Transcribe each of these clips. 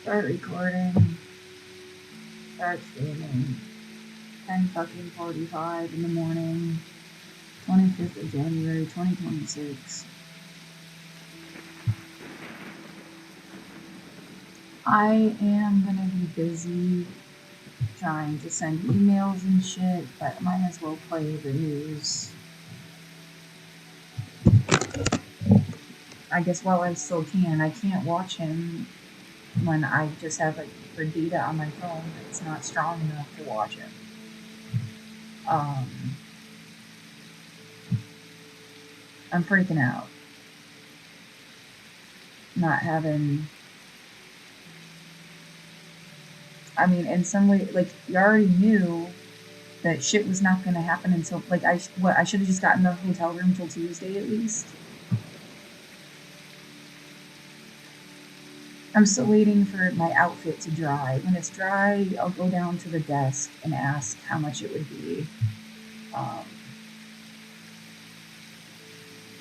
Start recording. Start streaming. 10:45 in the morning. 25th of January, 2026. I am gonna be busy trying to send emails and shit, but I might as well play the news. I guess while I still can. I can't watch him when I just have the data on my phone. It's not strong enough to watch him. I'm freaking out. Not having. I mean, in some way, like, you already knew that shit was not going to happen until, like, I should have just gotten the hotel room till Tuesday at least. I'm still waiting for my outfit to dry. When it's dry, I'll go down to the desk and ask how much it would be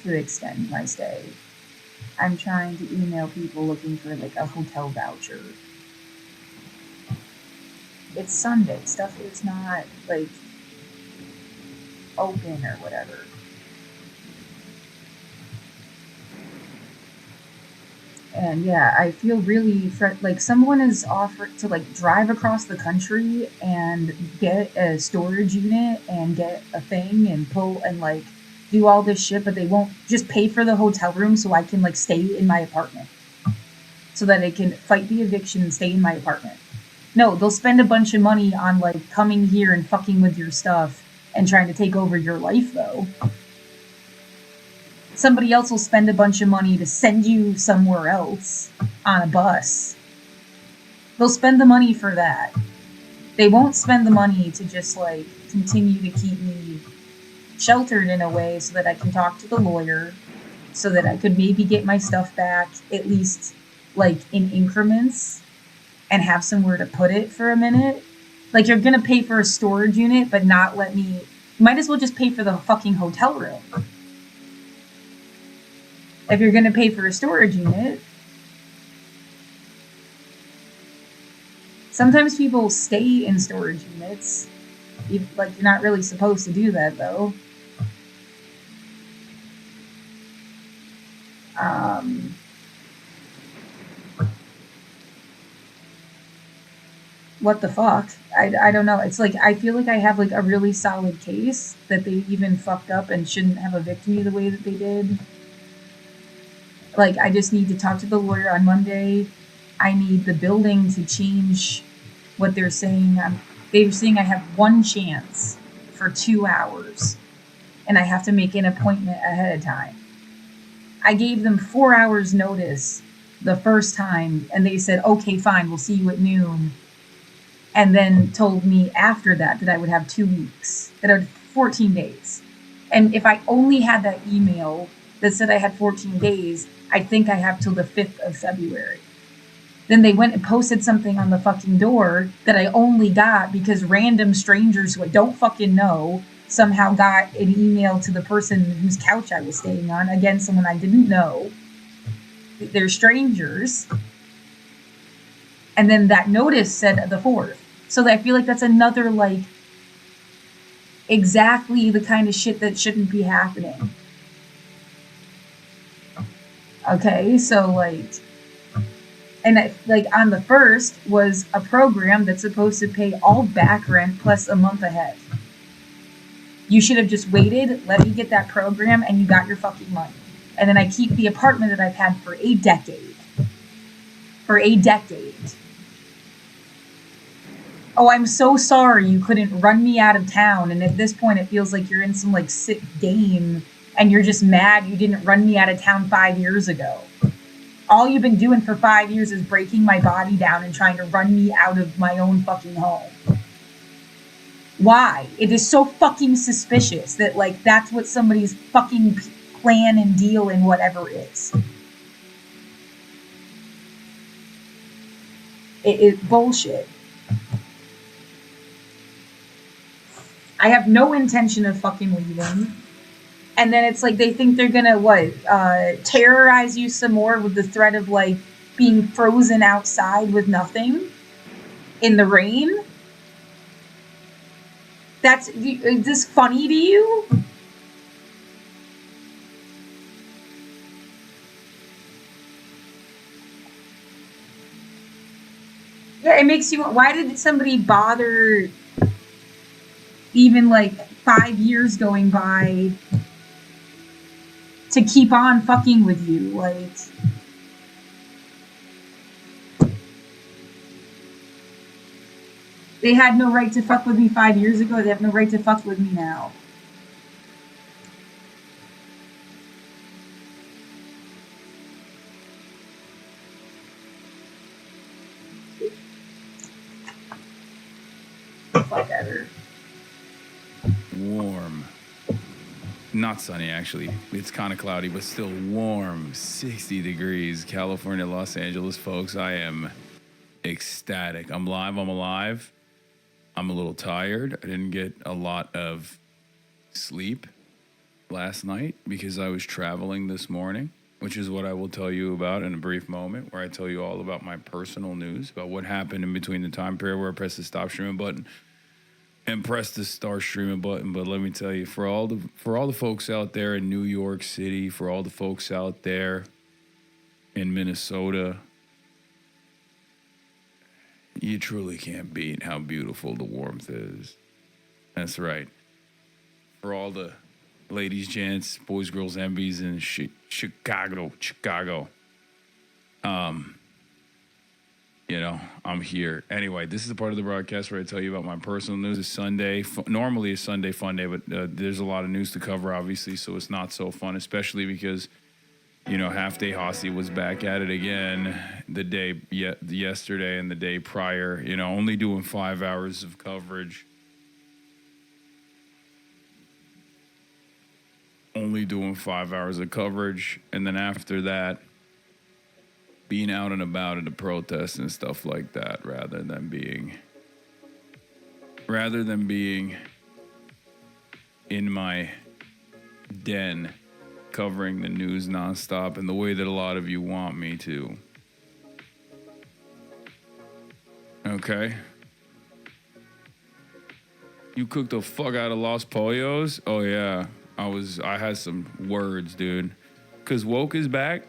to extend my stay. I'm trying to email people looking for, like, a hotel voucher. It's Sunday. Stuff is not, like, open or whatever. And yeah, I feel really like someone is offered to, like, drive across the country and get a storage unit and get a thing and pull and, like, do all this shit, but they won't just pay for the hotel room so I can, like, stay in my apartment. So that I can fight the eviction and stay in my apartment. No, they'll spend a bunch of money on, like, coming here and fucking with your stuff and trying to take over your life, though. Somebody else will spend a bunch of money to send you somewhere else on a bus. They'll spend the money for that. They won't spend the money to just, like, continue to keep me sheltered in a way so that I can talk to the lawyer, so that I could maybe get my stuff back, at least, like, in increments, and have somewhere to put it for a minute. Like, you're gonna pay for a storage unit, but not let me... You might as well just pay for the fucking hotel room. If you're gonna pay for a storage unit. Sometimes people stay in storage units. You're not really supposed to do that, though. What the fuck? I don't know. It's like, I feel like I have, like, a really solid case that they even fucked up and shouldn't have evicted me the way that they did. Like, I just need to talk to the lawyer on Monday. I need the building to change what they're saying. They're saying I have one chance for 2 hours, and I have to make an appointment ahead of time. I gave them 4 hours notice the first time, and they said, okay, fine, we'll see you at noon. And then told me after that I would have 2 weeks, that I would 14 days. And if I only had that email that said I had 14 days, I think I have till the 5th of February. Then they went and posted something on the fucking door that I only got because random strangers who I don't fucking know somehow got an email to the person whose couch I was staying on. Again, someone I didn't know. They're strangers. And then that notice said the 4th. So I feel like that's another, like, exactly the kind of shit that shouldn't be happening. Okay, so, like, and, like, on the 1st was a program that's supposed to pay all back rent plus a month ahead. You should have just waited, let me get that program, and you got your fucking money. And then I keep the apartment that I've had for a decade. For a decade. Oh, I'm so sorry you couldn't run me out of town, and at this point it feels like you're in some, like, sick game, and you're just mad you didn't run me out of town 5 years ago. All you've been doing for 5 years is breaking my body down and trying to run me out of my own fucking home. Why? It is so fucking suspicious that, like, that's what somebody's fucking plan and deal and whatever is. It is bullshit. I have no intention of fucking leaving. And then it's like they think they're gonna, terrorize you some more with the threat of, like, being frozen outside with nothing in the rain. Is this funny to you? Yeah, it makes you. Why did somebody bother? Even like 5 years going by to keep on fucking with you, like. They had no right to fuck with me 5 years ago. They have no right to fuck with me now. Fuck ever. Warm. Not sunny, actually. It's kind of cloudy, but still warm. 60 degrees. California, Los Angeles, folks. I am ecstatic. I'm live. I'm alive. I'm a little tired. I didn't get a lot of sleep last night because I was traveling this morning, which is what I will tell you about in a brief moment, where I tell you all about my personal news, about what happened in between the time period where I pressed the stop streaming button and press the start streaming button. But let me tell you, for all the folks out there in New York City, for all the folks out there in Minnesota, you truly can't beat how beautiful the warmth is. That's right. For all the ladies, gents, boys, girls, MBs in Chicago. You know, I'm here. Anyway, this is the part of the broadcast where I tell you about my personal news. It's Sunday. Normally a Sunday fun day, but there's a lot of news to cover, obviously, so it's not so fun, especially because, you know, Half Day Hossie was back at it again yesterday and the day prior, you know, only doing 5 hours of coverage. Only doing 5 hours of coverage, and then after that, being out and about at the protests and stuff like that, rather than being in my den covering the news nonstop in the way that a lot of you want me to. Okay? You cooked the fuck out of Los Pollos? Oh yeah. I had some words, dude. Cause woke is back,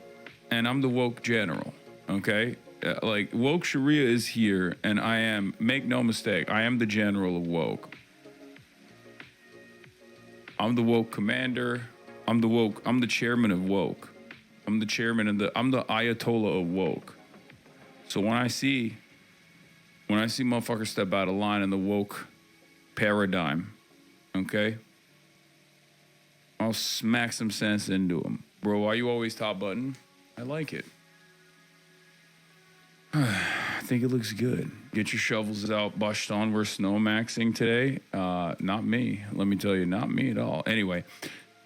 and I'm the woke general, okay? Like, woke Sharia is here, and I am, make no mistake, I am the general of woke. I'm the woke commander. I'm the chairman of woke. I'm the Ayatollah of woke. So when I see motherfuckers step out of line in the woke paradigm, okay? I'll smack some sense into them. Bro, why you always top button? I like it. I think it looks good. Get your shovels out, bushed on. We're snow maxing today. Not me. Let me tell you, not me at all. Anyway,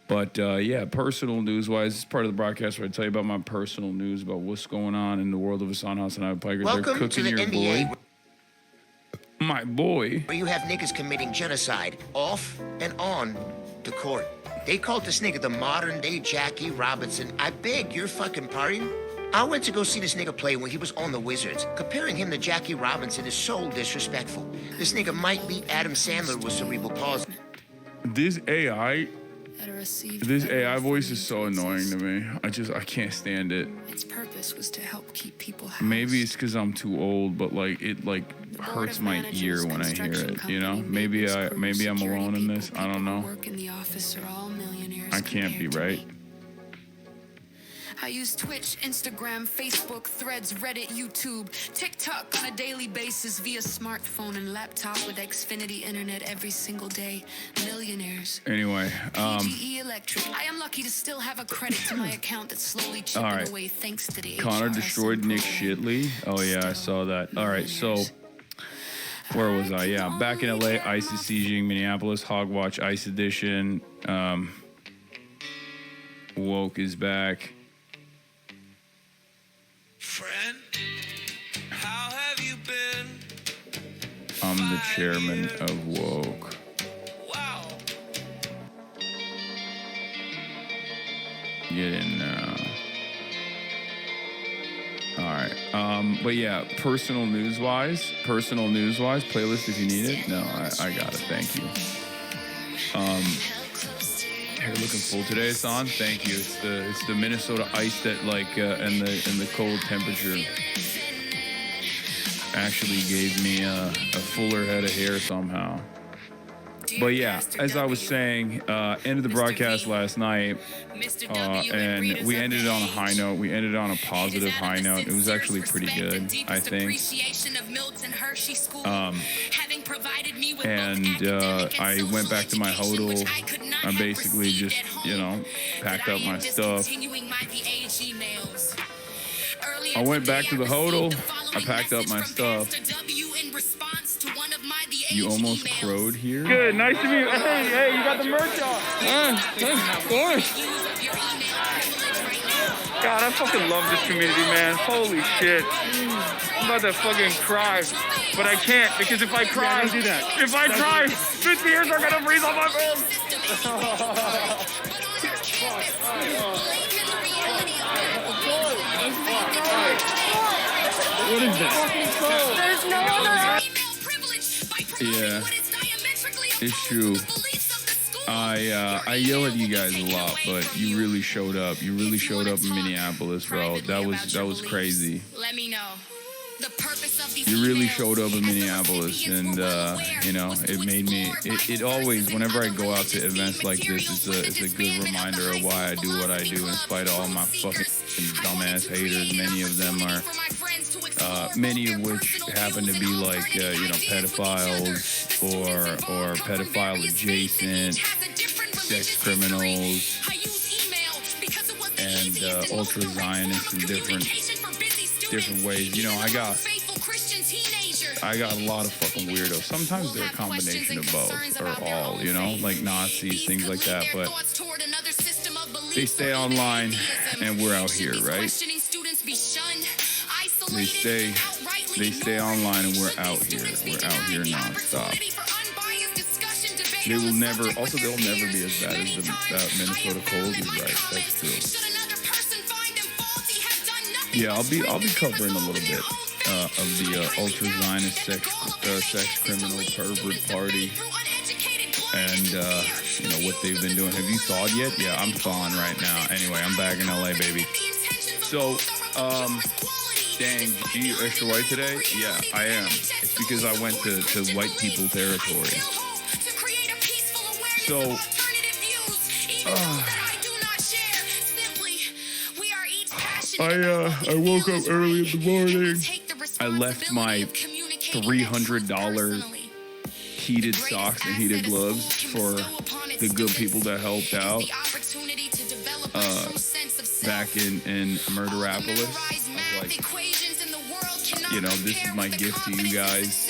but yeah, personal news-wise, this is part of the broadcast where I tell you about my personal news, about what's going on in the world of Hassan Hassan and Pikers. Welcome They're cooking to the your NBA, boy. My boy. where you have niggas committing genocide off and on the court. They called this nigga the modern-day Jackie Robinson. I beg your fucking pardon? I went to go see this nigga play when he was on the Wizards. Comparing him to Jackie Robinson is so disrespectful. This nigga might beat Adam Sandler with cerebral palsy. This AI voice is so annoying to me. I can't stand it. Its purpose was to help keep people housed. Maybe it's because I'm too old, but like it hurts my ear when I hear it. You know, maybe I'm alone in this. I don't know. I can't be right. I use Twitch, Instagram, Facebook, Threads, Reddit, YouTube, TikTok on a daily basis via smartphone and laptop with Xfinity internet every single day. Millionaires. Anyway, PGE Electric. I am lucky to still have a credit to my account that's slowly chipping away thanks to the Connor HRS destroyed Nick program. Shitley. Oh yeah, I saw that. All right, so where was I? Yeah, back in LA, ICE is sieging Minneapolis, Hogwatch Ice Edition. Woke is back. Friend, how have you been? I'm the chairman of woke. Wow. Get in now. All right. right. But yeah, personal news wise, playlist if you need it. No, I got it. Thank you. Hair looking full today. It's on. Thank you. It's the Minnesota ice that like and the cold temperature actually gave me a fuller head of hair somehow. But yeah, as I was saying, ended the broadcast last night, and we ended it on a high note. We ended it on a positive high note. It was actually pretty good, I think. And I went back to my hodl. I basically just, packed up my stuff. I went back to the hodl. I packed up my stuff. You almost crowed here? Good, nice to meet you. Hey, you got the merch on. Of course. God, I fucking love this community, man. Holy shit. I'm about to fucking cry. But I can't, because if I cry, don't do that. If I cry, the tears are gonna breathe on my face. What is this? There's no other. Yeah, it's true. I yell at you guys a lot, but you really showed up. You really showed up in Minneapolis, bro. That was crazy. Let me know. You really showed up in Minneapolis, and it made me. It always, whenever I go out to events like this, it's a good reminder of why I do what I do, in spite of all my fucking dumbass haters. Many of them are. Many of which happen to be like, pedophiles or pedophile adjacent, sex criminals, and ultra Zionists in different ways. I got a lot of fucking weirdos. Sometimes they're a combination of both or all, like Nazis, things like that. But they stay online, and we're out here, right? They stay online, and we're out here. We're out here nonstop. They'll never be as bad as the Minnesota cold is, right? That's true. Yeah, I'll be covering a little bit of the ultra Zionist sex criminal pervert party, and what they've been doing. Have you thawed yet? Yeah, I'm thawing right now. Anyway, I'm back in LA, baby. So, dang, are you extra white today? Yeah, I am. It's because I went to white people territory. So, I woke up early in the morning. I left my $300 heated socks and heated gloves for the good people that helped out back in Murderapolis. I was like, this is my gift to you guys.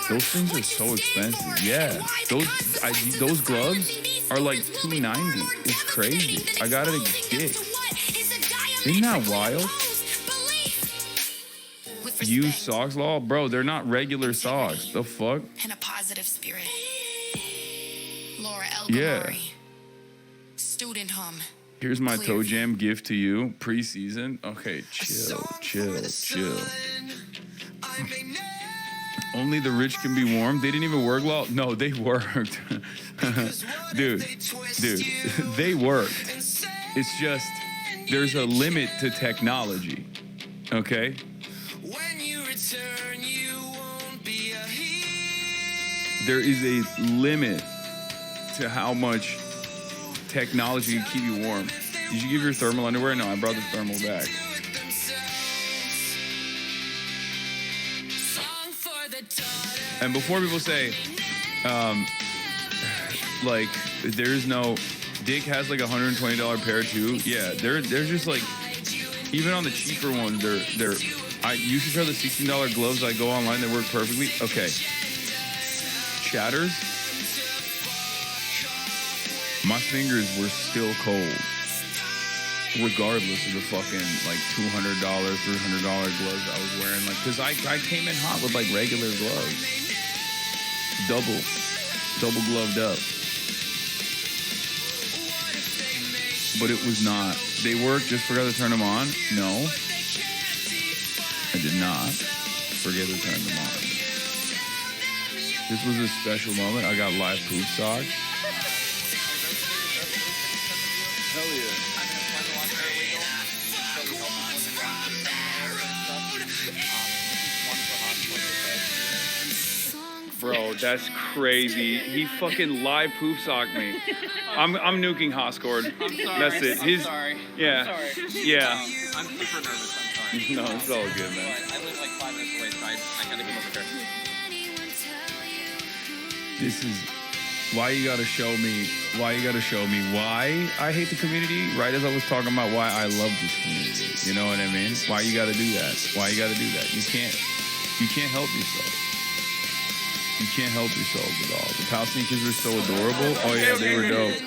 Those things are so expensive. Yeah, those gloves are like $290. It's crazy. I got it at Dick's. Isn't that wild? Used socks, law, bro. They're not regular socks. The fuck? In a positive spirit. Laura L. Yeah. Student hum. Here's my Toe Jam gift to you. Preseason. Okay, chill. Only the rich can be warm. They didn't even work well. No, they worked. Dude, they worked. It's just, there's a limit to technology. Okay? There is a limit to how much technology can keep you warm. Did you give your thermal underwear? No, I brought the thermal back. And before people say, there's no, Dick has like $120 pair too. Yeah, they're just like, even on the cheaper ones, you should try the $16 gloves. I go online, they work perfectly. Okay. Shatters. My fingers were still cold, regardless of the fucking like $200, $300 gloves I was wearing. Like, cause I came in hot with like regular gloves, double gloved up. but it was not. They worked, just forgot to turn them on. No, I did not forget to turn them on. This was a special moment. I got live poop socks. Hell yeah. Bro, that's crazy. He fucking live poop socked me. I'm nuking Hoscord. That's it. I'm sorry. Yeah. I'm sorry. Yeah. I'm super nervous. I'm sorry. No, it's all good, man. I live like 5 minutes away, so I gotta come over here. This is why you gotta show me why I hate the community, right as I was talking about why I love this community. You know what I mean? Why you gotta do that? Why you gotta do that? You can't help yourself. You can't help yourselves at all. The Palestinian kids were so adorable. Oh yeah, they were dope.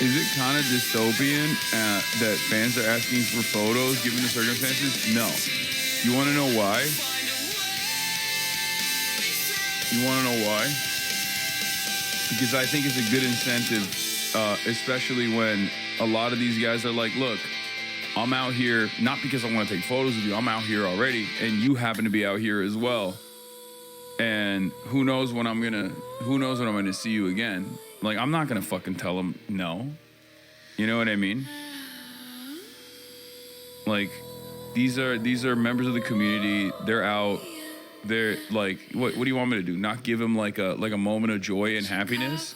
Is it kind of dystopian that fans are asking for photos given the circumstances? No. You want to know why? Because I think it's a good incentive, especially when a lot of these guys are like, look, I'm out here, not because I want to take photos of you, I'm out here already, and you happen to be out here as well. And who knows when I'm gonna see you again. Like, I'm not gonna fucking tell them no. You know what I mean? Like, these are members of the community. They're out. They're like, what do you want me to do? Not give them like a moment of joy and happiness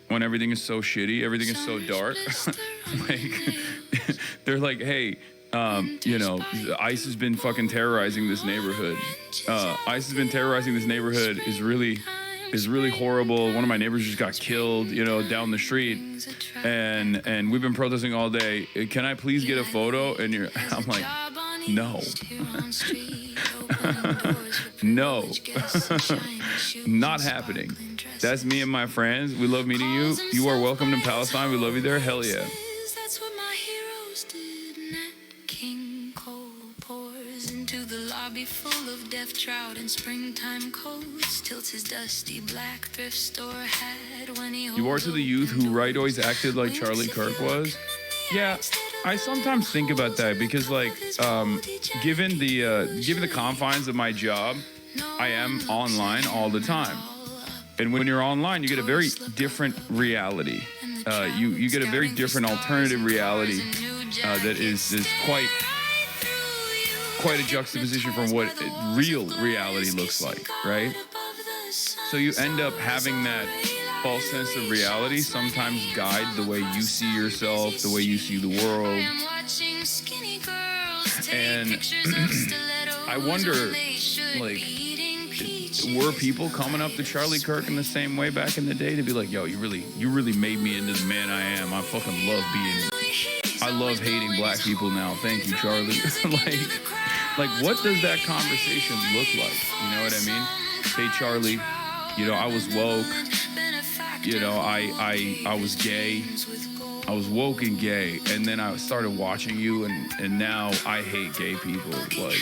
when everything is so shitty, everything is so dark. Like, they're like, hey, ICE has been fucking terrorizing this neighborhood. ICE has been terrorizing this neighborhood is really horrible. One of my neighbors just got killed, down the street, and we've been protesting all day. Can I please get a photo? And I'm like, no, no, not happening. That's me and my friends. We love meeting you. You are welcome to Palestine. We love you there. Hell yeah. That's what my heroes did. Nat King Cole pours into the lobby full of death trout and springtime coats. Tilts his dusty black thrift store hat when he You are to the youth who right always acted like Charlie Kirk was. Yeah, I sometimes think about that because, like, given the confines of my job, I am online all the time. And when you're online, you get a very different reality. You get a very different alternative reality that is quite a juxtaposition from what real reality looks like, right? So you end up having that false sense of reality sometimes guide the way you see yourself, the way you see the world. And I wonder, like, were people coming up to Charlie Kirk in the same way back in the day to be like, yo, you really made me into the man I am. I fucking I love hating black people now. Thank you, Charlie. like what does that conversation look like? You know what I mean? Hey, Charlie, I was woke. I was gay. I was woke and gay, and then I started watching you, and now I hate gay people. Like,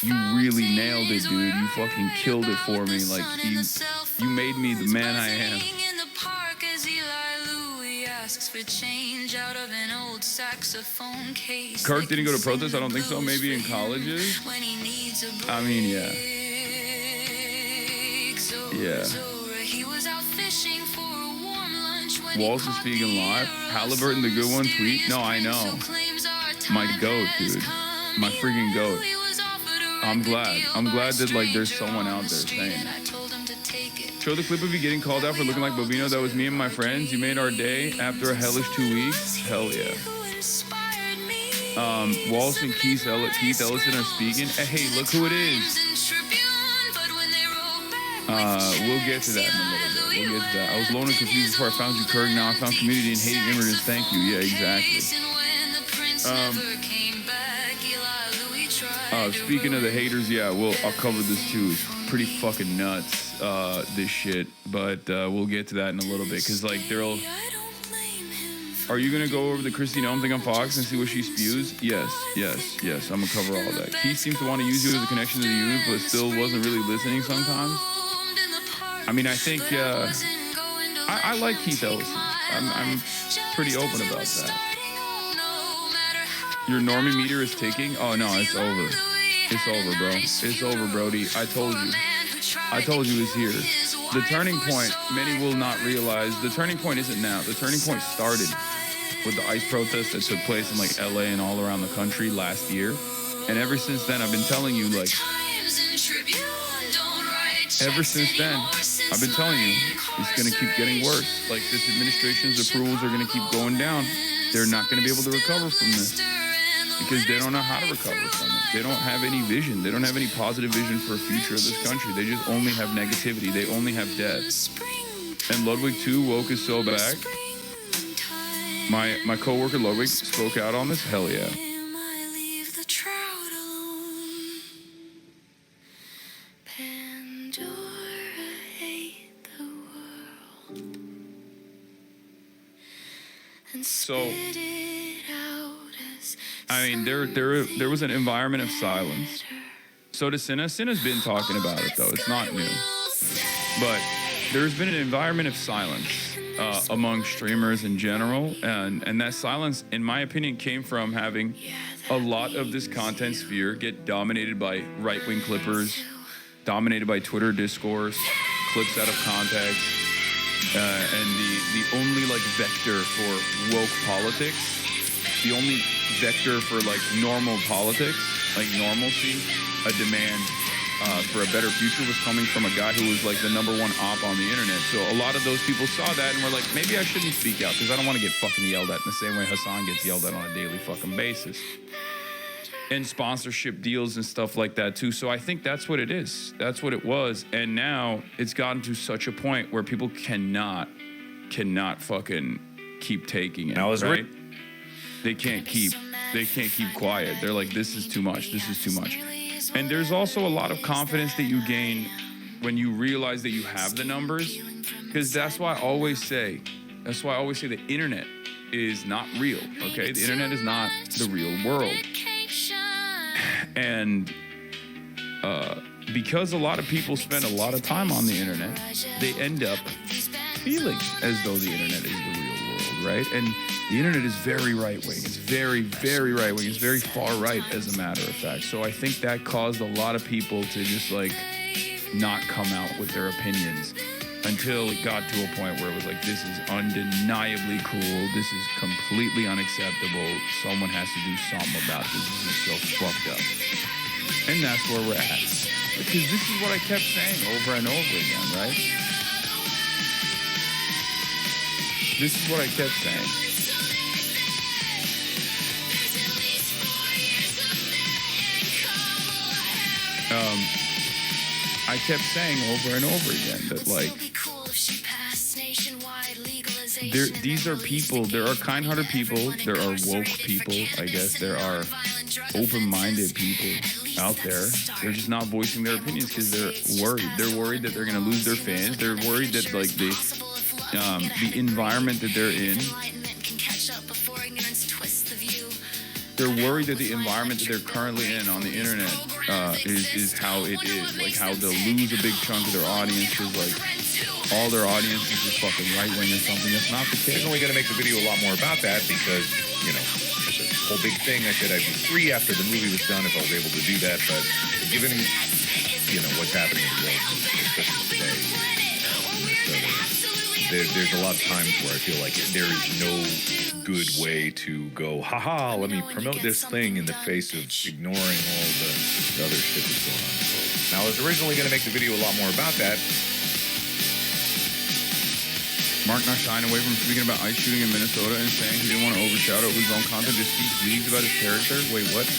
you really nailed it, dude. You fucking killed it for me. Like, you made me the man I am. Kirk didn't go to protest? I don't think so. Maybe in colleges? I mean, yeah. Yeah. Walsh is speaking live. Halliburton, the good one, tweet. No, I know. My goat, dude. My freaking goat. I'm glad that, like, there's someone out there saying that. Show the clip of you getting called out for looking like Bobino. That was me and my friends. You made our day after a hellish 2 weeks. Hell yeah. Walsh and Keith Ellison are speaking. Hey, look who it is. We'll get to that in a little bit. We'll get to that. I was alone and confused before I found you, Kirk. Now I found community and hating immigrants. Thank you. Yeah, exactly. Speaking of the haters, yeah, I'll cover this too. It's pretty fucking nuts, this shit. But we'll get to that in a little bit. Because, like, are you going to go over the Christine Elm thing on Fox and see what she spews? Yes. I'm going to cover all that. He seems to want to use you as a connection to the youth, but still wasn't really listening sometimes. I mean, I think I like Keith Ellison. I'm pretty open about that. Your normie meter is ticking? Oh, no, it's over. It's over, bro. It's over, Brody. I told you it's here. The turning point, many will not realize, the turning point isn't now. The turning point started with the ICE protests that took place in, like, LA and all around the country last year. And ever since then, I've been telling you, like, ever since then, I've been telling you, it's going to keep getting worse. Like, this administration's approvals are going to keep going down. They're not going to be able to recover from this because they don't know how to recover from it. They don't have any vision. They don't have any positive vision for a future of this country. They just only have negativity. They only have death. And Ludwig, too, woke is so back. My coworker Ludwig spoke out on this. Hell yeah. So, I mean, there was an environment of silence. So does Cinna. Cinna's been talking about it, though. It's not new. But there's been an environment of silence among streamers in general. And that silence, in my opinion, came from having a lot of this content sphere get dominated by right-wing clippers, dominated by Twitter discourse, clips out of context. And the only, like, vector for woke politics, the only vector for, like, normal politics, like normalcy, a demand for a better future was coming from a guy who was, like, the #1 op on the internet. So a lot of those people saw that and were like, maybe I shouldn't speak out because I don't want to get fucking yelled at in the same way Hassan gets yelled at on a daily fucking basis. And sponsorship deals and stuff like that too. So I think that's what it is. That's what it was. And now it's gotten to such a point where people cannot fucking keep taking it. Now right? They can't keep quiet. They're like, this is too much. This is too much. And there's also a lot of confidence that you gain when you realize that you have the numbers. Because that's why I always say the internet is not real. Okay? The internet is not the real world. And because a lot of people spend a lot of time on the internet, they end up feeling as though the internet is the real world, right? And the internet is very right-wing. It's very, very right-wing. It's very far right, as a matter of fact. So I think that caused a lot of people to just, like, not come out with their opinions until it got to a point where it was like, this is undeniably cool. This is completely unacceptable. Someone has to do something about this. This is so fucked up. And that's where we're at. Because this is what I kept saying over and over again, right? This is what I kept saying. I kept saying over and over again that, like, these are people, there are kind-hearted people, there are woke people, I guess, there are open-minded people out there. They're just not voicing their opinions because they're worried. They're worried that they're going to lose their fans. They're worried that, like, the environment that they're in, they're worried that the environment that they're currently in on the internet is how it is. Like, how they'll lose a big chunk of their audience because, like, all their audience is just fucking right-wing or something. That's not the case. I'm only going to make the video a lot more about that because, you know, it's a whole big thing. I said I'd be free after the movie was done if I was able to do that. But given, you know, what's happening in the world, especially today, there's a lot of times where I feel like there is no good way to go, haha, let me promote this thing in the face of ignoring all the other shit that's going on in the world. Now, I was originally going to make the video a lot more about that. Mark not shying away from speaking about ICE shooting in Minnesota and saying he didn't want to overshadow his own content, just speak leagues about his character. Wait, what?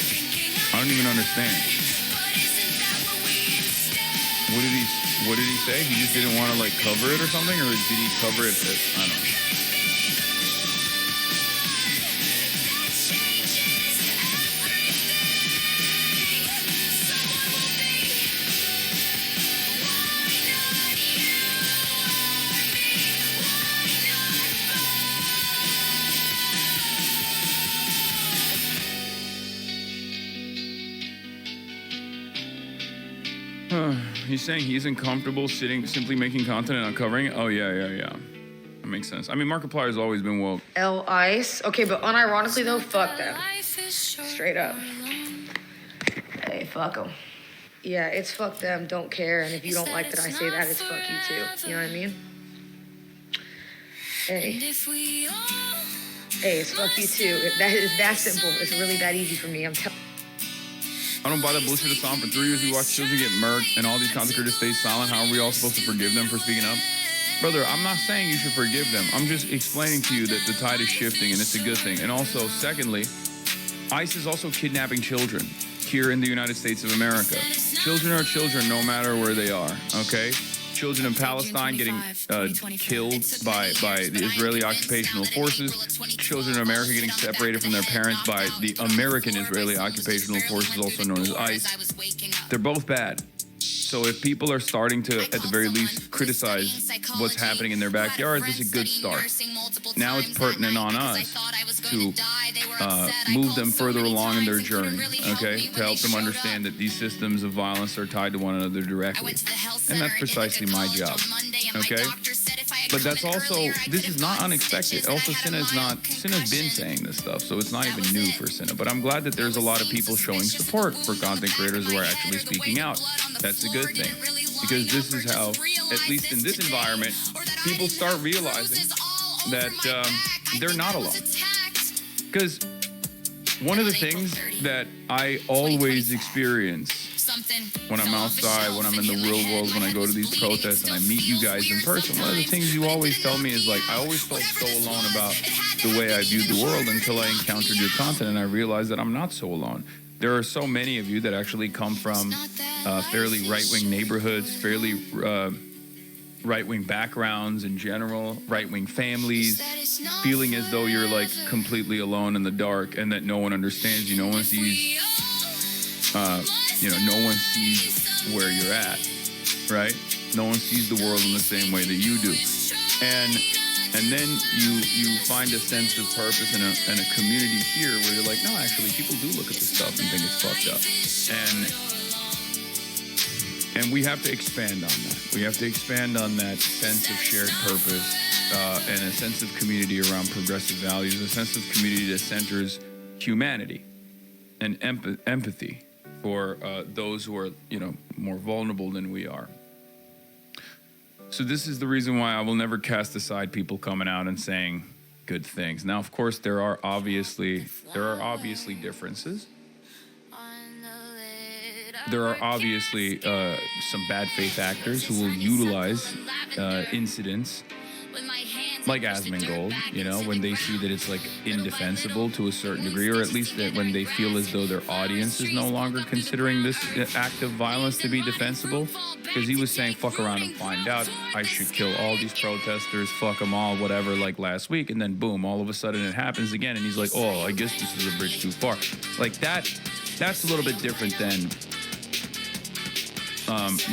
I don't even understand. What did he say? He just didn't want to like cover it or something, or did he cover it? I don't know. He's saying he isn't comfortable simply making content and not covering it. Oh, yeah. That makes sense. I mean, Markiplier's always been woke. Ice. Okay, but unironically though, fuck them. Straight up. Hey, fuck them. Yeah, it's fuck them, don't care, and if you don't like that I say that, it's fuck you too. You know what I mean? Hey, it's fuck you too. That is that simple. It's really that easy for me. I'm telling. I don't buy that bullshit of song. For 3 years, we watched children get murked, and all these content creators stay silent. How are we all supposed to forgive them for speaking up? Brother, I'm not saying you should forgive them. I'm just explaining to you that the tide is shifting, and it's a good thing. And also, secondly, ICE is also kidnapping children here in the United States of America. Children are children no matter where they are, okay? Children in Palestine getting killed by the Israeli occupational forces. Children in America getting separated from their parents by the American Israeli occupational forces, also known as ICE. They're both bad. So if people are starting to, at the very least, criticize what's happening in their backyards, it's a good start. Now it's pertinent on us to move them further along in their journey, okay? To help them understand that these systems of violence are tied to one another directly. And that's precisely my job, okay? But that's also, this is not unexpected. Also, Cinna's been saying this stuff, so it's not even new for Cinna. But I'm glad that there's a lot of people showing support for content creators who are actually speaking out. That's a good thing, because this is how, at least in this environment, people start realizing that they're not alone. Because one of the things that I always experience when I'm outside, when I'm in the real world, when I go to these protests and I meet you guys in person, one of the things you always tell me is, like, I always felt so alone about the way I viewed the world until I encountered your content and I realized that I'm not so alone. There are so many of you that actually come from fairly right-wing neighborhoods, fairly right-wing backgrounds in general, right-wing families, feeling as though you're like completely alone in the dark and that no one understands you. No one sees, no one sees where you're at, right? No one sees the world in the same way that you do. And then you find a sense of purpose in a community here where you're like, no, actually, people do look at this stuff and think it's fucked up. And we have to expand on that. We have to expand on that sense of shared purpose and a sense of community around progressive values, a sense of community that centers humanity and empathy for those who are, more vulnerable than we are. So this is the reason why I will never cast aside people coming out and saying good things. Now, of course, there are obviously differences. There are obviously some bad faith actors who will utilize incidents like Asmongold, when they see that it's like indefensible to a certain degree, or at least that when they feel as though their audience is no longer considering this act of violence to be defensible, because he was saying, fuck around and find out, I should kill all these protesters, fuck them all, whatever, like last week, and then boom, all of a sudden it happens again, and he's like, oh, I guess this is a bridge too far. Like that's a little bit different than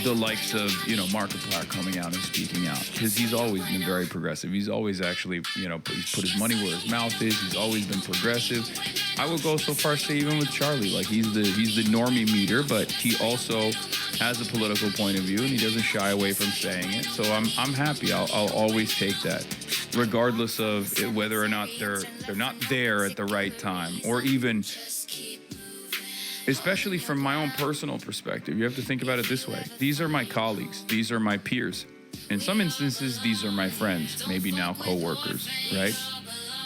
the likes of, Markiplier coming out and speaking out, because he's always been very progressive. He's always actually, he's put his money where his mouth is. He's always been progressive. I would go so far as to say even with Charlie, like he's the normie meter, but he also has a political point of view and he doesn't shy away from saying it. So I'm happy. I'll always take that, regardless of whether or not they're not there at the right time, or even. Especially from my own personal perspective, you have to think about it this way. These are my colleagues. These are my peers. In some instances, these are my friends, maybe now co-workers, right?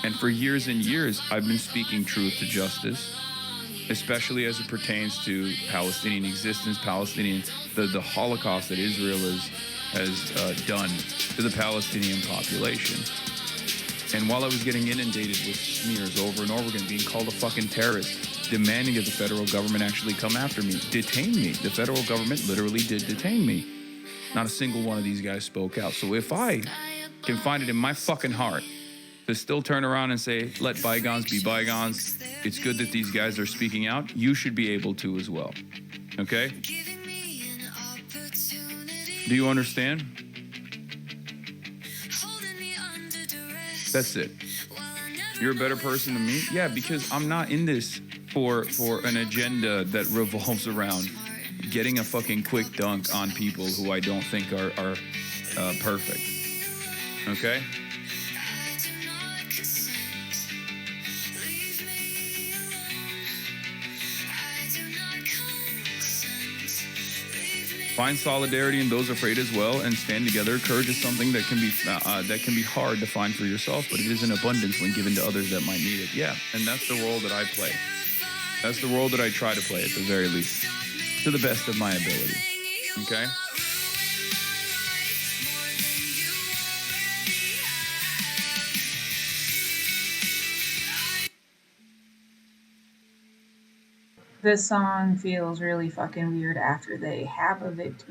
And for years and years, I've been speaking truth to justice, especially as it pertains to Palestinian existence, the Holocaust that Israel has done to the Palestinian population. And while I was getting inundated with smears over and over again, being called a fucking terrorist, demanding that the federal government actually come after me, detain me. The federal government literally did detain me. Not a single one of these guys spoke out. So if I can find it in my fucking heart to still turn around and say, let bygones be bygones, it's good that these guys are speaking out, you should be able to as well. Okay? Do you understand? That's it. You're a better person than me? Yeah, because I'm not in this for an agenda that revolves around getting a fucking quick dunk on people who I don't think are perfect. Okay? Find solidarity in those afraid as well, and stand together. Courage is something that can be hard to find for yourself, but it is in abundance when given to others that might need it. Yeah, and that's the role that I play. That's the role that I try to play at the very least, to the best of my ability. Okay? This song feels really fucking weird after they have evicted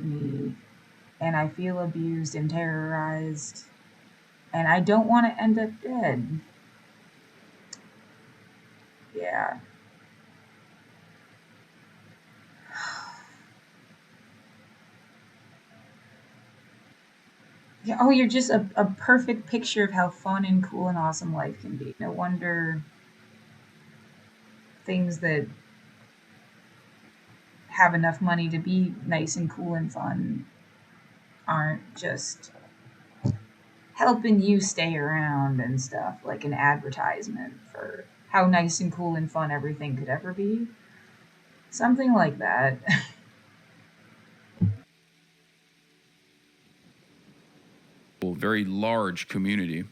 me, and I feel abused and terrorized, and I don't want to end up dead. Yeah. Yeah, oh, you're just a perfect picture of how fun and cool and awesome life can be. No wonder things that have enough money to be nice and cool and fun aren't just helping you stay around and stuff, like an advertisement for how nice and cool and fun everything could ever be. Something like that. Very large community.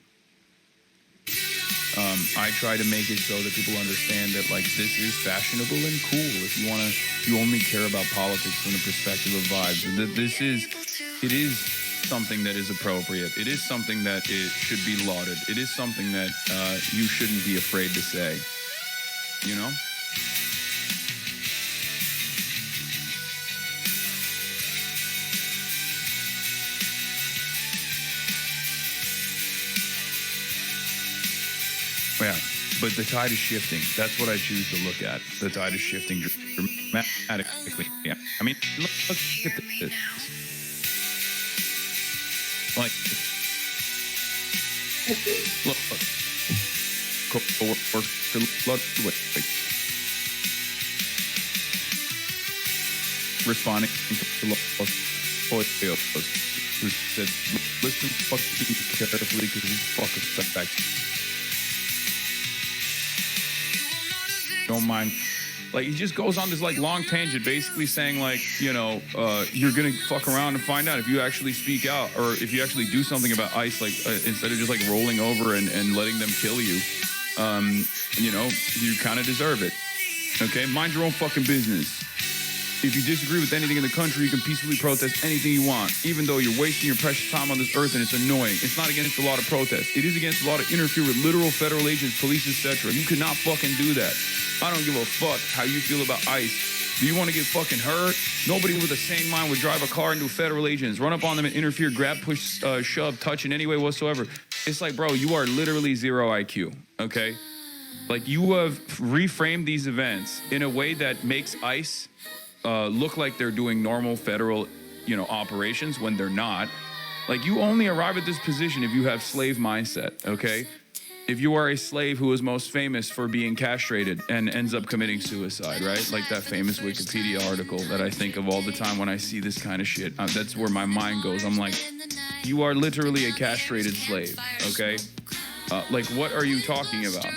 I try to make it so that people understand that, like, this is fashionable and cool. If you only care about politics from the perspective of vibes, and that it is something that is appropriate. It is something that should be lauded. It is something that you shouldn't be afraid to say. You know? Yeah, but the tide is shifting. That's what I choose to look at. The tide is shifting dramatically. Yeah, I mean, look at this. Like, look. Responding to who said, listen fucking carefully because these fucking facts. Don't mind. Like, he just goes on this like long tangent, basically saying, like, you know, you're gonna fuck around and find out if you actually speak out, or if you actually do something about ICE, like instead of just like rolling over and letting them kill you, you know, you kind of deserve it. Okay, mind your own fucking business. If you disagree with anything in the country, you can peacefully protest anything you want, even though you're wasting your precious time on this earth and it's annoying. It's not against the law to protest. It is against the law to interfere with literal federal agents, police, etc. You cannot fucking do that. I don't give a fuck how you feel about ICE. Do you want to get fucking hurt? Nobody with a sane mind would drive a car into federal agents, run up on them and interfere, grab, push, shove, touch in any way whatsoever. It's like, bro, you are literally zero IQ, okay? Like, you have reframed these events in a way that makes ICE look like they're doing normal federal, you know, operations when they're not. Like, you only arrive at this position if you have slave mindset, okay? If you are a slave who is most famous for being castrated and ends up committing suicide, right? Like that famous Wikipedia article that I think of all the time when I see this kind of shit. That's where my mind goes. I'm like, you are literally a castrated slave, okay? Like, what are you talking about?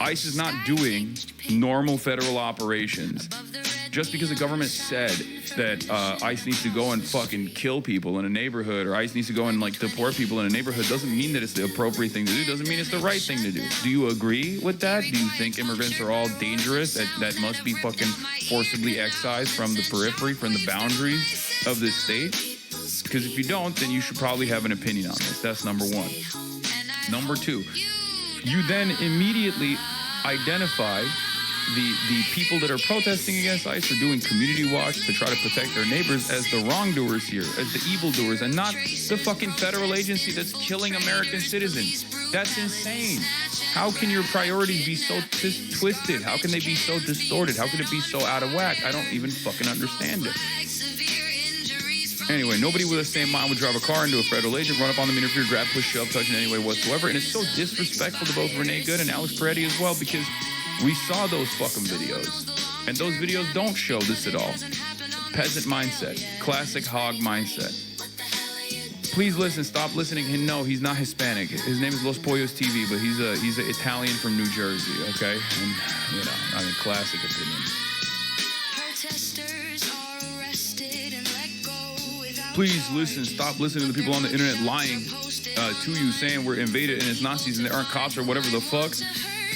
ICE is not doing normal federal operations. Just because the government said that ICE needs to go and fucking kill people in a neighborhood, or ICE needs to go and like deport people in a neighborhood, doesn't mean that it's the appropriate thing to do. Doesn't mean it's the right thing to do. Do you agree with that? Do you think immigrants are all dangerous, that must be fucking forcibly excised from the periphery, from the boundaries of this state? Because if you don't, then you should probably have an opinion on this. That's number one. Number two, you then immediately identify the people that are protesting against ICE are doing community watch to try to protect their neighbors as the wrongdoers here, as the evildoers, and not the fucking federal agency that's killing American citizens. That's insane. How can your priorities be so twisted? How can they be so distorted? How can it be so out of whack? I don't even fucking understand it. Anyway, nobody with the same mind would drive a car into a federal agent, run up on them, interfere, grab, push, shove, touch in any way whatsoever. And it's so disrespectful to both Renee Good and Alex Peretti as well, because we saw those fucking videos. And those videos don't show this at all. Peasant mindset. Classic hog mindset. Please listen. Stop listening. And no, he's not Hispanic. His name is Los Pollos TV, but he's an Italian from New Jersey, okay? And, you know, I mean, classic opinion. Please listen. Stop listening to the people on the internet lying to you, saying we're invaded and it's Nazis and there aren't cops or whatever the fuck,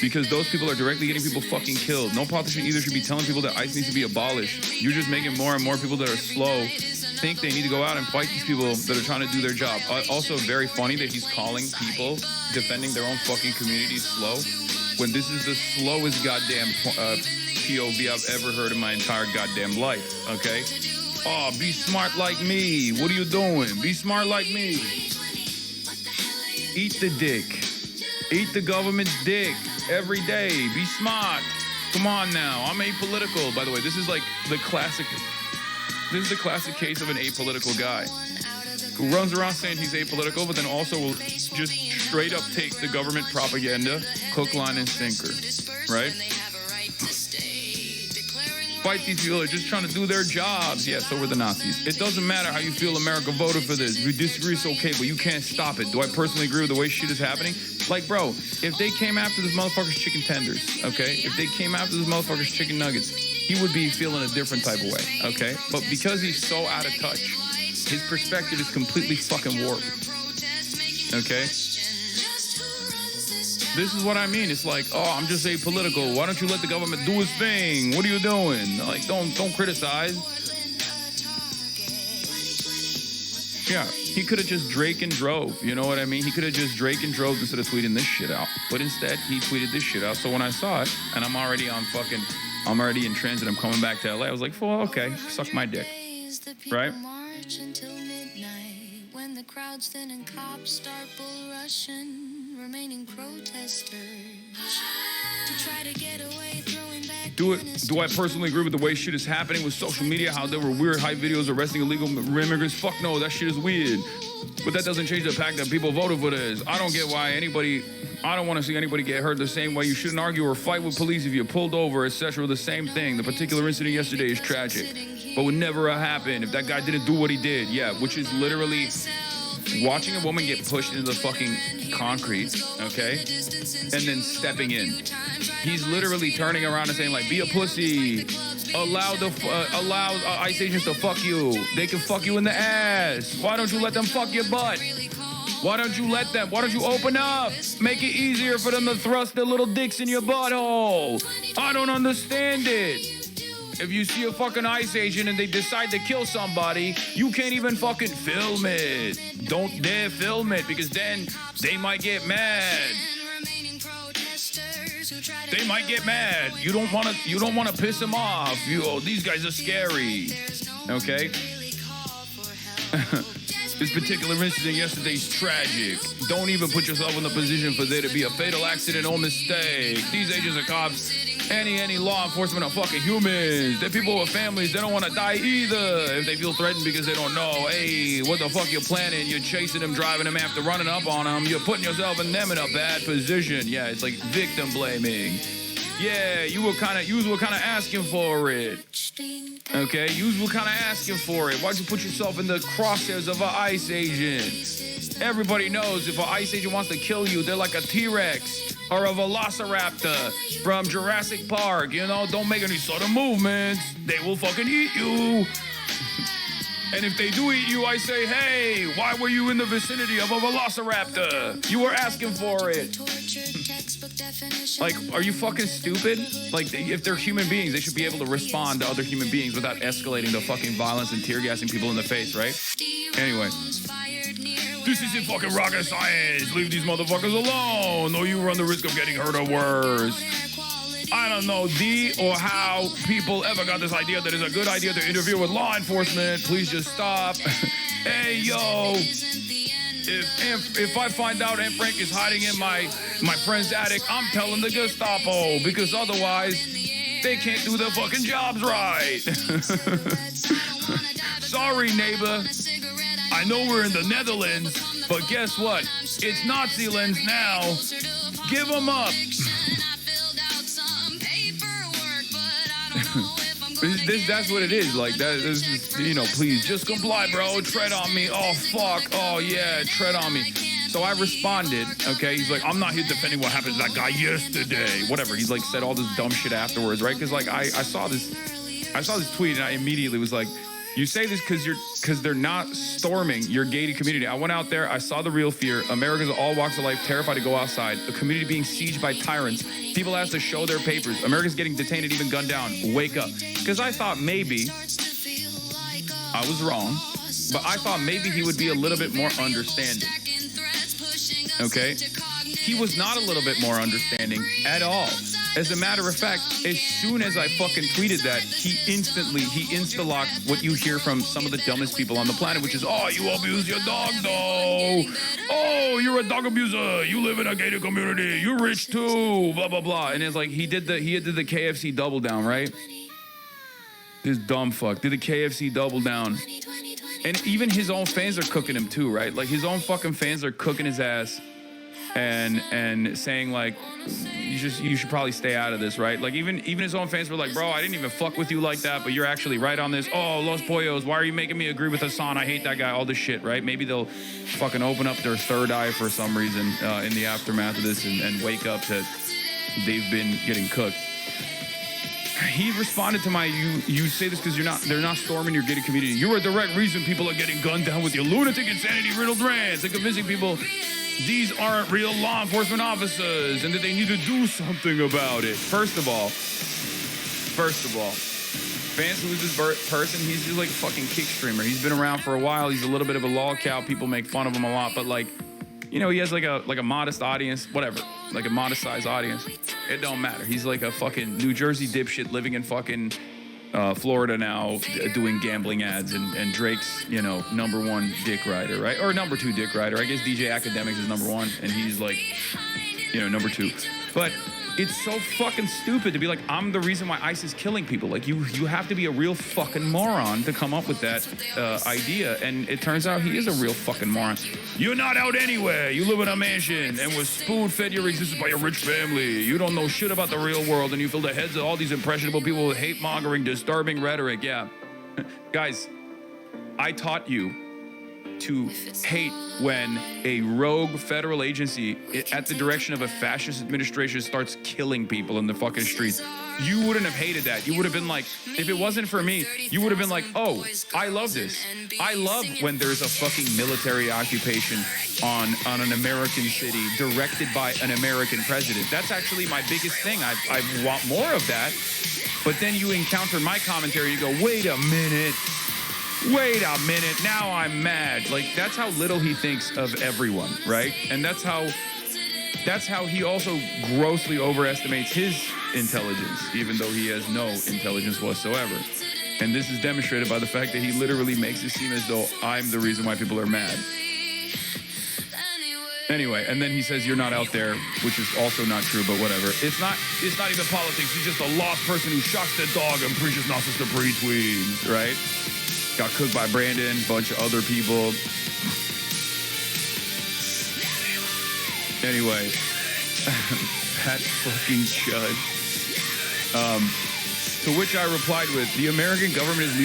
because those people are directly getting people fucking killed. No politician either should be telling people that ICE needs to be abolished. You're just making more and more people that are slow think they need to go out and fight these people that are trying to do their job. Also, very funny that he's calling people defending their own fucking communities slow, when this is the slowest goddamn POV I've ever heard in my entire goddamn life, okay? Oh, be smart like me. What are you doing? Be smart like me. Eat the dick. Eat the government's dick every day. Be smart. Come on now. I'm apolitical. By the way, this is like the classic. This is the classic case of an apolitical guy who runs around saying he's apolitical, but then also will just straight up take the government propaganda, hook, line, and sinker, right? Fight these people who are just trying to do their jobs. Yeah, so were the Nazis. It doesn't matter how you feel America voted for this. If you disagree, it's okay, but you can't stop it. Do I personally agree with the way shit is happening? Like, bro, if they came after this motherfucker's chicken tenders, okay? If they came after this motherfucker's chicken nuggets, he would be feeling a different type of way, okay? But because he's so out of touch, his perspective is completely fucking warped, okay? This is what I mean. It's like, oh, I'm just apolitical. Why don't you let the government do its thing? What are you doing? Like, don't criticize. Yeah, he could have just Drake and drove. You know what I mean? He could have just Drake and drove instead of tweeting this shit out. But instead, he tweeted this shit out. So when I saw it, and I'm already in transit, I'm coming back to LA, I was like, well, okay, suck my dick. Right? When the crowds thin and cops start bull rushing remaining protesters to try to get away, throwing back. Do I personally agree with the way shit is happening with social media? How there were weird hype videos arresting illegal immigrants? Fuck no, that shit is weird. But that doesn't change the fact that people voted for this. I don't get why I don't want to see anybody get hurt the same way. You shouldn't argue or fight with police if you're pulled over, etc. The same thing. The particular incident yesterday is tragic, but would never have happened if that guy didn't do what he did. Yeah, which is literally watching a woman get pushed into the fucking concrete, okay, and then stepping in. He's literally turning around and saying, like, be a pussy. Allow ICE agents to fuck you. They can fuck you in the ass. Why don't you let them fuck your butt? Why don't you let them? Why don't you open up? Make it easier for them to thrust their little dicks in your butthole. I don't understand it. If you see a fucking ICE agent and they decide to kill somebody, you can't even fucking film it. Don't dare film it, because then they might get mad. They might get mad. You don't want to piss them off. These guys are scary. Okay? This particular incident yesterday is tragic. Don't even put yourself in the position for there to be a fatal accident or mistake. These agents are cops. Any law enforcement are fucking humans. They're people with families. They don't want to die either. If they feel threatened because they don't know, hey, what the fuck you're planning? You're chasing them, driving them after, running up on them. You're putting yourself and them in a bad position. Yeah, it's like victim blaming. Yeah, you were kind of asking for it. Okay, you were kind of asking for it. Why'd you put yourself in the crosshairs of an ICE agent? Everybody knows if an ICE agent wants to kill you, they're like a T-Rex or a Velociraptor from Jurassic Park. You know, don't make any sort of movements. They will fucking eat you. And if they do eat you, I say, hey, why were you in the vicinity of a Velociraptor? You were asking for it. Like, are you fucking stupid? Like, if they're human beings, they should be able to respond to other human beings without escalating the fucking violence and tear gassing people in the face, right? Anyway. This isn't fucking rocket science. Leave these motherfuckers alone, or you run the risk of getting hurt or worse. I don't know D or how people ever got this idea that it's a good idea to interfere with law enforcement. Please just stop. Hey, yo. If I find out Aunt Frank is hiding in my friend's attic, I'm telling the Gestapo, because otherwise they can't do their fucking jobs right. Sorry, neighbor. I know we're in the Netherlands, but guess what? It's Nazi-lands now. Give them up. That's what it is. Like, that is, you know, please just comply, bro. Tread on me. Oh, fuck. Oh, yeah, tread on me. So I responded, okay? He's like, I'm not here defending what happened to that guy yesterday. Whatever. He's like said all this dumb shit afterwards, right? Because like I saw this tweet and I immediately was like, you say this because they're not storming your gated community. I went out there, I saw the real fear. Americans of all walks of life terrified to go outside. A community being sieged by tyrants. People asked to show their papers. Americans getting detained and even gunned down. Wake up. Because I thought maybe I was wrong, but I thought maybe he would be a little bit more understanding. Okay? He was not a little bit more understanding at all. As a matter of fact, as soon as I fucking tweeted that, he insta-locked what you hear from some of the dumbest people on the planet, which is, oh, you abuse your dog, though. Oh, you're a dog abuser. You live in a gated community. You're rich, too. Blah, blah, blah. And it's like, he did the KFC double down, right? This dumb fuck did the KFC double down. And even his own fans are cooking him, too, right? Like, his own fucking fans are cooking his ass. And saying like, you should probably stay out of this, right? Like even his own fans were like, bro, I didn't even fuck with you like that, but you're actually right on this. Oh, Los Pollos, why are you making me agree with Hassan? I hate that guy. All this shit, right? Maybe they'll fucking open up their third eye for some reason in the aftermath of this and wake up that they've been getting cooked. He responded to my, you say this because they're not storming your gated community. You're a direct reason people are getting gunned down with your lunatic insanity riddled rants and convincing people these aren't real law enforcement officers and that they need to do something about it. First of all, Vance Lewis is person, he's just like a fucking kick streamer. He's been around for a while. He's a little bit of a lol cow. People make fun of him a lot, but like, you know, he has like a modest audience, whatever, like a modest size audience. It don't matter. He's like a fucking New Jersey dipshit living in fucking Florida now, doing gambling ads, and Drake's, you know, #1 dick rider, right? Or #2 dick rider. I guess DJ Academics is #1, and he's like, you know, #2. But it's so fucking stupid to be like, I'm the reason why ICE is killing people. Like, you have to be a real fucking moron to come up with that idea. And it turns out he is a real fucking moron. You're not out anywhere. You live in a mansion and was spoon-fed your existence by a rich family. You don't know shit about the real world, and you fill the heads of all these impressionable people with hate-mongering, disturbing rhetoric. Yeah. Guys, I taught you to hate when a rogue federal agency at the direction of a fascist administration starts killing people in the fucking streets. You wouldn't have hated that. You would have been like, if it wasn't for me, you would have been like, oh, I love this. I love when there's a fucking military occupation on an American city directed by an American president. That's actually my biggest thing. I want more of that. But then you encounter my commentary, you go, wait a minute, now I'm mad. Like, that's how little he thinks of everyone, right? And that's how he also grossly overestimates his intelligence, even though he has no intelligence whatsoever. And this is demonstrated by the fact that he literally makes it seem as though I'm the reason why people are mad. Anyway, and then he says you're not out there, which is also not true, but whatever. It's not even politics. He's just a lost person who shocks their dog and preaches nonsense to pre-tweens, right? Got cooked by Brandon, bunch of other people. Anyway, that fucking chud. To which I replied with, the American government is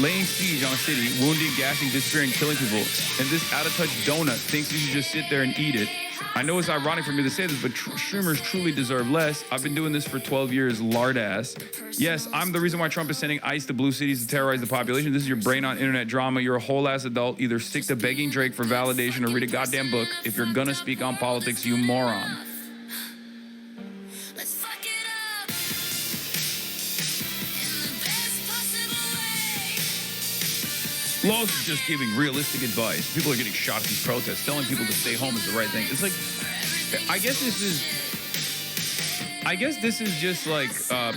laying siege on a city, wounding, gassing, disappearing, killing people. And this out-of-touch donut thinks you should just sit there and eat it. I know it's ironic for me to say this, but streamers truly deserve less. I've been doing this for 12 years, lard ass. Yes, I'm the reason why Trump is sending ICE to blue cities to terrorize the population. This is your brain on internet drama. You're a whole ass adult. Either stick to begging Drake for validation or read a goddamn book. If you're gonna speak on politics, you moron. Los is just giving realistic advice. People are getting shot at these protests. Telling people to stay home is the right thing. It's like, I guess this is I guess this is just like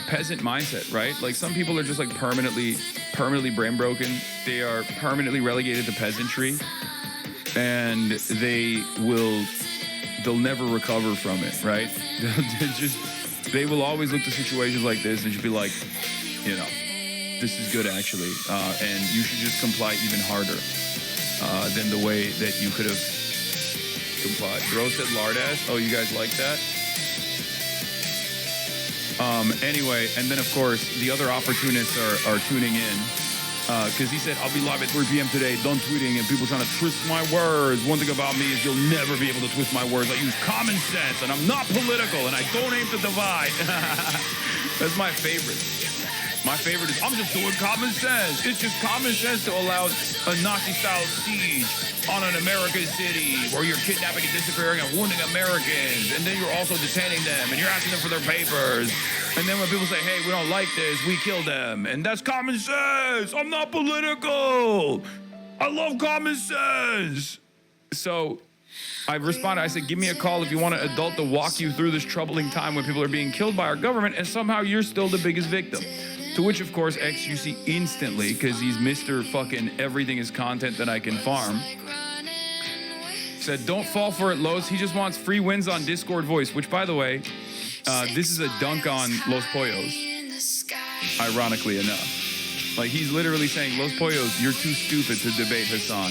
peasant mindset, right? Like some people are just like permanently brain broken. They are permanently relegated to peasantry, and they'll never recover from it, right? They will always look to situations like this and just be like, you know, this is good actually, and you should just comply even harder than the way that you could have complied. Bro said lard ass. Oh, you guys like that? Anyway, and then of course the other opportunists are tuning in because he said, I'll be live at 3 p.m. today, done tweeting and people trying to twist my words. One thing about me is you'll never be able to twist my words. I use common sense and I'm not political and I don't aim to divide. That's my favorite. My favorite is, I'm just doing common sense. It's just common sense to allow a Nazi-style siege on an American city where you're kidnapping and disappearing and wounding Americans, and then you're also detaining them, and you're asking them for their papers. And then when people say, hey, we don't like this, we kill them. And that's common sense. I'm not political. I love common sense. So I responded, I said, give me a call if you want an adult to walk you through this troubling time when people are being killed by our government, and somehow you're still the biggest victim. To which, of course, XUC instantly, because he's Mr. fucking everything is content that I can farm, said, don't fall for it, Los. He just wants free wins on Discord voice, which, by the way, this is a dunk on Los Pollos, ironically enough. Like, he's literally saying, Los Pollos, you're too stupid to debate Hassan.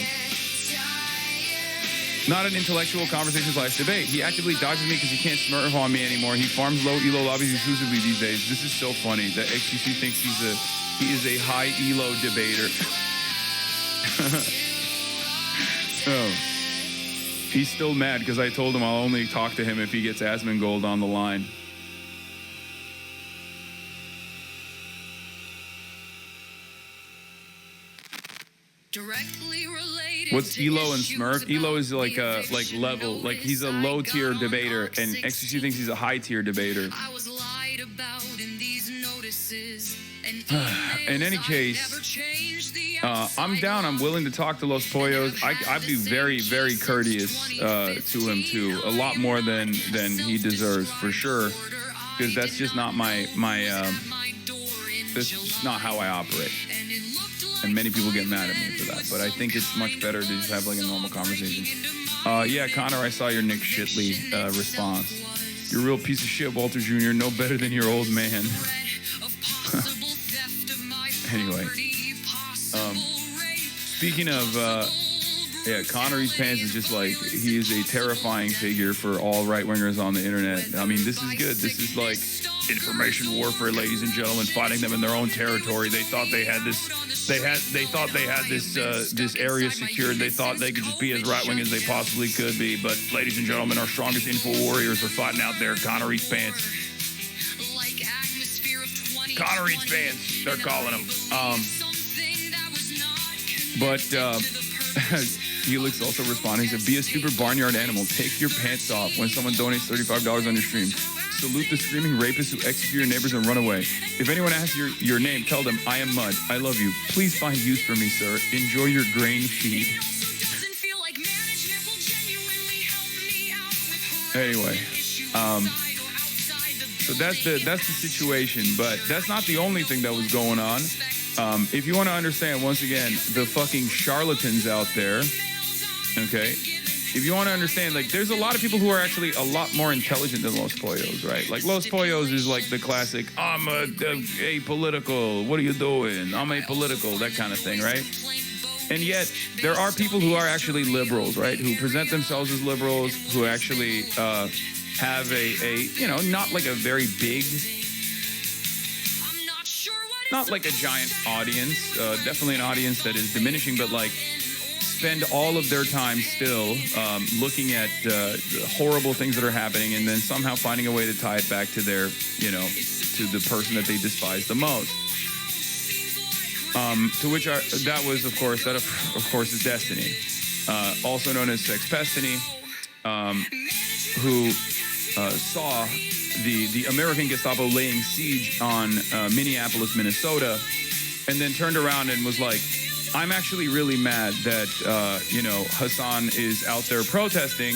Not an intellectual conversation/debate. He actively dodges me because he can't smurf on me anymore. He farms low elo lobbies exclusively these days. This is so funny that XQC thinks he is a high elo debater. Oh. He's still mad because I told him I'll only talk to him if he gets Asmongold on the line. Directly related. What's Elo and Smurf? Elo is like a level, like he's a low tier debater, and XQC thinks he's a high tier debater. I was lied about in these notices. In any case, I'm down. I'm willing to talk to Los Pollos. I'd be very, very courteous to him too. A lot more than he deserves for sure, because that's just not my that's just not how I operate. And many people get mad at me for that, but I think it's much better to just have like a normal conversation. Yeah, Connor, I saw your Nick Shitley response. You're a real piece of shit, Walter Jr. No better than your old man. Anyway, speaking of, yeah, Connery's Pants is just like, he is a terrifying figure for all right-wingers on the internet. I mean, this is good. This is like information warfare, ladies and gentlemen, fighting them in their own territory. They thought they had this. They thought they had this area secured. They thought they could just be as right-wing as they possibly could be. But, ladies and gentlemen, our strongest info warriors are fighting out there. Connery's Pants. Connery's Pants, they're calling them. But Helix also responded. He said, be a stupid barnyard animal. Take your pants off when someone donates $35 on your stream. Salute the screaming rapists who execute your neighbors and run away. If anyone asks your name, tell them, I am Mud. I love you. Please find use for me, sir. Enjoy your grain feed. Anyway, so that's the situation, but that's not the only thing that was going on. If you want to understand, once again, the fucking charlatans out there, okay? If you want to understand, like, there's a lot of people who are actually a lot more intelligent than Los Pollos, right? Like, Los Pollos is like the classic, I'm apolitical, what are you doing? I'm apolitical, that kind of thing, right? And yet, there are people who are actually liberals, right? Who present themselves as liberals, who actually have a you know, not like a very big, not like a giant audience, definitely an audience that is diminishing, but like, spend all of their time still looking at horrible things that are happening and then somehow finding a way to tie it back to their, you know, to the person that they despise the most. To which that was, of course, is Destiny, also known as Sex Pestiny, who saw the American Gestapo laying siege on Minneapolis, Minnesota, and then turned around and was like, I'm actually really mad that, you know, Hassan is out there protesting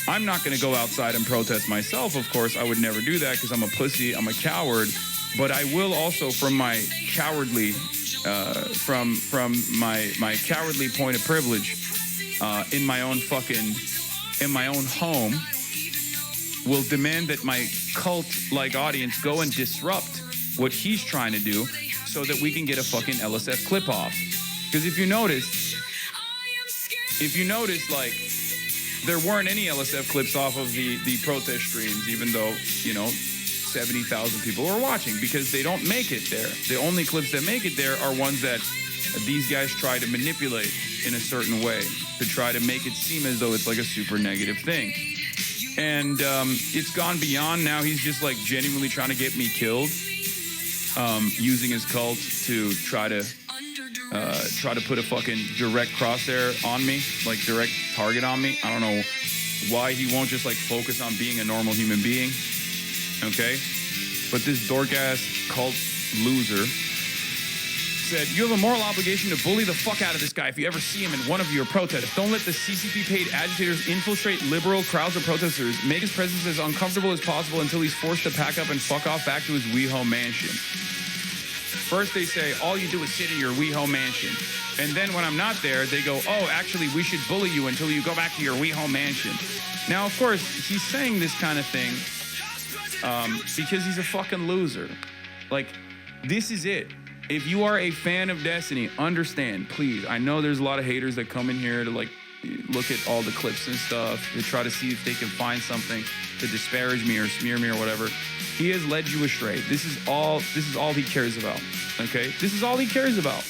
I'm not going to go outside and protest myself. Of course, I would never do that because I'm a pussy. I'm a coward. But I will also, from my cowardly, from my cowardly point of privilege, in my own home, will demand that my cult-like audience go and disrupt what he's trying to do so that we can get a fucking LSF clip off. Because if you notice, like, there weren't any LSF clips off of the protest streams, even though, 70,000 people were watching, because they don't make it there. The only clips that make it there are ones that these guys try to manipulate in a certain way to try to make it seem as though it's like a super negative thing. And it's gone beyond. Now he's just like genuinely trying to get me killed, using his cult to try to put a fucking direct crosshair on me, like direct target on me. I don't know why he won't just like focus on being a normal human being. Okay? But this dork-ass cult loser said, you have a moral obligation to bully the fuck out of this guy if you ever see him in one of your protests. Don't let the CCP-paid agitators infiltrate liberal crowds of protesters. Make his presence as uncomfortable as possible until he's forced to pack up and fuck off back to his WeHo mansion. First they say, all you do is sit in your WeHo mansion. And then when I'm not there, they go, oh, actually, we should bully you until you go back to your WeHo mansion. Now, of course, he's saying this kind of thing because he's a fucking loser. Like, this is it. If you are a fan of Destiny, understand, please. I know there's a lot of haters that come in here to like look at all the clips and stuff to try to see if they can find something to disparage me or smear me or whatever. He has led you astray. This is all he cares about. Okay? This is all he cares about.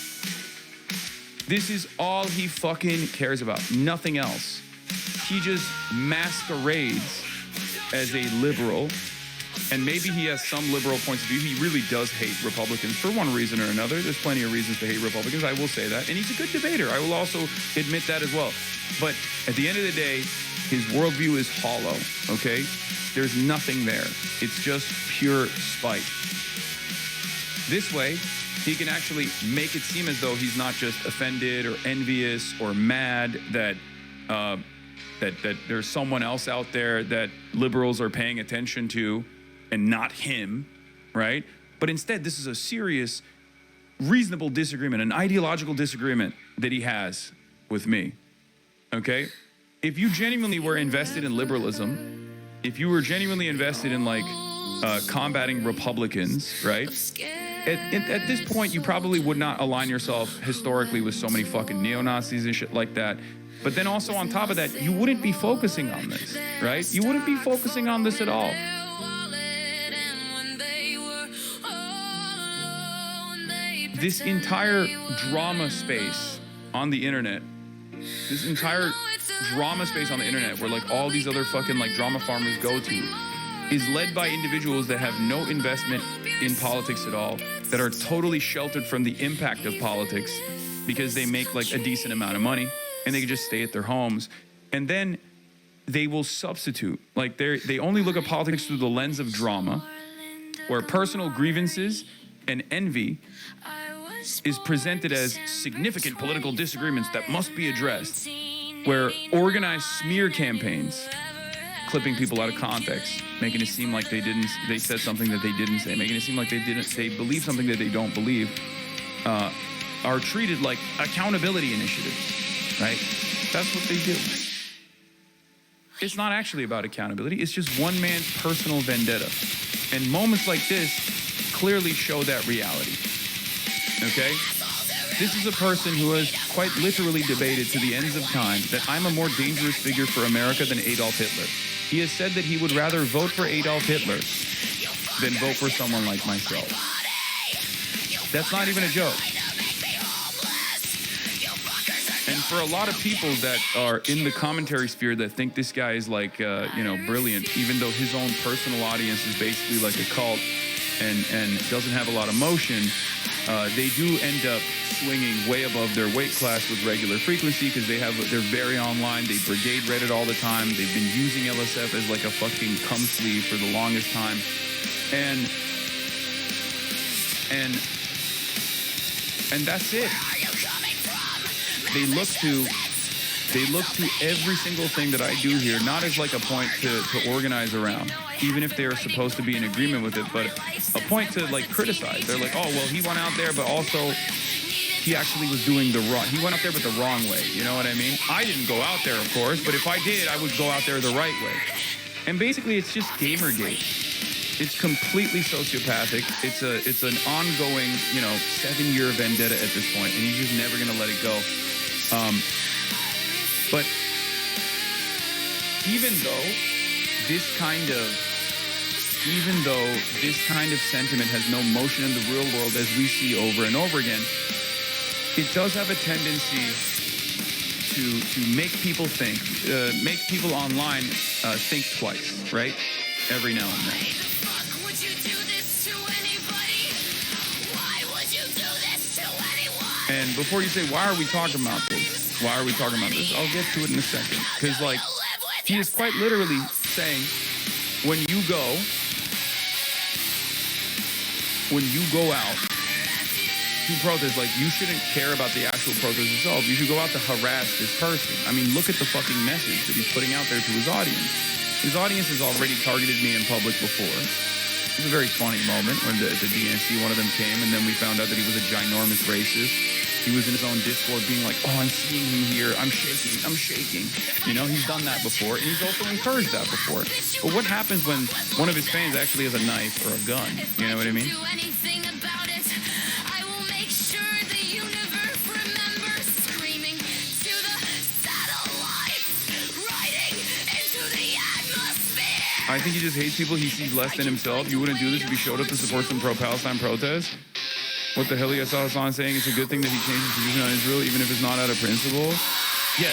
This is all he fucking cares about. Nothing else. He just masquerades as a liberal. And maybe he has some liberal points of view. He really does hate Republicans for one reason or another. There's plenty of reasons to hate Republicans. I will say that. And he's a good debater. I will also admit that as well. But at the end of the day, his worldview is hollow, okay? There's nothing there. It's just pure spite. This way, he can actually make it seem as though he's not just offended or envious or mad that there's someone else out there that liberals are paying attention to, and not him, right? But instead, this is a serious, reasonable disagreement, an ideological disagreement that he has with me, okay? If you genuinely were invested in liberalism, if you were genuinely invested in like combating Republicans, right? At this point, you probably would not align yourself historically with so many fucking neo-Nazis and shit like that. But then also on top of that, you wouldn't be focusing on this, right? You wouldn't be focusing on this at all. This entire drama space on the internet, where like all these other fucking like drama farmers go to, is led by individuals that have no investment in politics at all, that are totally sheltered from the impact of politics because they make like a decent amount of money and they can just stay at their homes. And then they will substitute, like they only look at politics through the lens of drama, where personal grievances and envy is presented as significant political disagreements that must be addressed, where organized smear campaigns, clipping people out of context, making it seem like they said something that they didn't say, making it seem like they believe something that they don't believe, are treated like accountability initiatives, right? That's what they do. It's not actually about accountability. It's just one man's personal vendetta. And moments like this clearly show that reality. Okay? This is a person who has quite literally debated to the ends of time that I'm a more dangerous figure for America than Adolf Hitler. He has said that he would rather vote for Adolf Hitler than vote for someone like myself. That's not even a joke. And for a lot of people that are in the commentary sphere that think this guy is like, brilliant, even though his own personal audience is basically like a cult and doesn't have a lot of motion, they do end up swinging way above their weight class with regular frequency because they're very online. They brigade Reddit all the time. They've been using LSF as like a fucking cum sleeve for the longest time. And that's it. They look to They look to every single thing that I do here, not as like a point to organize around, even if they are supposed to be in agreement with it, but a point to like criticize. They're like, oh, well, he went out there, but also he actually was doing the wrong. He went out there, but the wrong way. You know what I mean? I didn't go out there, of course, but if I did, I would go out there the right way. And basically, it's just Gamergate. It's completely sociopathic. It's an ongoing, 7-year vendetta at this point, and he's just never gonna let it go. But even though this kind of sentiment has no motion in the real world as we see over and over again, it does have a tendency to make people think, make people online think twice, right? Every now and then. And before you say, why are we talking about this? Why are we talking about this? I'll get to it in a second. Because, he is quite literally saying, when you go out to protest, you shouldn't care about the actual protest itself. You should go out to harass this person. I mean, look at the fucking message that he's putting out there to his audience. His audience has already targeted me in public before. It was a very funny moment when the DNC, one of them came, and then we found out that he was a ginormous racist. He was in his own Discord being like, oh, I'm seeing him here. I'm shaking. He's done that before, and he's also encouraged that before. But what happens when one of his fans actually has a knife or a gun? You know what I mean? I think he just hates people he sees less than himself. You wouldn't do this if he showed up to support some pro-Palestine protests? What the hell? I saw Hassan saying it's a good thing that he changed his position on Israel, even if it's not out of principle. Yeah,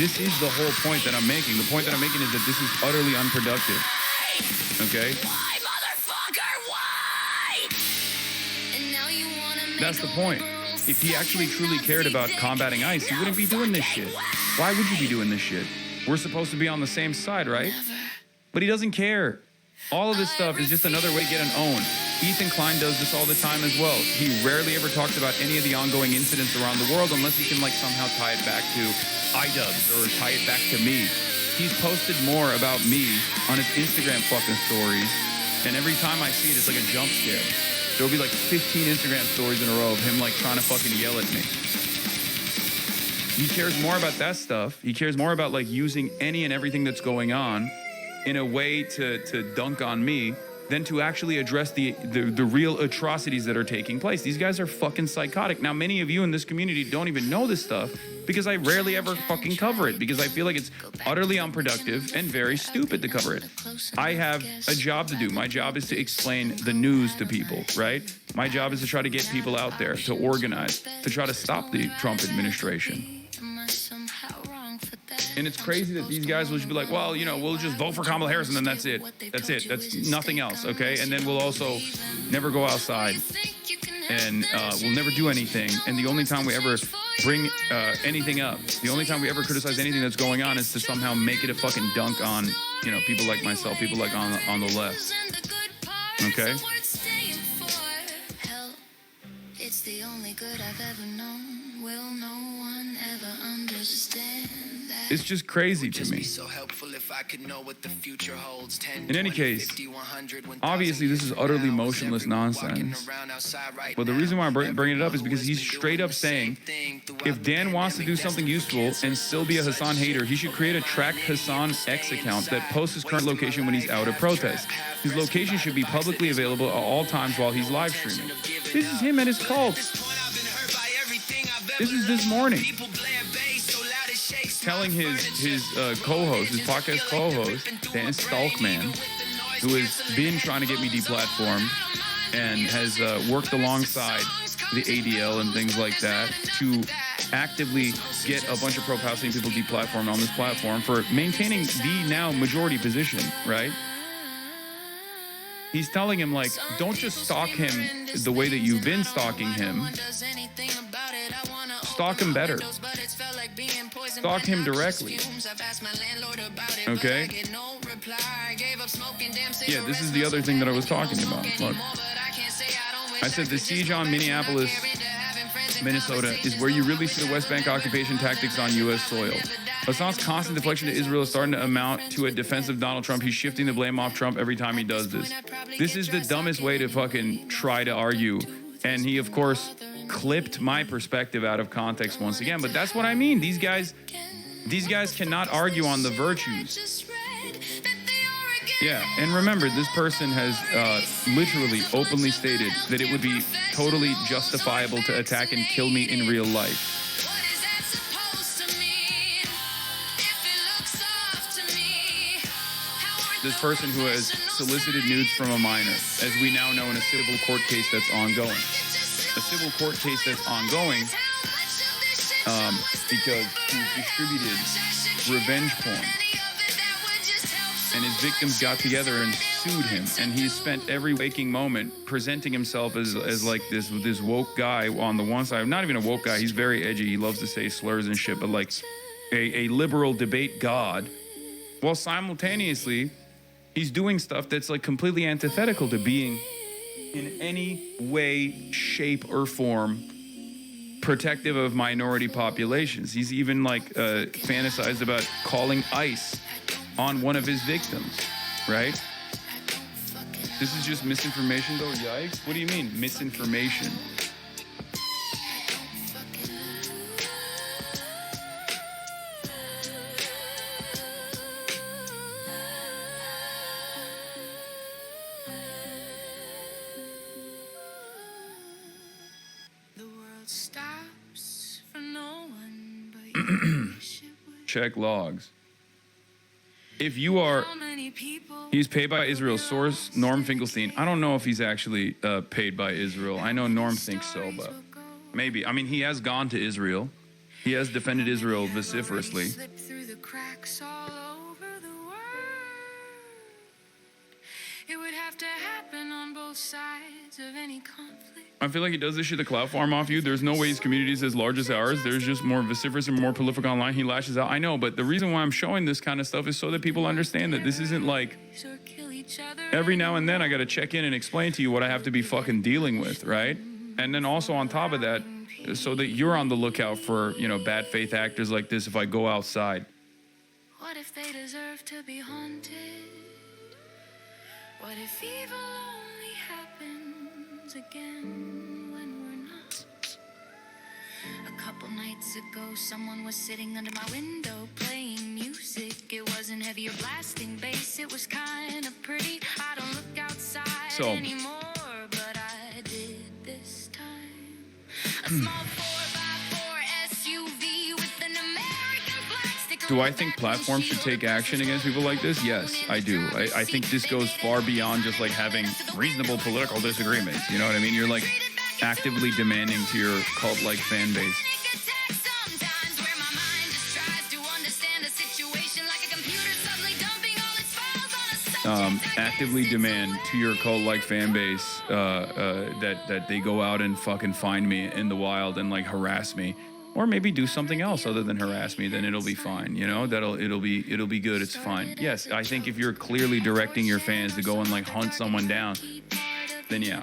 this is the whole point that I'm making. The point that I'm making is that this is utterly unproductive. Okay? Why, motherfucker, why? And now you wanna make That's the point. If he actually truly cared about combating ICE, he wouldn't be doing this shit. Why would you be doing this shit? We're supposed to be on the same side, right? But he doesn't care. All of this stuff is just another way to get an own. Ethan Klein does this all the time as well. He rarely ever talks about any of the ongoing incidents around the world unless he can somehow tie it back to iDubbbz or tie it back to me. He's posted more about me on his Instagram fucking stories, and every time I see it, it's like a jump scare. There'll be 15 Instagram stories in a row of him trying to fucking yell at me. He cares more about that stuff. He cares more about using any and everything that's going on in a way to dunk on me than to actually address the real atrocities that are taking place. These guys are fucking psychotic. Now, many of you in this community don't even know this stuff because I rarely ever fucking cover it because I feel like it's utterly unproductive and very stupid to cover it. I have a job to do. My job is to explain the news to people, right? My job is to try to get people out there, to organize, to try to stop the Trump administration. And it's crazy that these guys will just be like, well, we'll just vote for Kamala Harris and then that's it. That's it. That's nothing else, okay? And then we'll also never go outside and we'll never do anything. And the only time we ever bring anything up, the only time we ever criticize anything that's going on is to somehow make it a fucking dunk on, people like myself, people on the left, okay? It's the only good I've ever known. Will no one ever understand? It's just crazy to me. In any case, obviously this is utterly motionless nonsense. But the reason why I'm bringing it up is because he's straight up saying, if Dan wants to do something useful and still be a Hassan hater, he should create a Track Hassan X account that posts his current location when he's out of protest. His location should be publicly available at all times while he's live streaming. This is him at his cult. This is this morning. Telling his co-host, his podcast co-host, Dan Stalkman, who has been trying to get me deplatformed and has worked alongside the ADL and things like that to actively get a bunch of pro-Palestinian people deplatformed on this platform for maintaining the now majority position, right? He's telling him, don't just stalk him the way that you've been stalking him. Stalk him better. Stalk him directly. Okay? Yeah, this is the other thing that I was talking about. Look. I said the siege on Minneapolis Minnesota, is where you really see the West Bank occupation tactics on U.S. soil. Assange's constant deflection to Israel is starting to amount to a defense of Donald Trump. He's shifting the blame off Trump every time he does this. This is the dumbest way to fucking try to argue. And he, of course, clipped my perspective out of context once again. But that's what I mean. These guys cannot argue on the virtues. Yeah, and remember, this person has literally openly stated that it would be totally justifiable to attack and kill me in real life. This person who has solicited nudes from a minor, as we now know in a civil court case that's ongoing. A civil court case that's ongoing because he distributed revenge porn. And his victims got together and sued him. And he's spent every waking moment presenting himself as like this woke guy on the one side. Not even a woke guy. He's very edgy. He loves to say slurs and shit. But like a liberal debate god. While simultaneously, he's doing stuff that's like completely antithetical to being in any way, shape, or form protective of minority populations. He's even like fantasized about calling ICE on one of his victims, right? This is just misinformation though, yikes. What do you mean, misinformation? The world stops for no one but you. Check logs. If you are, he's paid by Israel. Source, Norm Finkelstein. I don't know if he's actually paid by Israel. I know Norm thinks so, but maybe. I mean, he has gone to Israel. He has defended Israel vociferously. It would have to happen on both sides of any conflict. I feel like he does this shit to clout farm off you. There's no way his community is as large as ours. There's just more vociferous and more prolific online. He lashes out. I know, but the reason why I'm showing this kind of stuff is so that people understand that this isn't like every now and then I got to check in and explain to you what I have to be fucking dealing with, right? And then also on top of that, so that you're on the lookout for, you know, bad faith actors like this if I go outside. What if they deserve to be haunted? What if evil only happens again when we're not? A couple nights ago, someone was sitting under my window playing music. It wasn't heavy or blasting bass, it was kind of pretty. I don't look outside anymore, but I did this time. A small 4x4 SUV with an American flag sticker. Do I think platforms should take action against people like this? Yes, I do. I think this goes far beyond just like having reasonable political disagreements. You know what I mean? You're like actively demanding to your cult-like fan base. Actively demand to your cult-like fan base that they go out and fucking find me in the wild and like harass me. Or maybe do something else other than harass me, then it'll be fine, you know? It'll be good, it's fine. Yes, I think if you're clearly directing your fans to go and like hunt someone down, then yeah.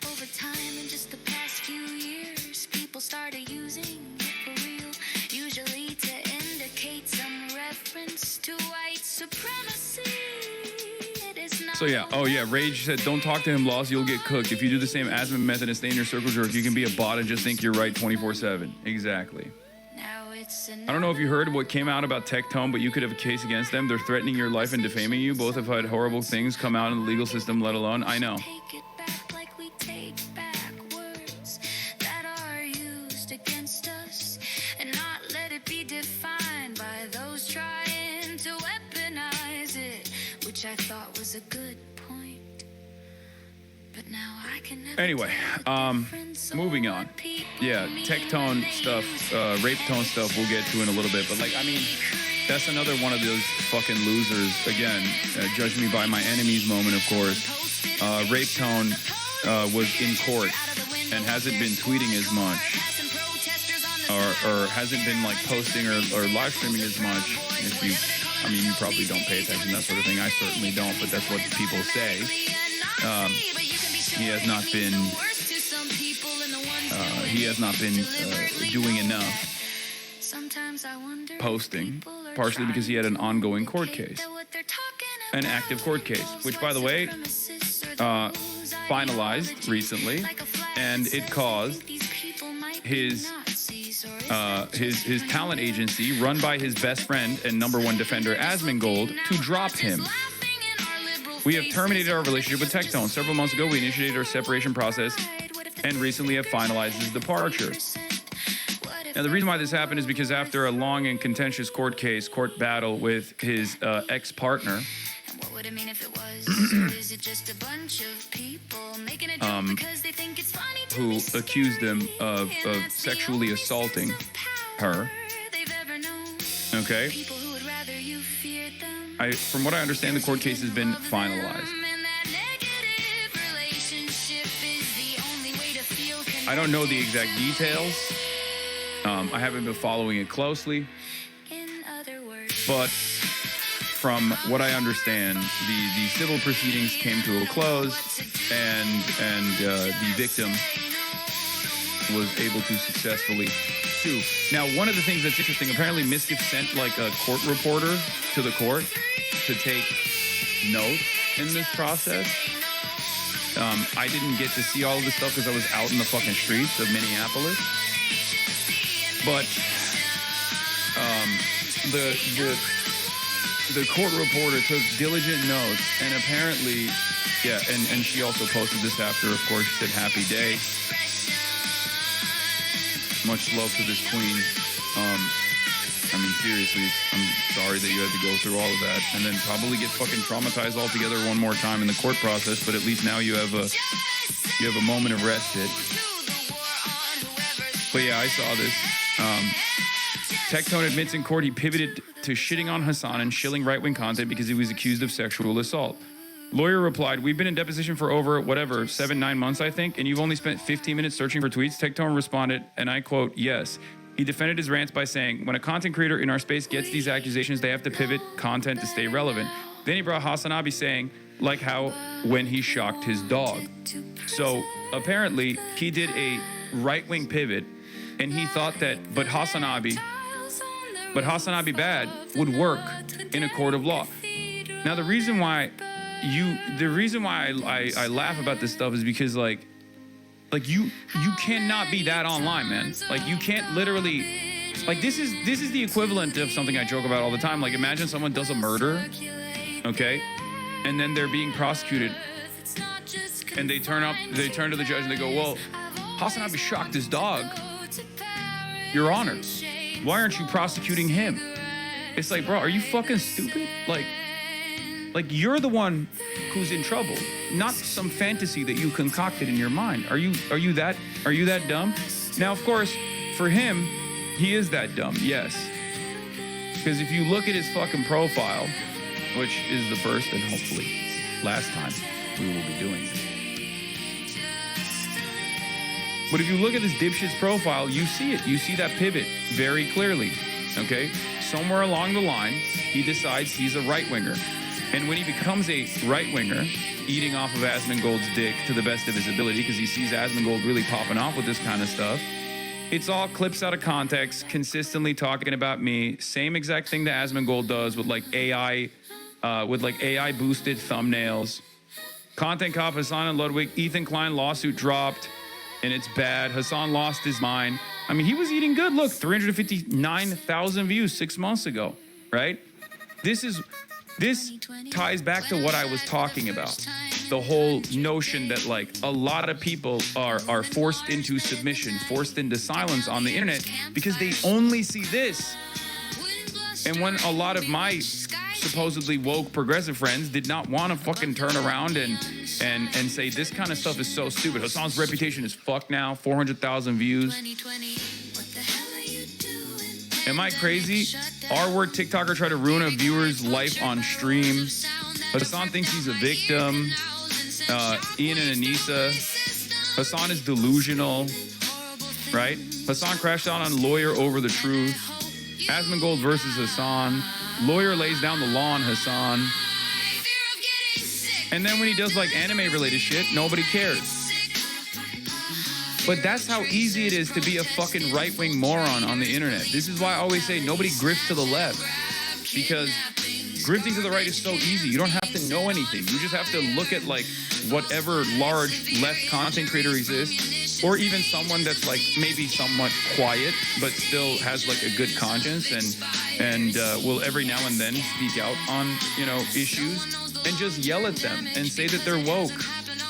Over time in just the past few years, people started using it for real, usually to indicate some reference to white supremacy. It is not. So yeah, oh yeah, Rage said, don't talk to him, Lost, you'll get cooked. If you do the same Asman method and stay in your circle jerk, you can be a bot and just think you're right 24/7. Exactly. I don't know if you heard what came out about Tectone, but you could have a case against them. They're threatening your life and defaming you. Both have had horrible things come out in the legal system, let alone. I know. Take it back like we take back words that are used against us, and not let it be defined by those trying to weaponize it, which I thought was a good point. But now I can never. Anyway, moving on. Yeah, Tectone stuff, rape tone stuff we'll get to in a little bit. But like, I mean, that's another one of those fucking losers. Again, judge me by my enemies moment, of course. Rape tone was in court and hasn't been tweeting as much. Or hasn't been like posting or live streaming as much. I mean, you probably don't pay attention, that sort of thing. I certainly don't, but that's what people say. He has not been, he has not been doing enough posting, partially because he had an ongoing court case, an active court case, which, by the way, finalized recently, and it caused his talent agency, run by his best friend and #1 defender Asmongold, to drop him. We have terminated our relationship with Tectone. Several months ago, we initiated our separation process and recently have finalized his departure. Now, the reason why this happened is because after a long and contentious court battle with his ex-partner, who accused him of sexually assaulting her. Okay? From what I understand, the court case has been finalized. I don't know the exact details. I haven't been following it closely. But from what I understand, the civil proceedings came to a close, and the victim was able to successfully sue. Now, one of the things that's interesting, apparently Miskiff sent like a court reporter to the court to take note in this process. I didn't get to see all of this stuff because I was out in the fucking streets of Minneapolis. But the court reporter took diligent notes, and apparently, yeah, and she also posted this after, of course, she said, "Happy day. Much love to this queen." I mean, seriously, I'm sorry that you had to go through all of that and then probably get fucking traumatized altogether one more time in the court process, but at least now you have a moment of respite. But yeah, I saw this. Tectone admits in court he pivoted to shitting on Hassan and shilling right-wing content because he was accused of sexual assault. Lawyer replied, "We've been in deposition for over, 7-9 months, I think, and you've only spent 15 minutes searching for tweets?" Tectone responded, and I quote, "Yes." He defended his rants by saying, "When a content creator in our space gets these accusations, they have to pivot content to stay relevant." Then he brought Hasanabi saying, like how when he shocked his dog. So apparently he did a right-wing pivot, and he thought that, but Hasanabi bad would work in a court of law. Now, the reason why I laugh about this stuff is because like you cannot be that online, man. Like, you can't literally, like, this is the equivalent of something I joke about all the time. Like, imagine someone does a murder, okay, and then they're being prosecuted, and they turn to the judge and they go, "Well, Hasanabi shocked his dog, Your Honor. Why aren't you prosecuting him?" It's like, bro, are you fucking stupid? Like you're the one who's in trouble, not some fantasy that you concocted in your mind. Are you that dumb? Now, of course, for him, he is that dumb, yes. Because if you look at his fucking profile, which is the first and hopefully last time we will be doing this. But if you look at this dipshit's profile, you see it. You see that pivot very clearly, okay? Somewhere along the line, he decides he's a right-winger. And when he becomes a right-winger, eating off of Asmongold's dick to the best of his ability, because he sees Asmongold really popping off with this kind of stuff, it's all clips out of context, consistently talking about me. Same exact thing that Asmongold does with like AI boosted thumbnails. Content cop Hassan and Ludwig, Ethan Klein lawsuit dropped, and it's bad. Hassan lost his mind. I mean, he was eating good. Look, 359,000 views 6 months ago, right? This ties back to what I was talking about. The whole notion that like a lot of people are forced into submission, forced into silence on the internet because they only see this. And when a lot of my supposedly woke progressive friends did not want to fucking turn around and say this kind of stuff is so stupid. Hassan's reputation is fucked now, 400,000 views. Am I crazy? R-word TikToker tried to ruin a viewer's life on stream. Hassan thinks he's a victim. Ian and Anissa. Hassan is delusional, right? Hassan crashed out on lawyer over the truth. Asmongold versus Hassan. Lawyer lays down the law on Hassan. And then when he does like anime related shit, nobody cares. But that's how easy it is to be a fucking right-wing moron on the internet. This is why I always say nobody grifts to the left. Because grifting to the right is so easy. You don't have to know anything. You just have to look at like whatever large left content creator exists, or even someone that's like maybe somewhat quiet but still has like a good conscience and will every now and then speak out on, you know, issues, and just yell at them and say that they're woke,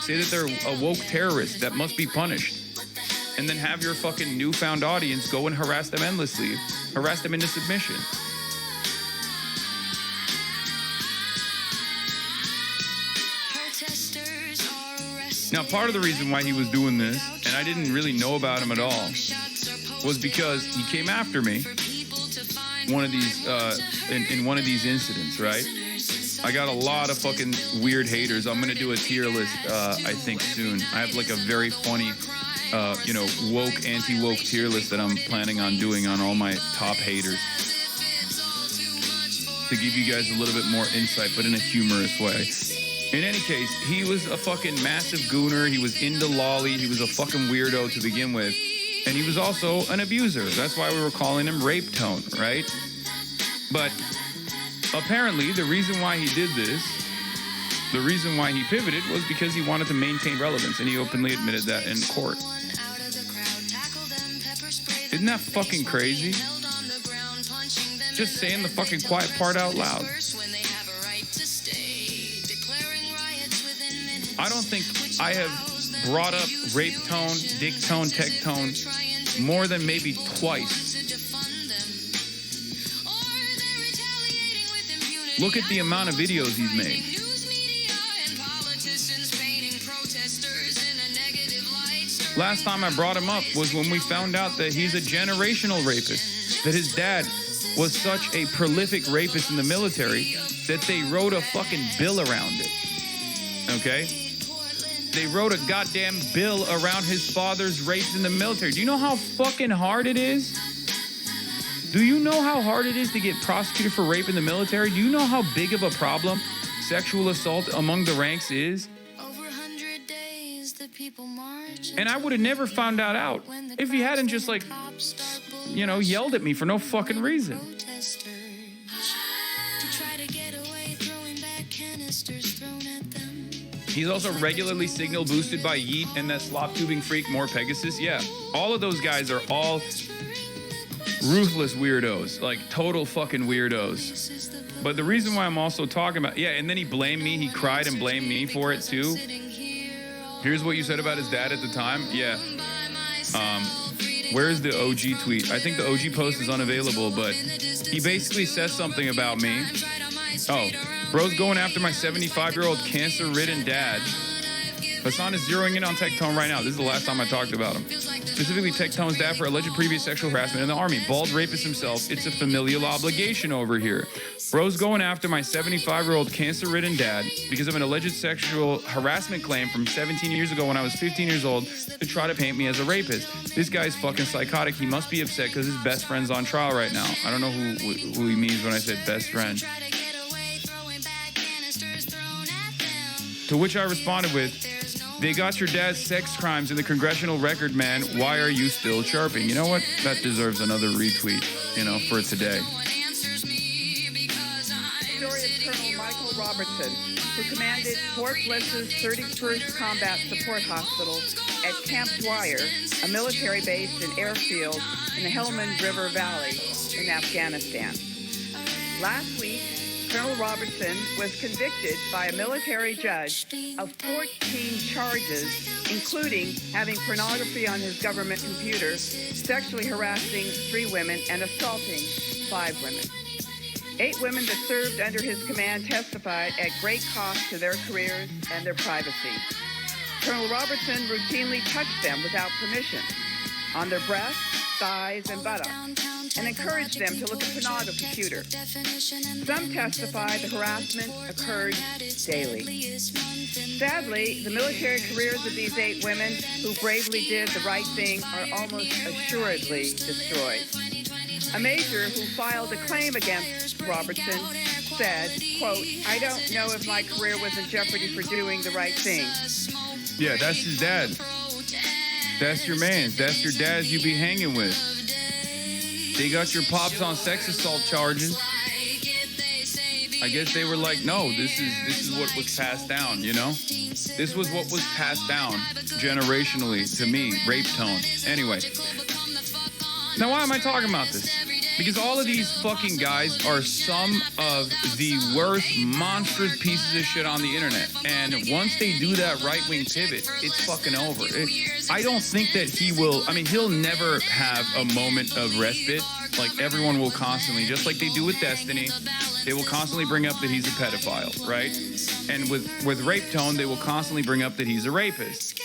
say that they're a woke terrorist that must be punished, and then have your fucking newfound audience go and harass them endlessly, harass them into submission. Now, part of the reason why he was doing this, and I didn't really know about him at all, was because he came after me one of these in one of these incidents, right? I got a lot of fucking weird haters. I'm gonna do a tier list, I think soon. I have like a very funny, you know, woke, anti-woke tier list that I'm planning on doing on all my top haters to give you guys a little bit more insight, but in a humorous way. In any case, he was a fucking massive gooner. He was into lolly. He was a fucking weirdo to begin with. And he was also an abuser. That's why we were calling him Rape Tone, right? But apparently the reason why he did this, the reason why he pivoted was because he wanted to maintain relevance. And he openly admitted that in court. Isn't that fucking crazy? Just saying the fucking quiet part out loud. I don't think I have brought up rape tone, dick tone, tech tone more than maybe twice. Look at the amount of videos he's made. Last time I brought him up was when we found out that he's a generational rapist, that his dad was such a prolific rapist in the military that they wrote a fucking bill around it. Okay? They wrote a goddamn bill around his father's rapes in the military. Do you know how fucking hard it is? Do you know how hard it is to get prosecuted for rape in the military? Do you know how big of a problem sexual assault among the ranks is? And I would have never found that out if he hadn't just like, you know, yelled at me for no fucking reason. He's also regularly signal boosted by Yeet and that slop tubing freak More Pegasus. Yeah, all of those guys are all ruthless weirdos, like total fucking weirdos. But the reason why I'm also talking about, yeah, and then he blamed me. He cried and blamed me for it too. Here's what you said about his dad at the time. Yeah. Where's the OG tweet? I think the OG post is unavailable, but he basically says something about me. Oh, bro's going after my 75-year-old cancer-ridden dad. Hassan is zeroing in on Tectone right now. This is the last time I talked about him. Specifically, Tectone's dad for alleged previous sexual harassment in the Army. Bald rapist himself. It's a familial obligation over here. Bro's going after my 75-year-old cancer-ridden dad because of an alleged sexual harassment claim from 17 years ago when I was 15 years old to try to paint me as a rapist. This guy's fucking psychotic. He must be upset because his best friend's on trial right now. I don't know who he means when I said best friend. To which I responded with, they got your dad's sex crimes in the congressional record, man. Why are you still chirping? You know what? That deserves another retweet, you know, for today. Story of Colonel Michael Robertson, who commanded Fort Bliss's 31st Combat Support Hospital at Camp Dwyer, a military base and airfield in the Helmand River Valley in Afghanistan. Last week, Colonel Robertson was convicted by a military judge of 14 charges, including having pornography on his government computer, sexually harassing 3 women, and assaulting 5 women. 8 women that served under his command testified at great cost to their careers and their privacy. Colonel Robertson routinely touched them without permission on their breasts, thighs, and buttocks, and encouraged them to look at pornography computer. Some testified the harassment occurred daily. Sadly, the military careers of these 8 women who bravely did the right thing are almost assuredly destroyed. A major who filed a claim against Robertson said, quote, I don't know if my career was in jeopardy for doing the right thing. Yeah, that's his dad. That's your mans. That's your dads you be hanging with. They got your pops on sex assault charges. I guess they were like, no, this is what was passed down, you know? This was what was passed down generationally to me, rape tone. Anyway. Now, why am I talking about this? Because all of these fucking guys are some of the worst monstrous pieces of shit on the internet. And once they do that right-wing pivot, it's fucking over. I don't think that he will, I mean, he'll never have a moment of respite. Like, everyone will constantly, just like they do with Destiny, they will constantly bring up that he's a pedophile, right? And with Rape Tone, they will constantly bring up that he's a rapist.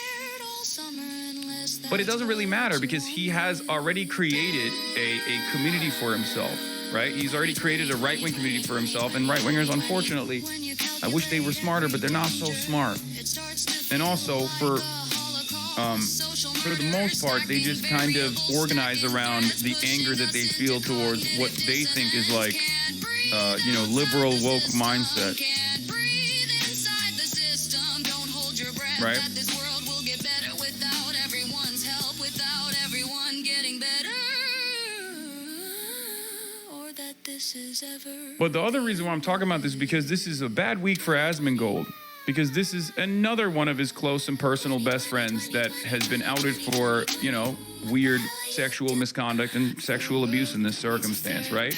But it doesn't really matter because he has already created a community for himself, right? He's already created a right-wing community for himself. And right-wingers, unfortunately, I wish they were smarter, but they're not so smart. And also, for the most part, they just kind of organize around the anger that they feel towards what they think is like, liberal woke mindset. Right? But the other reason why I'm talking about this is because this is a bad week for Asmongold. Because this is another one of his close and personal best friends that has been outed for, weird sexual misconduct and sexual abuse in this circumstance, right?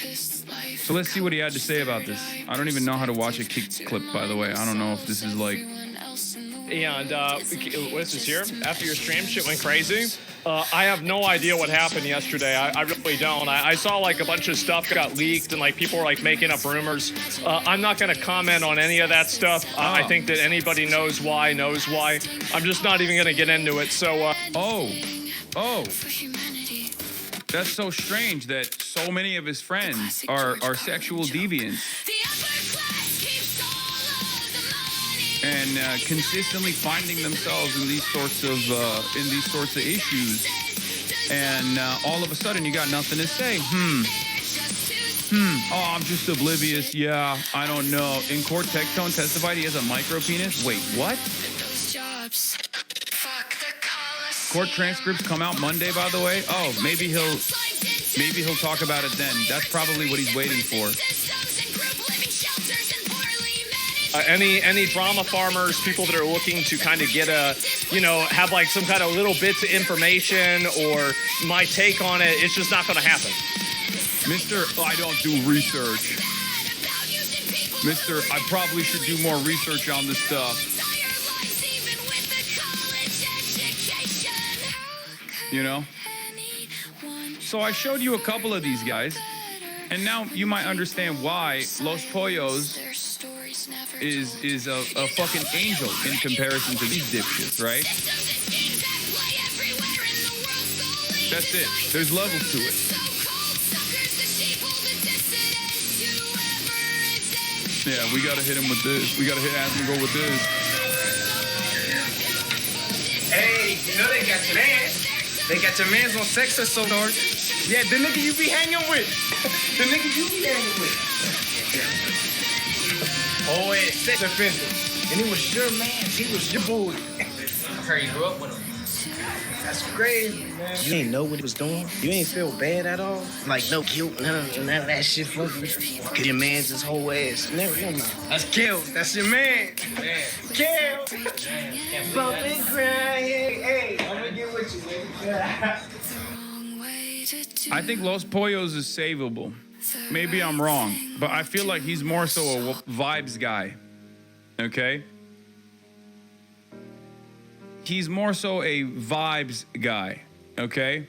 So let's see what he had to say about this. I don't even know how to watch a kick clip, by the way. I don't know if this is like... And what's this here? After your stream, shit went crazy. I have no idea what happened yesterday. I really don't. I saw like a bunch of stuff got leaked and like people were like making up rumors. I'm not going to comment on any of that stuff. I think that anybody knows why. I'm just not even going to get into it. So, That's so strange that so many of his friends are sexual deviants. And consistently finding themselves in these sorts of issues, and all of a sudden you got nothing to say. Oh, I'm just oblivious. Yeah, I don't know. In court, Tectone testified he has a micro penis. Wait, what? Court transcripts come out Monday, by the way. Oh, maybe he'll talk about it then. That's probably what he's waiting for. Any drama farmers, people that are looking to kind of get have like some kind of little bits of information or my take on it, it's just not going to happen. Mr. I don't do research. Mr. I probably should do more research on this stuff. So I showed you a couple of these guys, and now you might understand why Los Pollos is a fucking angel in comparison to these dipshits, right? That's it. There's levels to it. Yeah, we gotta hit him with this. We gotta hit Asmongold with this. Hey, they got your mans. They got your mans on sex assault charges. Yeah, the nigga you be hanging with. The nigga you be hanging with. Oh, yeah, sex offender. And it was your man. He was your boy. I heard you grew up with him. That's crazy, man. You ain't know what he was doing? You ain't feel bad at all? Like, no guilt, none of that shit for you? Cause your man's his whole ass. Never, That's Kel. That's your man. Kel. Bump and cry. Hey, I'm gonna get with you, baby. I think Los Pollos is savable. Maybe I'm wrong, but I feel like he's more so a vibes guy, okay? He's more so a vibes guy, okay?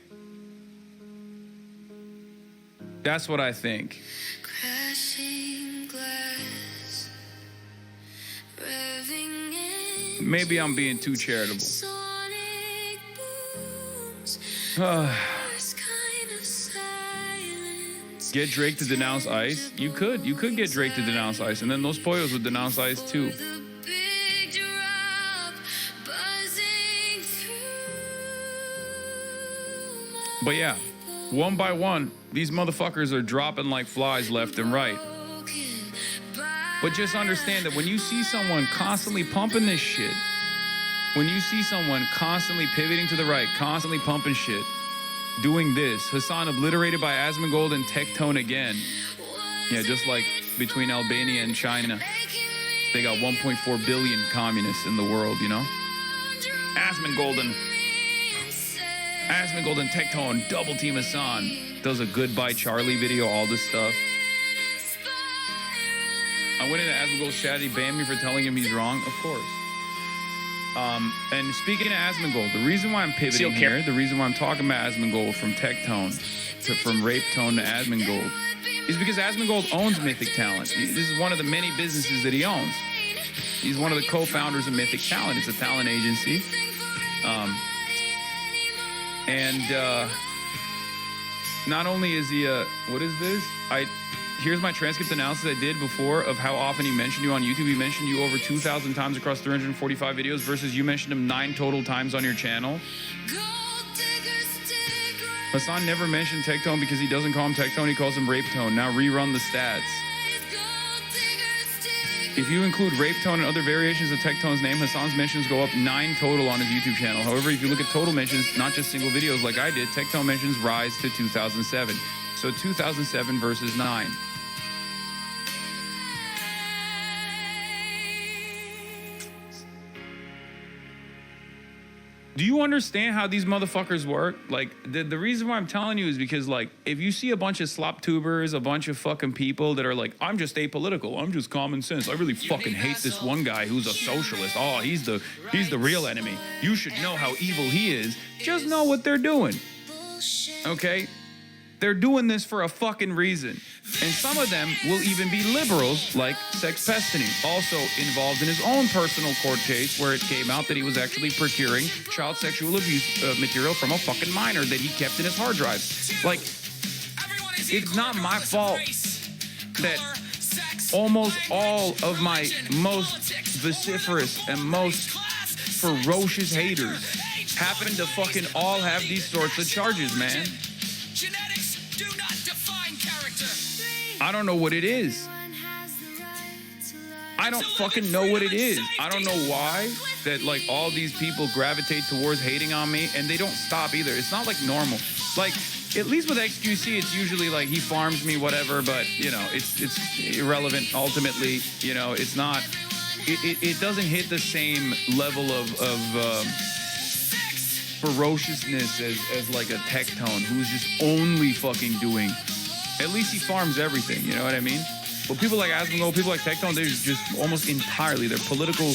That's what I think. Maybe I'm being too charitable. Get Drake to denounce ICE? You could get Drake to denounce ICE, and then those Pollos would denounce ICE too. But yeah, one by one, these motherfuckers are dropping like flies left and right. But just understand that when you see someone constantly pumping this shit, when you see someone constantly pivoting to the right, constantly pumping shit, doing this, Hassan obliterated by Asmongold and Tectone again. Yeah, just like between Albania and China. They got 1.4 billion communists in the world, you know? Asmongold and Tectone, double team Hassan. Does a Goodbye Charlie video, all this stuff. I went into Asmongold's chat, he banned me for telling him he's wrong, of course. And speaking of Asmongold, the reason why I'm pivoting here, the reason why I'm talking about Asmongold from Tectone, from Rape Tone to Asmongold, is because Asmongold owns Mythic Talent. This is one of the many businesses that he owns. He's one of the co-founders of Mythic Talent. It's a talent agency. Not only is he what is this? Here's my transcript analysis I did before of how often he mentioned you on YouTube. He mentioned you over 2,000 times across 345 videos versus you mentioned him 9 total times on your channel. Hassan never mentioned Tectone because he doesn't call him Tectone, he calls him Rape Tone. Now rerun the stats. If you include Rape Tone and other variations of Tectone's name, Hassan's mentions go up 9 total on his YouTube channel. However, if you look at total mentions, not just single videos like I did, Tectone mentions rise to 2007. So 2007 versus 9. Do you understand how these motherfuckers work? Like, the reason why I'm telling you is because, like, if you see a bunch of slop tubers, a bunch of fucking people that are like, I'm just apolitical, I'm just common sense, I really fucking hate this one guy who's a socialist, oh, he's the real enemy, you should know how evil he is, just know what they're doing, okay? They're doing this for a fucking reason. And some of them will even be liberals, like Sex Pestany, also involved in his own personal court case where it came out that he was actually procuring child sexual abuse material from a fucking minor that he kept in his hard drive. Like, it's not my fault that almost all of my most vociferous and most ferocious haters happen to fucking all have these sorts of charges, man. I don't know what it is. I don't fucking know what it is. I don't know why that, like, all these people gravitate towards hating on me, and they don't stop either. It's not like normal. Like, at least with XQC, it's usually like he farms me, whatever, but, you know, it's irrelevant ultimately. You know, it's not, it doesn't hit the same level of ferociousness as like a Tectone who's just only fucking doing. At least he farms everything, you know what I mean? But people like Asmongold, people like Tectone, they're just almost entirely, their political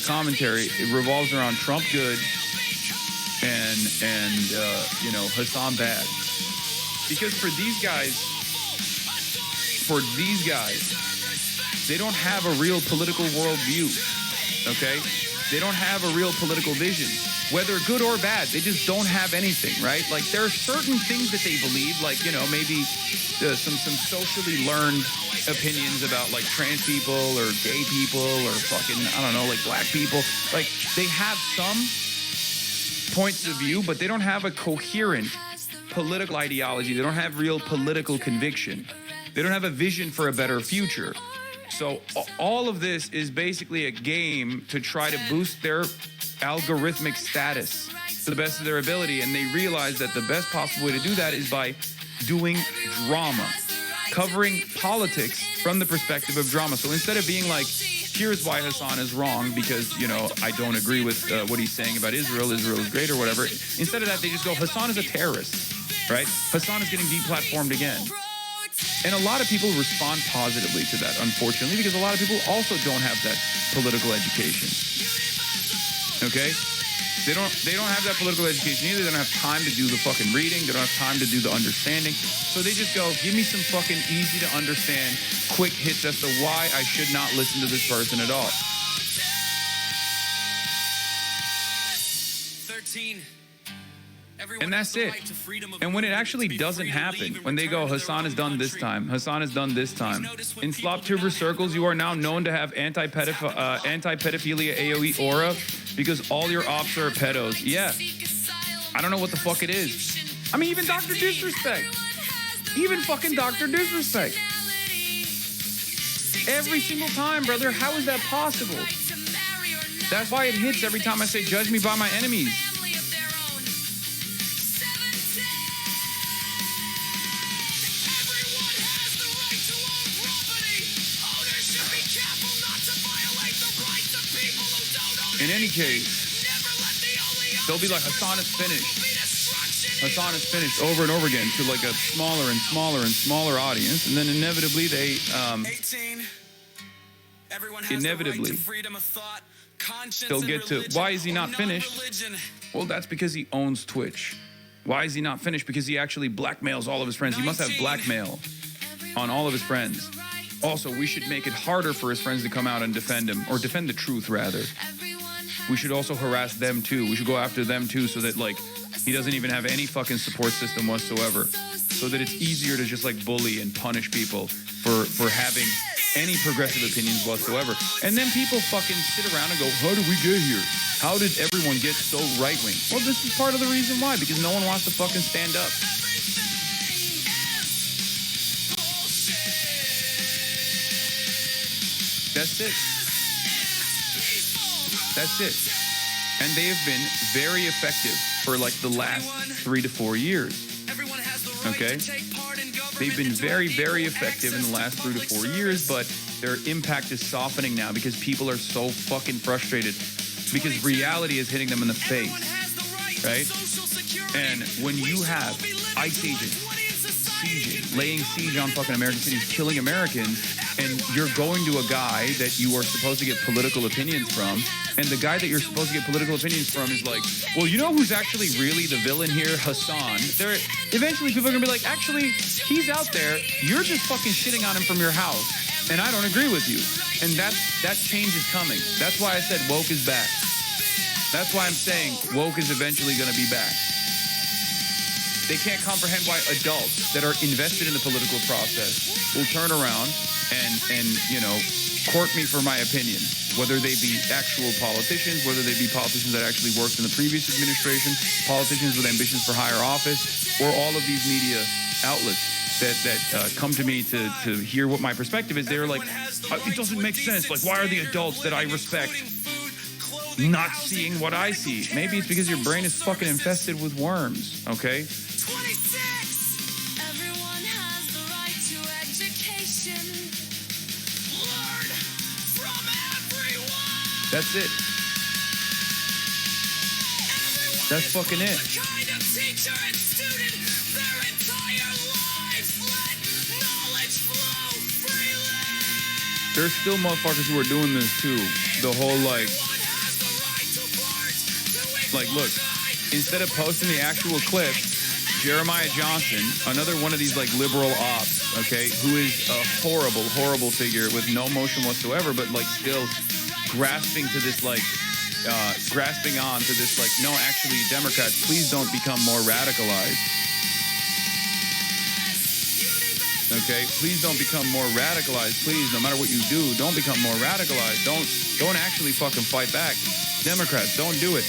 commentary, it revolves around Trump good and you know, Hassan bad. Because for these guys, they don't have a real political worldview, okay? They don't have a real political vision. Whether good or bad, they just don't have anything, right? Like, there are certain things that they believe, like, you know, maybe some socially learned opinions about, like, trans people or gay people or fucking, I don't know, like, black people. Like, they have some points of view, but they don't have a coherent political ideology. They don't have real political conviction. They don't have a vision for a better future. So all of this is basically a game to try to boost their algorithmic status to the best of their ability, and they realize that the best possible way to do that is by doing drama, covering politics from the perspective of drama. So instead of being like, here's why Hassan is wrong because, you know, I don't agree with what he's saying about Israel is great or whatever, instead of that, they just go, Hassan is a terrorist, right? Hassan is getting deplatformed again. And a lot of people respond positively to that, unfortunately, because a lot of people also don't have that political education. Okay? They don't have that political education either. They don't have time to do the fucking reading. They don't have time to do the understanding. So they just go, give me some fucking easy to understand, quick hits as to why I should not listen to this person at all. 13. And that's it. And when it actually doesn't happen, when they go, Hassan has done this time, Hassan has done this time. In Sloptuber circles, you are now known to have anti-pedophilia AOE aura because all your ops are pedos. Yeah. I don't know what the fuck it is. I mean, even Dr. Disrespect. Even fucking Dr. Disrespect. Every single time, brother. How is that possible? That's why it hits every time I say, judge me by my enemies. In any case, they'll be like, Hassan is finished. Hassan is finished over and over again to like a smaller and smaller and smaller audience. And then inevitably they, they'll get to, why is he not finished? Well, that's because he owns Twitch. Why is he not finished? Because he actually blackmails all of his friends. He must have blackmail on all of his friends. Also, we should make it harder for his friends to come out and defend him, or defend the truth, rather. We should also harass them, too. We should go after them, too, so that, like, he doesn't even have any fucking support system whatsoever. So that it's easier to just, like, bully and punish people for having any progressive opinions whatsoever. And then people fucking sit around and go, how did we get here? How did everyone get so right-wing? Well, this is part of the reason why, because no one wants to fucking stand up. That's it. That's it. And they have been very effective for like the last 3 to 4 years. Okay? They've been very, very effective in the last 3 to 4 years, but their impact is softening now because people are so fucking frustrated because reality is hitting them in the face, right? And when you have ICE agents sieging, laying siege on fucking American cities, killing Americans, and you're going to a guy that you are supposed to get political opinions from, and the guy that you're supposed to get political opinions from is like, well, you know who's actually really the villain here? Hassan. Eventually people are gonna be like, actually, he's out there. You're just fucking shitting on him from your house, and I don't agree with you. And that change is coming. That's why I said woke is back. That's why I'm saying woke is eventually gonna be back. They can't comprehend why adults that are invested in the political process will turn around and you know, court me for my opinion, whether they be actual politicians, whether they be politicians that actually worked in the previous administration, politicians with ambitions for higher office, or all of these media outlets that come to me to hear what my perspective is. They're like, it doesn't make sense. Like, why are the adults that I respect not seeing what I see? Maybe it's because your brain is fucking infested with worms, okay? That's it. That's fucking it. There's still motherfuckers who are doing this too. The whole like look, instead of posting the actual clip, Jeremiah Johnson, another one of these like liberal ops, okay, who is a horrible, horrible figure with no emotion whatsoever, but like still grasping on to this like, no, actually, Democrats, please don't become more radicalized. Okay, please don't become more radicalized. Please, no matter what you do, don't become more radicalized. Don't actually fucking fight back. Democrats, don't do it.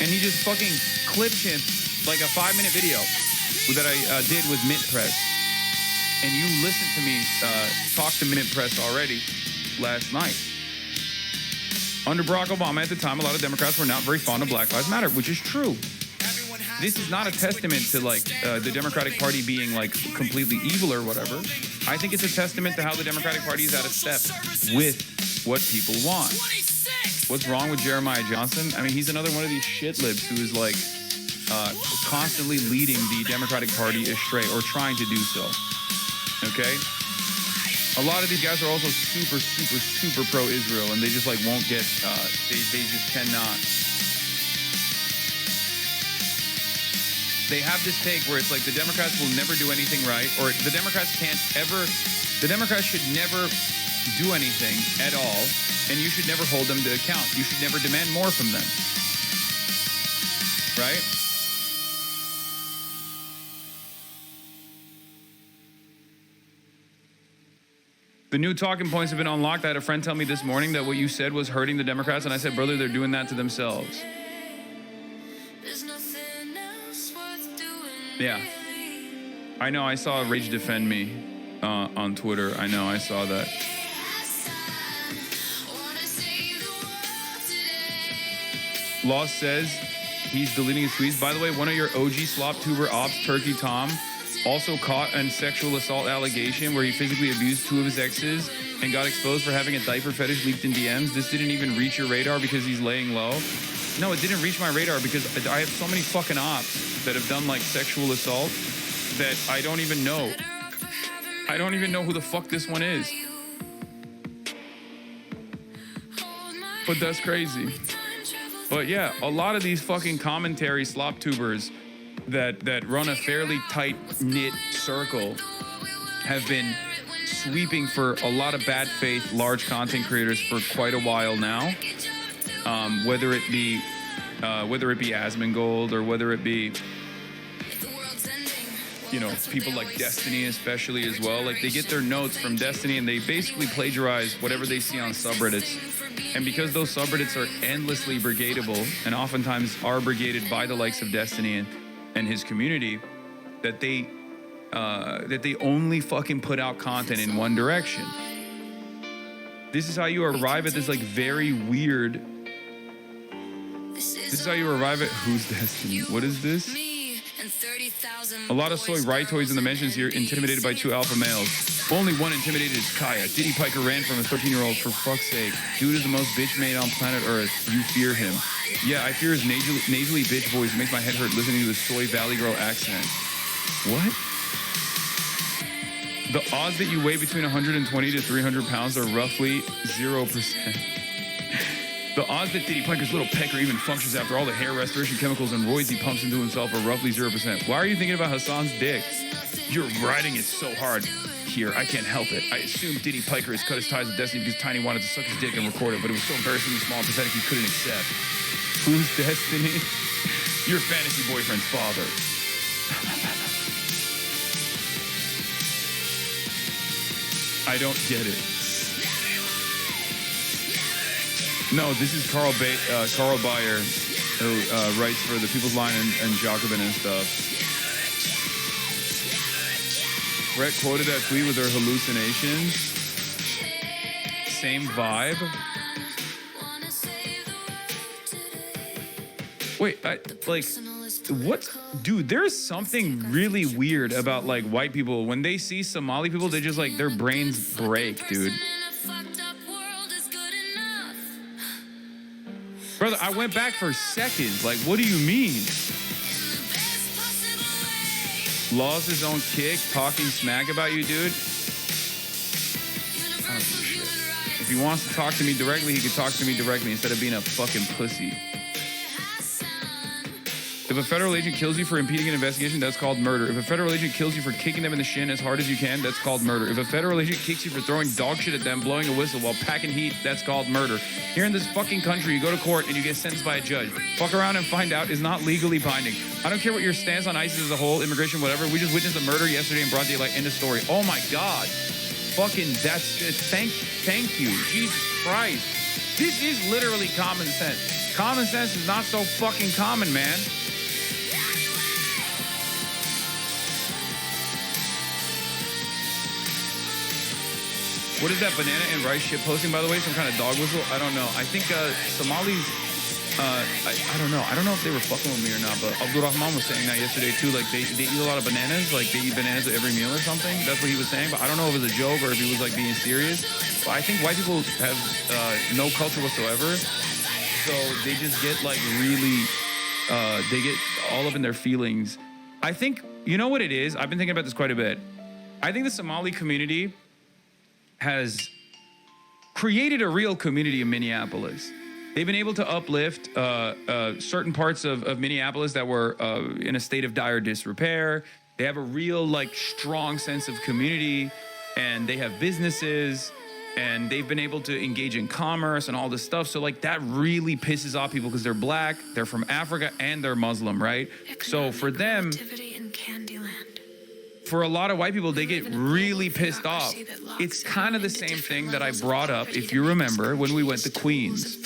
And he just fucking clipped him like a 5-minute video that I did with Mint Press. And you listened to me talk to Mint Press already last night. Under Barack Obama at the time, a lot of Democrats were not very fond of Black Lives Matter, which is true. This is not a testament to like the Democratic Party being like completely evil or whatever. I think it's a testament to how the Democratic Party is out of step with what people want. What's wrong with Jeremiah Johnson? I mean, he's another one of these shit libs who is like constantly leading the Democratic Party astray or trying to do so. Okay? A lot of these guys are also super, super, super pro-Israel, and they just like won't get, they just cannot. They have this take where it's like the Democrats will never do anything right, or the Democrats should never do anything at all, and you should never hold them to account. You should never demand more from them. Right? The new talking points have been unlocked. I had a friend tell me this morning that what you said was hurting the Democrats, and I said, brother, they're doing that to themselves. Yeah. I know, I saw Rage defend me on Twitter. I know, I saw that. Lost says he's deleting his tweets. By the way, one of your OG slop tuber ops, Turkey Tom, also caught on sexual assault allegation where he physically abused 2 of his exes and got exposed for having a diaper fetish leaked in DMs. This didn't even reach your radar because he's laying low. No, it didn't reach my radar because I have so many fucking ops that have done like sexual assault that I don't even know. I don't even know who the fuck this one is. But that's crazy. But yeah, a lot of these fucking commentary slop tubers that run a fairly tight-knit circle have been sweeping for a lot of bad faith large content creators for quite a while now. Whether it be Asmongold or whether it be, you know, people like Destiny especially as well. Like, they get their notes from Destiny and they basically plagiarize whatever they see on subreddits. And because those subreddits are endlessly brigadeable and oftentimes are brigaded by the likes of Destiny and his community, that they only fucking put out content in one direction. This is how you arrive at this like very weird. This is how you arrive at who's Destiny. What is this? A lot of soy rightoids in the mentions here, intimidated by 2 alpha males. Only one intimidated is Kaya. Diddy Piker ran from a 13-year-old, for fuck's sake. Dude is the most bitch made on planet Earth. You fear him. Yeah, I fear his nasally bitch voice. It makes my head hurt listening to his soy valley girl accent. What? The odds that you weigh between 120 to 300 pounds are roughly 0%. The odds that Diddy Piker's little pecker even functions after all the hair restoration chemicals and roids he pumps into himself are roughly 0%. Why are you thinking about Hassan's dick? You're riding it so hard. Here, I can't help it. I assume Diddy Piker has cut his ties with Destiny because Tiny wanted to suck his dick and record it, but it was so embarrassingly small and pathetic he couldn't accept. Who's Destiny? Your fantasy boyfriend's father. I don't get it. No, this is Carl Bayer, who writes for the People's Line and Jacobin and stuff. Brett quoted that tweet with her hallucinations. Same vibe. Wait, like, what? Dude, there's something really weird about, like, white people. When they see Somali people, they just, like, their brains break, dude. Brother, I went back for seconds. Like, what do you mean? Lost his own kick, talking smack about you, dude. I don't give a shit. If he wants to talk to me directly, he could talk to me directly instead of being a fucking pussy. If a federal agent kills you for impeding an investigation, that's called murder. If a federal agent kills you for kicking them in the shin as hard as you can, that's called murder. If a federal agent kicks you for throwing dog shit at them, blowing a whistle while packing heat, that's called murder. Here in this fucking country, you go to court and you get sentenced by a judge. Fuck around and find out is not legally binding. I don't care what your stance on ISIS as a whole, immigration, whatever. We just witnessed a murder yesterday in broad daylight. End of story. Oh my God. Fucking that's it. Thank you. Jesus Christ. This is literally common sense. Common sense is not so fucking common, man. What is that banana and rice shit posting, by the way? Some kind of dog whistle? I don't know. I think Somalis, I don't know. I don't know if they were fucking with me or not, but Abdul Rahman was saying that yesterday too. Like they eat a lot of bananas, like they eat bananas at every meal or something. That's what he was saying, but I don't know if it was a joke or if he was like being serious. But I think white people have no culture whatsoever. So they just get like really, they get all up in their feelings. I think, you know what it is? I've been thinking about this quite a bit. I think the Somali community has created a real community in Minneapolis. They've been able to uplift certain parts of Minneapolis that were in a state of dire disrepair. They have a real, like, strong sense of community, and they have businesses, and they've been able to engage in commerce and all this stuff. So, like, that really pisses off people because they're black, they're from Africa, and they're Muslim, right? So for them, for a lot of white people, they get really pissed off. It's kind of the same thing that I brought up, if you remember, when we went to Queens.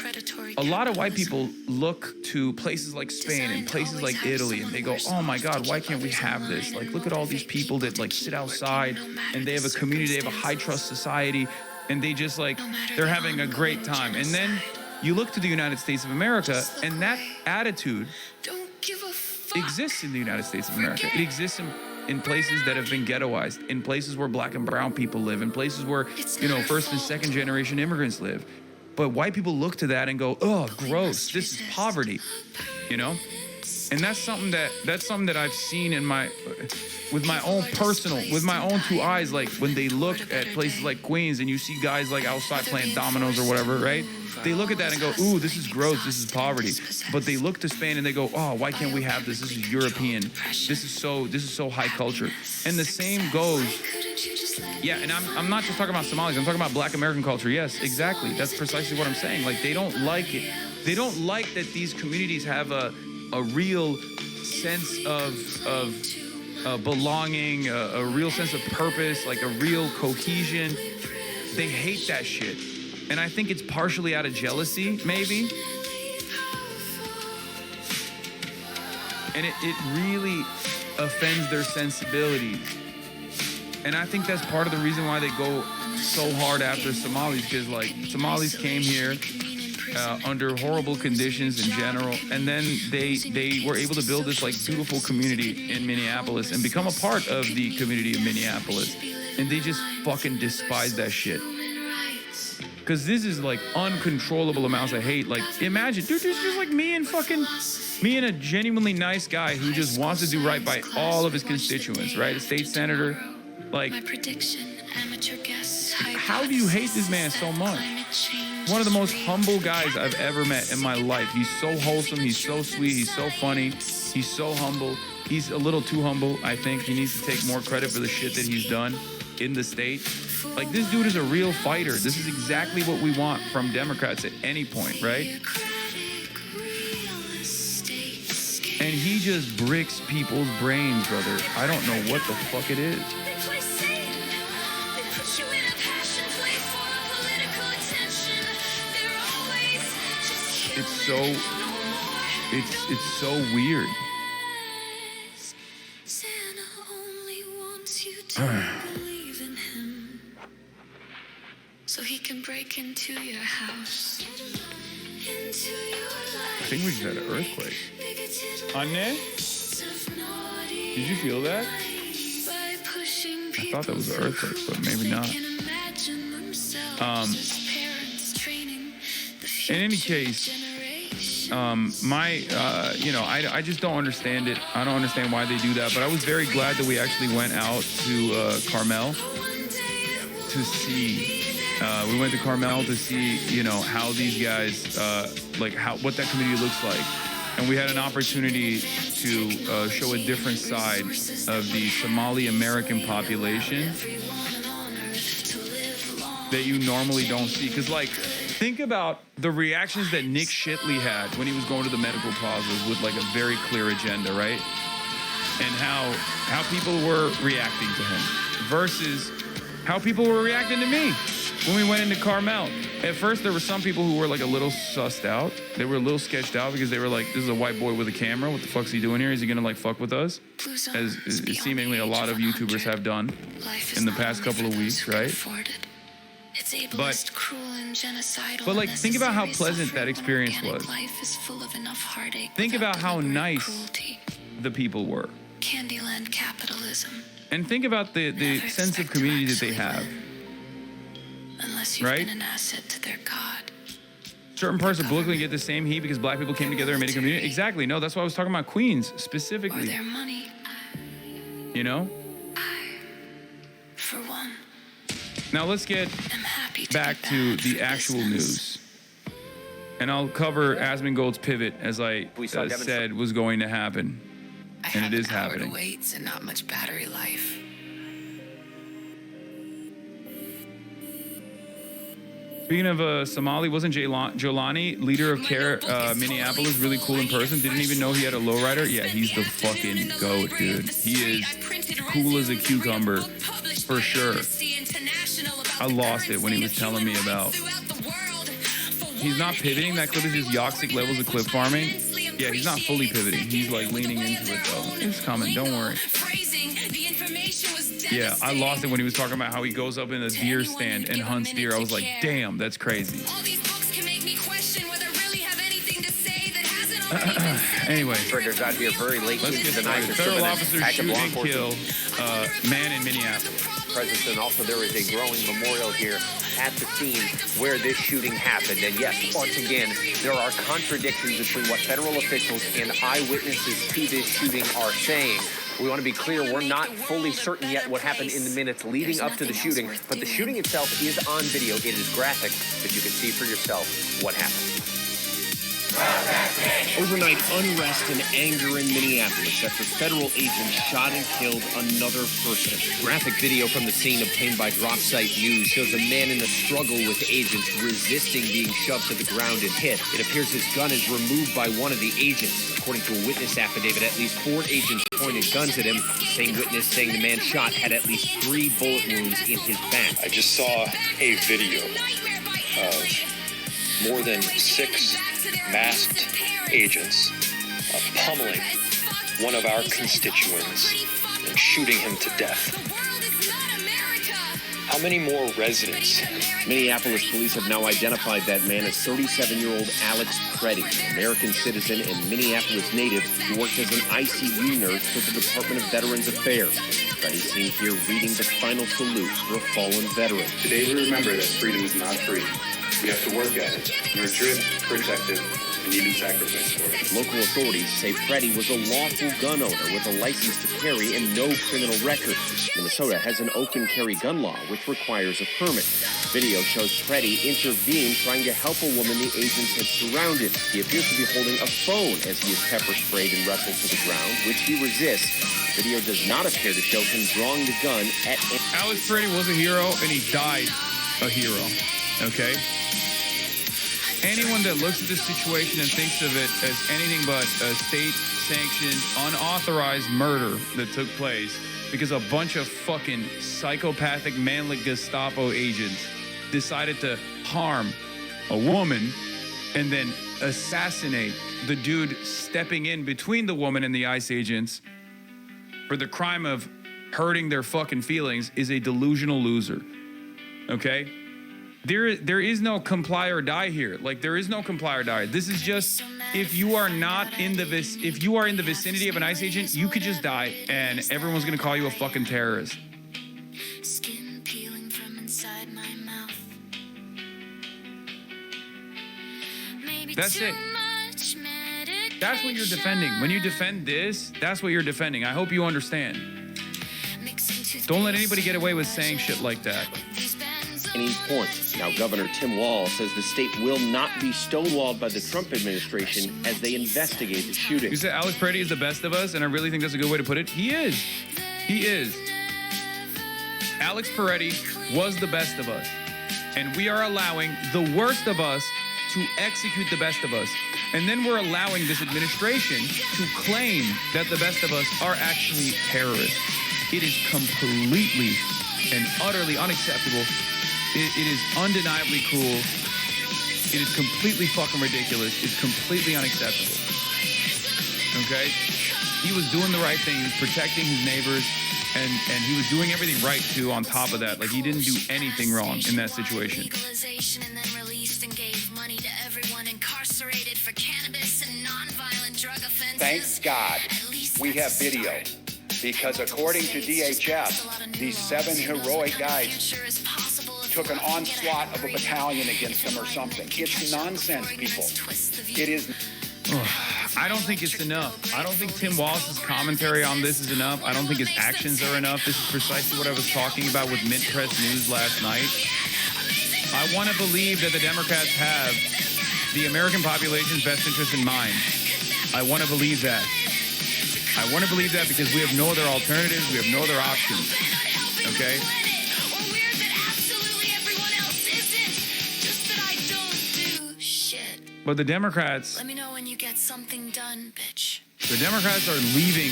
A lot of white people look to places like Spain and places like Italy, and they go, oh my God, why can't we have this? Like, look at all these people that like sit outside and they have a community, they have a high trust society, and they just like, they're having a great time. And then you look to the United States of America, and that attitude exists in the United States of America. It exists in places that have been ghettoized, in places where black and brown people live, in places where, you know, first and second generation immigrants live. But white people look to that and go, oh, gross, this is poverty, you know? And that's something that I've seen with my own two eyes, like when they look at places like Queens and you see guys like outside playing dominoes or whatever, right? They look at that and go, ooh, this is gross, this is poverty. But they look to Spain and they go, oh, why can't we have this? This is European. This is so high culture. And the same goes, yeah, and I'm not just talking about Somalis, I'm talking about black American culture. Yes, exactly. That's precisely what I'm saying. Like, they don't like it. They don't like that these communities have a real sense of belonging, a real sense of purpose, like a real cohesion. They hate that shit. And I think it's partially out of jealousy, maybe. And it really offends their sensibilities. And I think that's part of the reason why they go so hard after Somalis, because like Somalis came here under horrible conditions in general, and then they were able to build this like beautiful community in Minneapolis and become a part of the community of Minneapolis, and they just fucking despise that shit. Because this is like uncontrollable amounts of hate. Like, imagine, dude, this is just like me and a genuinely nice guy who just wants to do right by all of his constituents, right? A state senator. Like, how do you hate this man so much? One of the most humble guys I've ever met in my life. He's so wholesome, he's so sweet, he's so funny, he's so humble. He's a little too humble, I think. He needs to take more credit for the shit that he's done in the state. Like, this dude is a real fighter. This is exactly what we want from Democrats at any point, right? And he just bricks people's brains, brother. I don't know what the fuck it is. It's so weird. So he can break into your house. I think we just had an earthquake. Anne? Did you feel that? I thought that was an earthquake, but maybe not. In any case, I just don't understand it. I don't understand why they do that, but I was very glad that we actually went out to Carmel to see. We went to Carmel to see, how these guys, what that community looks like. And we had an opportunity to show a different side of the Somali American population that you normally don't see. Because, think about the reactions that Nick Shitley had when he was going to the medical plazas with, a very clear agenda, right? And how people were reacting to him versus how people were reacting to me when we went into Carmel. At first, there were some people who were, a little sussed out. They were a little sketched out because they were like, this is a white boy with a camera. What the fuck's he doing here? Is he going to, fuck with us? As seemingly a lot of YouTubers have done in the past couple of weeks, right? But think about how pleasant that experience was. Think about how nice the people were. Candyland capitalism. And think about the sense of community that they have. Unless you've been an asset to their god. Certain parts of Brooklyn get the same heat because black people came together and made a community. Exactly. No, that's why I was talking about Queens specifically. Or their money. For one. Now let's get back to the actual news. And I'll cover Asmongold's pivot as I said was going to happen. And it is happening. Weights and not much battery life. Speaking of Somali, wasn't Jolani, leader of CARE Minneapolis, really cool in person? Didn't even know he had a lowrider? Yeah, he's the fucking goat, dude. He is cool as a cucumber, for sure. I lost it when he was telling me about. He's not pivoting. That clip is just Yoxic levels of clip farming. Yeah, he's not fully pivoting. He's leaning into it though. It's coming, don't worry. Yeah, I lost it when he was talking about how he goes up in a deer stand and hunts deer. I was like, damn, that's crazy. All these books can make me question Anyway, Triggers out here very late let's into get the night. started. Federal officers Active shoot law and kill enforcement. man in Minneapolis. President, also there is a growing memorial here at the scene where this shooting happened. And yes, once again, there are contradictions between what federal officials and eyewitnesses to this shooting are saying. We want to be clear, we're not fully certain yet what happened in the minutes leading up to the shooting, but the shooting itself is on video. It is graphic, but you can see for yourself what happened. Overnight unrest and anger in Minneapolis after federal agents shot and killed another person. Graphic video from the scene obtained by Drop Site News shows a man in a struggle with agents resisting being shoved to the ground and hit. It appears his gun is removed by one of the agents. According to a witness affidavit, at least 4 agents pointed guns at him. The same witness saying the man shot had at least 3 bullet wounds in his back. I just saw a video of more than 6 masked agents pummeling one of our constituents and shooting him to death. How many more residents? Minneapolis police have now identified that man as 37-year-old Alex Preddy, American citizen and Minneapolis native who worked as an ICU nurse for the Department of Veterans Affairs. Preddy seen here reading the final salute for a fallen veteran. Today we remember that freedom is not free. We have to work at it, nurture it, protect it, and even sacrifice for it. Local authorities say Preddy was a lawful gun owner with a license to carry and no criminal record. Minnesota has an open carry gun law which requires a permit. Video shows Preddy intervened trying to help a woman the agents had surrounded. He appears to be holding a phone as he is pepper sprayed and wrestled to the ground, which he resists. Video does not appear to show him drawing the gun at... Alex Preddy was a hero, and he died a hero, okay? Anyone that looks at this situation and thinks of it as anything but a state-sanctioned, unauthorized murder that took place because a bunch of fucking psychopathic Mannlich Gestapo agents decided to harm a woman and then assassinate the dude stepping in between the woman and the ICE agents for the crime of hurting their fucking feelings is a delusional loser, okay? There is no comply or die here. Like, there is no comply or die. This is just, if you are in the vicinity of an ICE agent, you could just die, and everyone's gonna call you a fucking terrorist. Skin peeling from inside my mouth. That's it. That's what you're defending. When you defend this, that's what you're defending. I hope you understand. Don't let anybody get away with saying shit like that. Any point. Now, Governor Tim Walz says the state will not be stonewalled by the Trump administration as they investigate the shooting. You said Alex Preddy is the best of us, and I really think that's a good way to put it. He is. He is. Alex Preddy was the best of us, and we are allowing the worst of us to execute the best of us. And then we're allowing this administration to claim that the best of us are actually terrorists. It is completely and utterly unacceptable. It is undeniably cruel. It is completely fucking ridiculous. It's completely unacceptable. Okay? He was doing the right thing. He was protecting his neighbors, and he was doing everything right, too, on top of that. Like, he didn't do anything wrong in that situation. Thank God we have video, because according to DHS, these 7 heroic guys took an onslaught of a battalion against them or something. It's nonsense, people. It is. I don't think it's enough. I don't think Tim Walz's commentary on this is enough. I don't think his actions are enough. This is precisely what I was talking about with Mint Press News last night. I want to believe that the Democrats have the American population's best interest in mind. I want to believe that. I want to believe that because we have no other alternatives. We have no other options. Okay? But the Democrats... Let me know when you get something done, bitch. The Democrats are leaving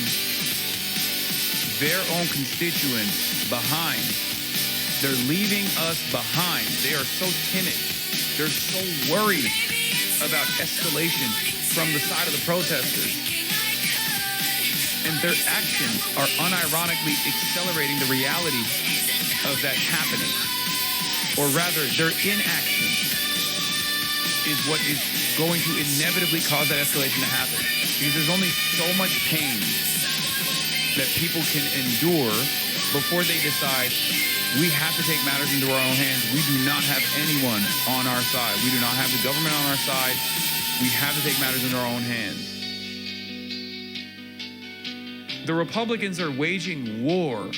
their own constituents behind. They're leaving us behind. They are so timid. They're so worried about escalation from the side of the protesters. And their actions are unironically accelerating the reality of that happening. Or rather, their inaction is what is going to inevitably cause that escalation to happen. Because there's only so much pain that people can endure before they decide we have to take matters into our own hands. We do not have anyone on our side. We do not have the government on our side. We have to take matters into our own hands. The Republicans are waging war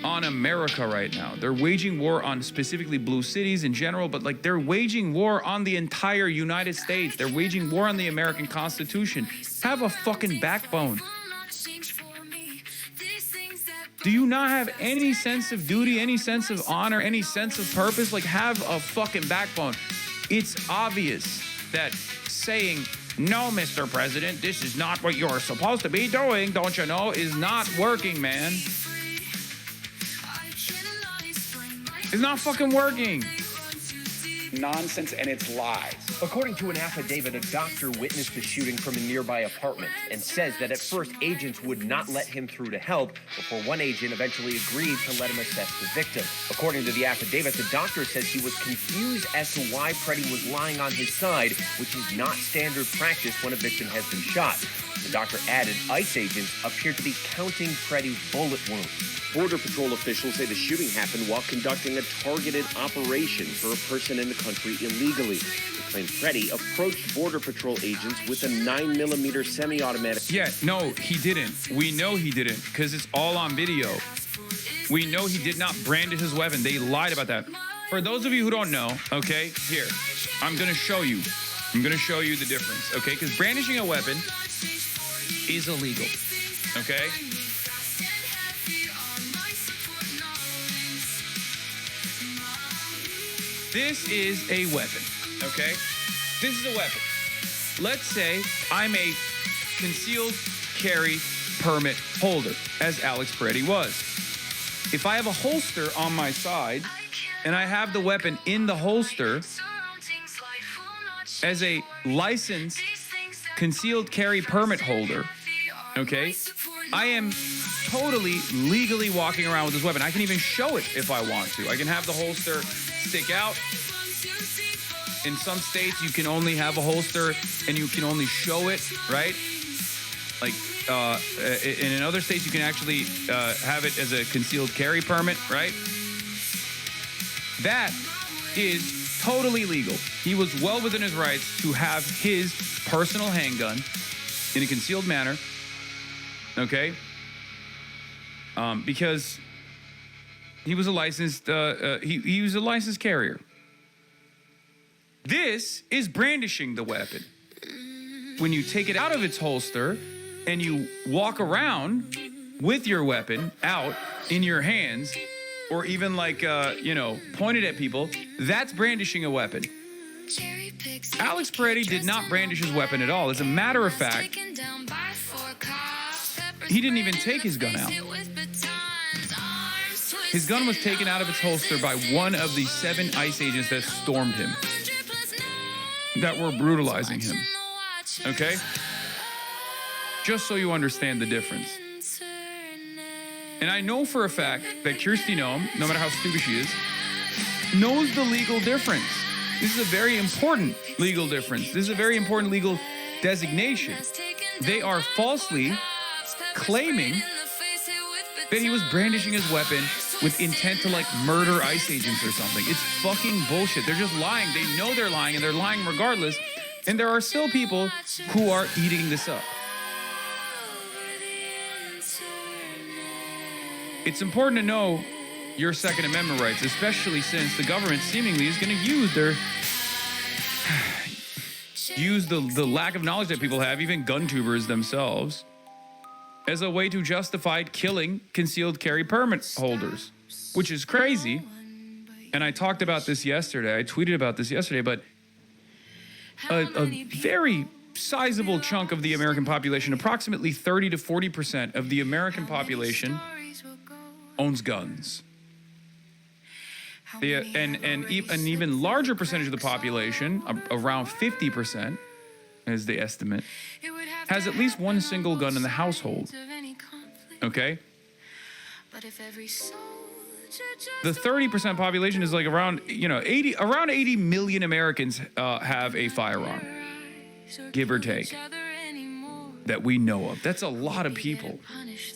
on America right now. They're waging war on specifically blue cities in general, but like they're waging war on the entire United States. They're waging war on the American Constitution. Have a fucking backbone. Do you not have any sense of duty, any sense of honor, any sense of purpose? Like, have a fucking backbone. It's obvious that saying, no, Mr. President, this is not what you're supposed to be doing, don't you know, is not working, man. It's not fucking working. Nonsense, and it's lies. According to an affidavit, a doctor witnessed the shooting from a nearby apartment and says that at first agents would not let him through to help before one agent eventually agreed to let him assess the victim. According to the affidavit, the doctor says he was confused as to why Freddie was lying on his side, which is not standard practice when a victim has been shot. The doctor added ICE agents appeared to be counting Freddie's bullet wounds. Border Patrol officials say the shooting happened while conducting a targeted operation for a person in the country illegally. They claim Freddie approached Border Patrol agents with a 9mm semi-automatic. Yeah, no, he didn't. We know he didn't because it's all on video. We know he did not brandish his weapon. They lied about that. For those of you who don't know, okay, here, I'm going to show you. I'm going to show you the difference, okay? Because brandishing a weapon is illegal, okay? This is a weapon, okay? This is a weapon. Let's say I'm a concealed carry permit holder, as Alex Peretti was. If I have a holster on my side and I have the weapon in the holster, as a licensed concealed carry permit holder, okay, I am totally legally walking around with this weapon. I can even show it if I want to. I can have the holster stick out. In some states, you can only have a holster and you can only show it, right? Like, and in other states, you can actually have it as a concealed carry permit, right? That is totally legal. He was well within his rights to have his personal handgun in a concealed manner, okay? Because he was a licensed, he was a licensed carrier. This is brandishing the weapon. When you take it out of its holster and you walk around with your weapon out in your hands, or even like, pointed at people, that's brandishing a weapon. Alex Peretti did not brandish his weapon at all. As a matter of fact, he didn't even take his gun out. His gun was taken out of its holster by one of the 7 ICE agents that stormed him, that were brutalizing him. Okay? Just so you understand the difference. And I know for a fact that Kirsty Noem, no matter how stupid she is, knows the legal difference. This is a very important legal difference. This is a very important legal designation. They are falsely claiming that he was brandishing his weapon with intent to like murder ICE agents or something. It's fucking bullshit. They're just lying. They know they're lying and they're lying regardless. And there are still people who are eating this up. It's important to know your Second Amendment rights, especially since the government seemingly is going to use the lack of knowledge that people have, even gun tubers themselves, as a way to justify killing concealed carry permit holders, which is crazy. And I talked about this yesterday. I tweeted about this yesterday, but a very sizable chunk of the American population, approximately 30 to 40% of the American population, owns guns. And an even larger percentage of the population, around 50% is the estimate, has at least one single gun in the household. Okay? The 30% population is like around 80 million Americans have a firearm. give or take, that we know of. That's a lot of people,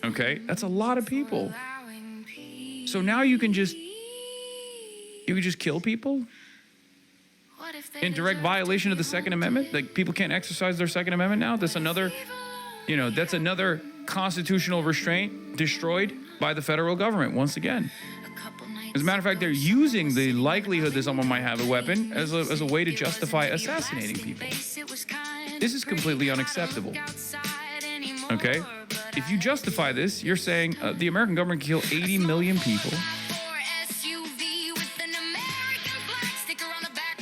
okay? That's a lot of people. So now you can just kill people in direct violation of the Second Amendment? Like, people can't exercise their Second Amendment now? That's another constitutional restraint destroyed by the federal government once again. As a matter of fact, they're using the likelihood that someone might have a weapon as a way to justify assassinating people. This is completely unacceptable. Okay? If you justify this, you're saying the American government can kill 80 million people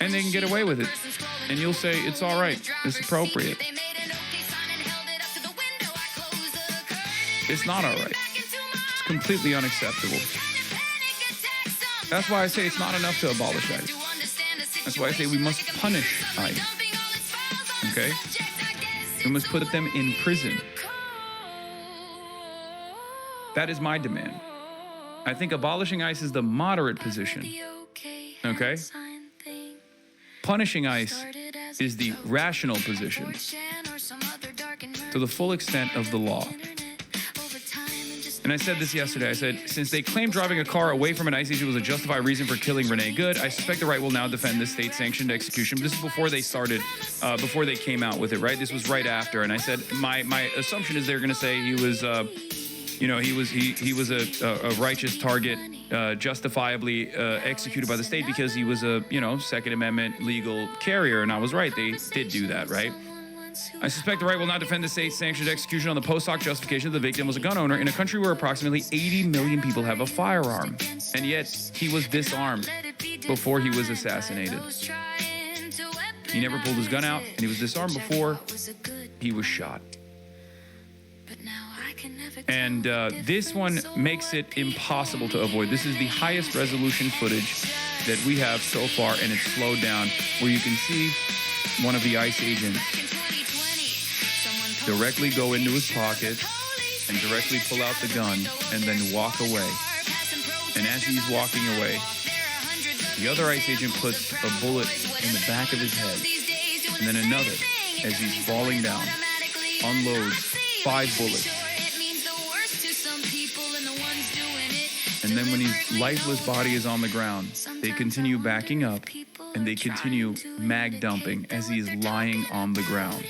and they can get away with it. And you'll say it's all right, it's appropriate. It's not all right. It's completely unacceptable. That's why I say it's not enough to abolish ICE. That's why I say we must punish ICE. Okay? We must put them in prison. That is my demand. I think abolishing ICE is the moderate position. Okay? Punishing ICE is the rational position to the full extent of the law. And I said this yesterday. I said, since they claim driving a car away from an ICE agent was a justified reason for killing Renee Good, I suspect the right will now defend this state-sanctioned execution. This is before they started, before they came out with it, right? This was right after. And I said, my assumption is they're going to say he was, he was a righteous target, justifiably executed by the state because he was a, Second Amendment legal carrier. And I was right. They did do that, right? I suspect the right will not defend the state-sanctioned execution on the post hoc justification that the victim was a gun owner in a country where approximately 80 million people have a firearm. And yet, he was disarmed before he was assassinated. He never pulled his gun out, and he was disarmed before he was shot. And this one makes it impossible to avoid. This is the highest resolution footage that we have so far, and it's slowed down, where you can see one of the ICE agents directly go into his pocket and directly pull out the gun and then walk away. And as he's walking away, the other ICE agent puts a bullet in the back of his head, and then another, as he's falling down, unloads 5 bullets. And then when his lifeless body is on the ground, they continue backing up and they continue mag dumping as he is lying on the ground.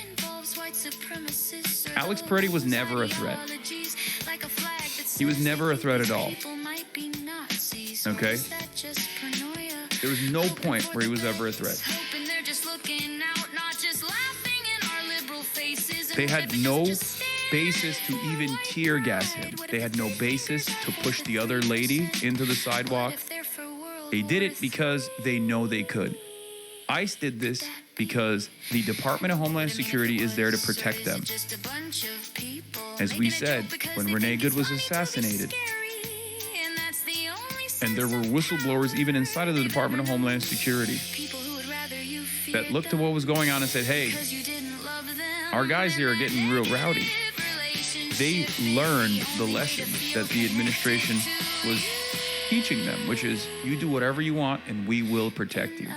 Alex Peretti was never a threat. He was never a threat at all. Okay? There was no point where he was ever a threat. They had no basis to even tear gas him. They had no basis to push the other lady into the sidewalk. They did it because they know they could. ICE did this because the Department of Homeland Security is there to protect them. As we said, when Renee Good was assassinated, and there were whistleblowers even inside of the Department of Homeland Security that looked to what was going on and said, hey, our guys here are getting real rowdy. They learned the lesson that the administration was teaching them, which is you do whatever you want and we will protect you.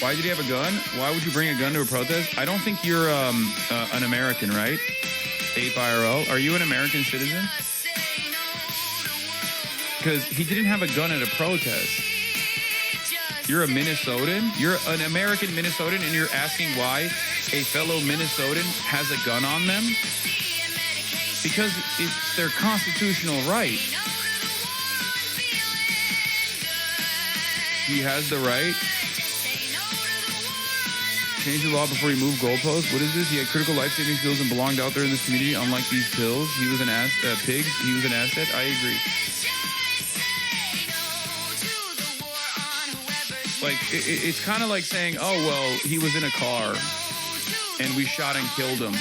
Why did he have a gun? Why would you bring a gun to a protest? I don't think you're an American, right? 8IRO. Are you an American citizen? Because he didn't have a gun at a protest. You're a Minnesotan? You're an American Minnesotan and you're asking why a fellow Minnesotan has a gun on them? Because it's their constitutional right. He has the right. Change the law before you move goalposts. What is this? He had critical life-saving skills and belonged out there in this community. Unlike these pills, he was an pig. He was an asset. I agree. Like, it's kind of like saying, oh, well, he was in a car and we shot and killed him.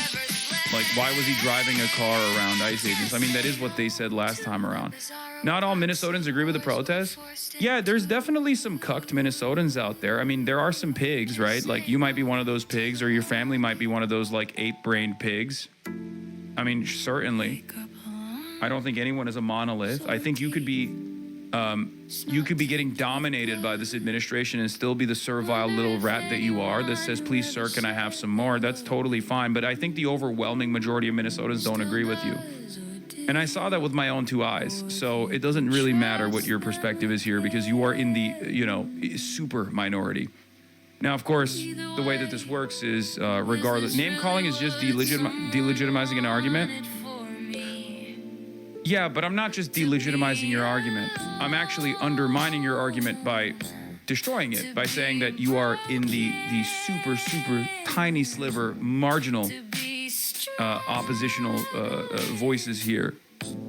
Like, why was he driving a car around ICE agents? I mean, that is what they said last time around. Not all Minnesotans agree with the protest. Yeah, there's definitely some cucked Minnesotans out there. I mean, there are some pigs, right? Like, you might be one of those pigs, or your family might be one of those, like, ape-brained pigs. I mean, certainly. I don't think anyone is a monolith. I think you could be You could be getting dominated by this administration and still be the servile little rat that you are that says, please, sir, can I have some more? That's totally fine. But I think the overwhelming majority of Minnesotans don't agree with you. And I saw that with my own two eyes. So it doesn't really matter what your perspective is here because you are in the, super minority. Now, of course, the way that this works is regardless. Name calling is just delegitimizing an argument. Yeah, but I'm not just delegitimizing your argument. I'm actually undermining your argument by destroying it, by saying that you are in the super, super tiny sliver, marginal, oppositional voices here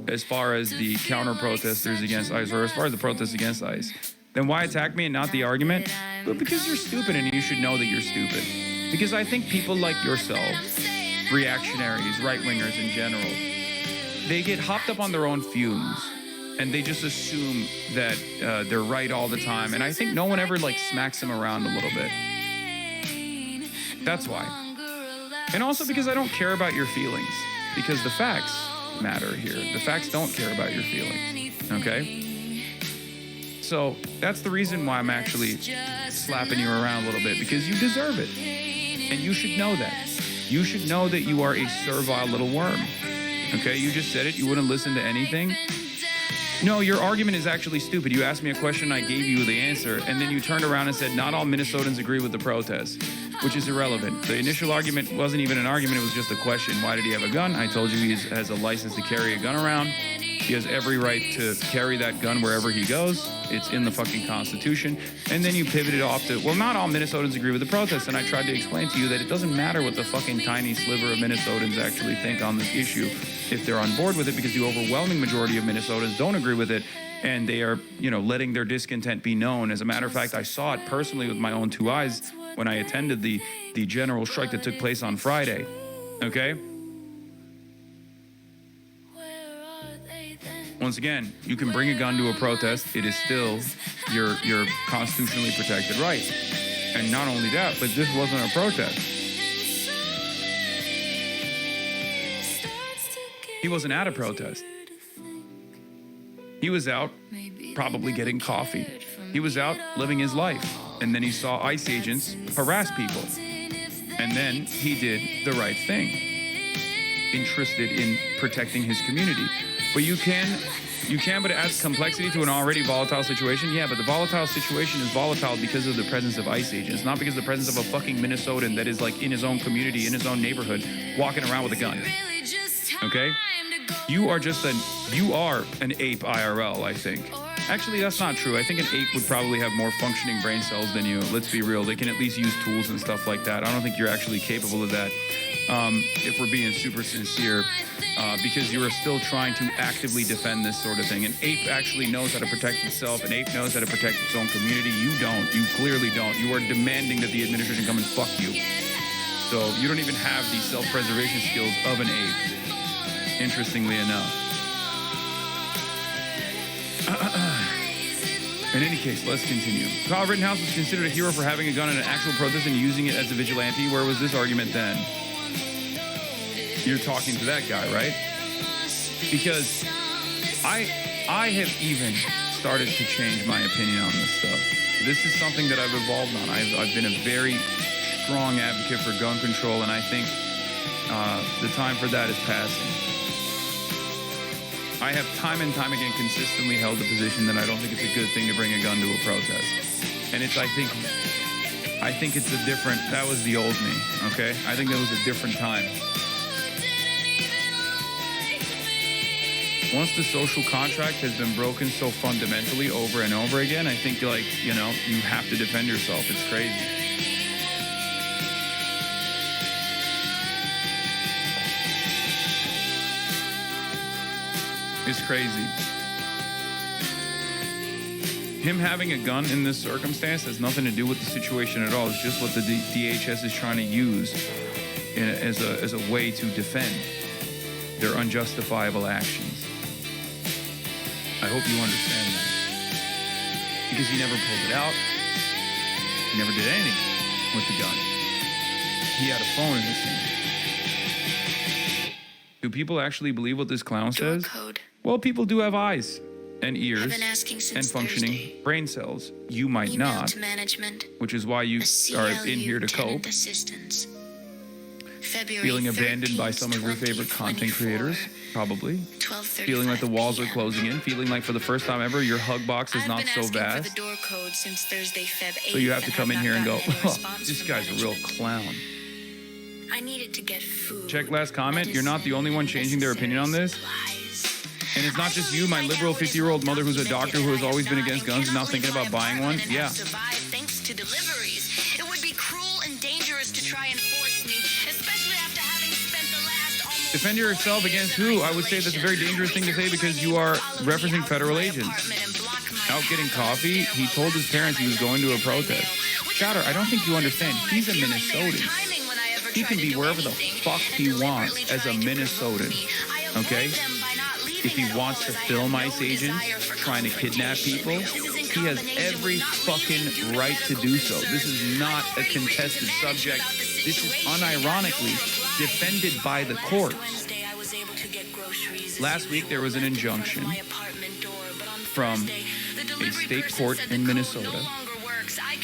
as far as the counter-protesters against ICE or as far as the protests against ICE. Then why attack me and not the argument? Well, because you're stupid and you should know that you're stupid. Because I think people like yourselves, reactionaries, right-wingers in general, they get hopped up on their own fumes and they just assume that they're right all the time. And I think no one ever smacks them around a little bit. That's why. And also because I don't care about your feelings, because the facts matter here. The facts don't care about your feelings, okay? So that's the reason why I'm actually slapping you around a little bit, because you deserve it. And you should know that. You should know that you are a servile little worm. Okay, you just said it. You wouldn't listen to anything. No, your argument is actually stupid. You asked me a question, I gave you the answer, and then you turned around and said, not all Minnesotans agree with the protest, which is irrelevant. The initial argument wasn't even an argument. It was just a question. Why did he have a gun? I told you he has a license to carry a gun around. He has every right to carry that gun wherever he goes. It's in the fucking Constitution. And then you pivoted off to, well, not all Minnesotans agree with the protest. And I tried to explain to you that it doesn't matter what the fucking tiny sliver of Minnesotans actually think on this issue if they're on board with it, because the overwhelming majority of Minnesotans don't agree with it. And they are, letting their discontent be known. As a matter of fact, I saw it personally with my own two eyes when I attended the general strike that took place on Friday. Okay? Once again, you can bring a gun to a protest. It is still your constitutionally protected right. And not only that, but this wasn't a protest. He wasn't at a protest. He was out probably getting coffee. He was out living his life. And then he saw ICE agents harass people. And then he did the right thing, interested in protecting his community. But you can but add complexity to an already volatile situation. Yeah, but the volatile situation is volatile because of the presence of ICE agents, not because of the presence of a fucking Minnesotan that is in his own community, in his own neighborhood, walking around with a gun. Okay? You are an ape IRL, I think. Actually, that's not true. I think an ape would probably have more functioning brain cells than you. Let's be real. They can at least use tools and stuff like that. I don't think you're actually capable of that, if we're being super sincere, because you are still trying to actively defend this sort of thing. An ape actually knows how to protect itself. An ape knows how to protect its own community. You don't. You clearly don't. You are demanding that the administration come and fuck you. So you don't even have the self-preservation skills of an ape, interestingly enough. In any case, let's continue. Kyle Rittenhouse was considered a hero for having a gun in an actual protest and using it as a vigilante. Where was this argument then? You're talking to that guy, right? Because I have even started to change my opinion on this stuff. This is something that I've evolved on. I've been a very strong advocate for gun control, and I think the time for that is passing. I have time and time again consistently held the position that I don't think it's a good thing to bring a gun to a protest. And I think it's a different, that was the old me, okay? I think that was a different time. Once the social contract has been broken so fundamentally over and over again, I think you have to defend yourself. It's crazy. It's crazy. Him having a gun in this circumstance has nothing to do with the situation at all. It's just what the DHS is trying to use as a way to defend their unjustifiable actions. I hope you understand that. Because he never pulled it out. He never did anything with the gun. He had a phone in his hand. Do people actually believe what this clown says? Well, people do have eyes. and ears and functioning brain cells. You might not, which is why you are in here to cope. Feeling abandoned by some of your favorite content creators, probably. Feeling like the walls are closing in. Feeling like for the first time ever, your hug box is not so vast. So you have to come in here and go, oh, this guy's a real clown. I needed to get food. Check last comment. You're not the only one changing their opinion on this. And it's not just you, my liberal 50-year-old mother who's a doctor who has always been against guns and now thinking about buying one. Yeah. Thanks to deliveries. It would be cruel and dangerous to try and force me, especially after having spent the last almost... Defend yourself against who? I would say that's a very dangerous thing to say because you are referencing federal agents. Out getting coffee, he told his parents he was going to a protest. Shatter, I don't think you understand. He's a Minnesotan. He can be wherever the fuck he wants as a Minnesotan. Okay? If he wants to film ICE agents trying to kidnap people, he has every fucking right to do so. This is not a contested subject. This is unironically defended by the courts. Last week, there was an injunction from a state court in Minnesota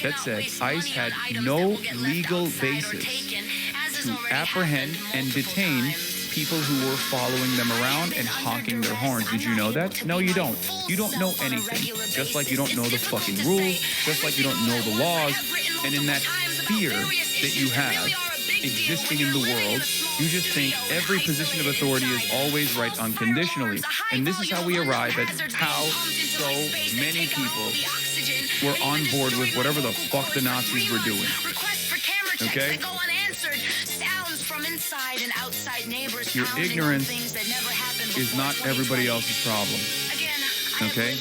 that said ICE had no legal basis to apprehend and detain people who were following them around and honking their horns. Did you know that? No, you don't. You don't know anything. Just like you don't know the fucking rules, just like you don't know the laws. And in that fear that you have existing in the world, you just think every position of authority is always right unconditionally. And this is how we arrive at how so many people were on board with whatever the fuck the Nazis were doing. Okay? Your ignorance is not everybody else's problem. Okay?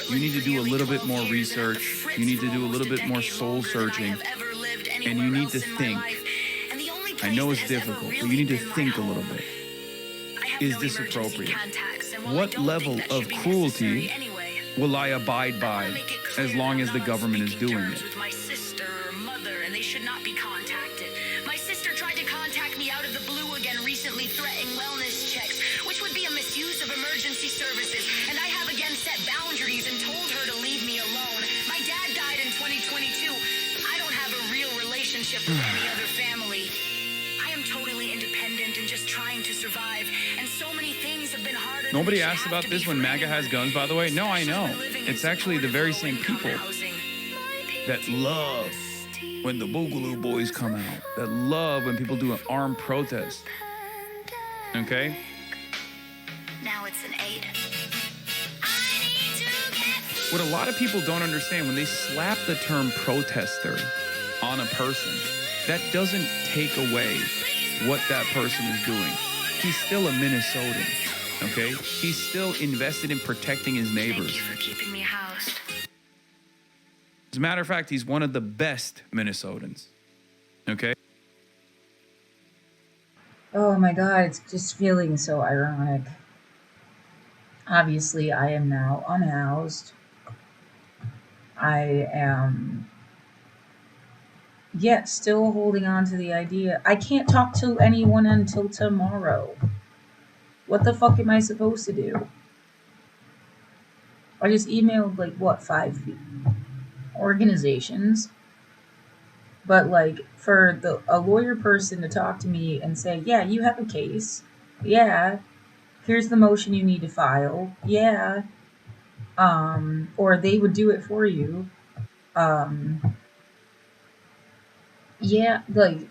You need to do a little bit more research. You need to do a little bit more soul searching. And you need to think. I know it's difficult, but you need to think a little bit. Is this appropriate? What level of cruelty will I abide by as long as the government is doing it? Threatening wellness checks, which would be a misuse of emergency services, and I have again set boundaries and told her to leave me alone. My dad died in 2022. I don't have a real relationship with any other family. I am totally independent and just trying to survive, and so many things have been harder. Nobody asked about this when MAGA has guns, by the way. No, I know. It's actually the very same people that love when the Boogaloo Boys come out, that love when people do an armed protest. Okay? Now it's an 8. What a lot of people don't understand, when they slap the term protester on a person, that doesn't take away what that person is doing. He's still a Minnesotan, okay? He's still invested in protecting his neighbors. Thank you for keeping me housed. As a matter of fact, he's one of the best Minnesotans, okay? Oh my God, it's just feeling so ironic. Obviously, I am now unhoused. I am, yet still holding on to the idea. I can't talk to anyone until tomorrow. What the fuck am I supposed to do? I just emailed, 5 organizations. But, for a lawyer person to talk to me and say, yeah, you have a case. Yeah. Here's the motion you need to file. Yeah. Or they would do it for you. Yeah, they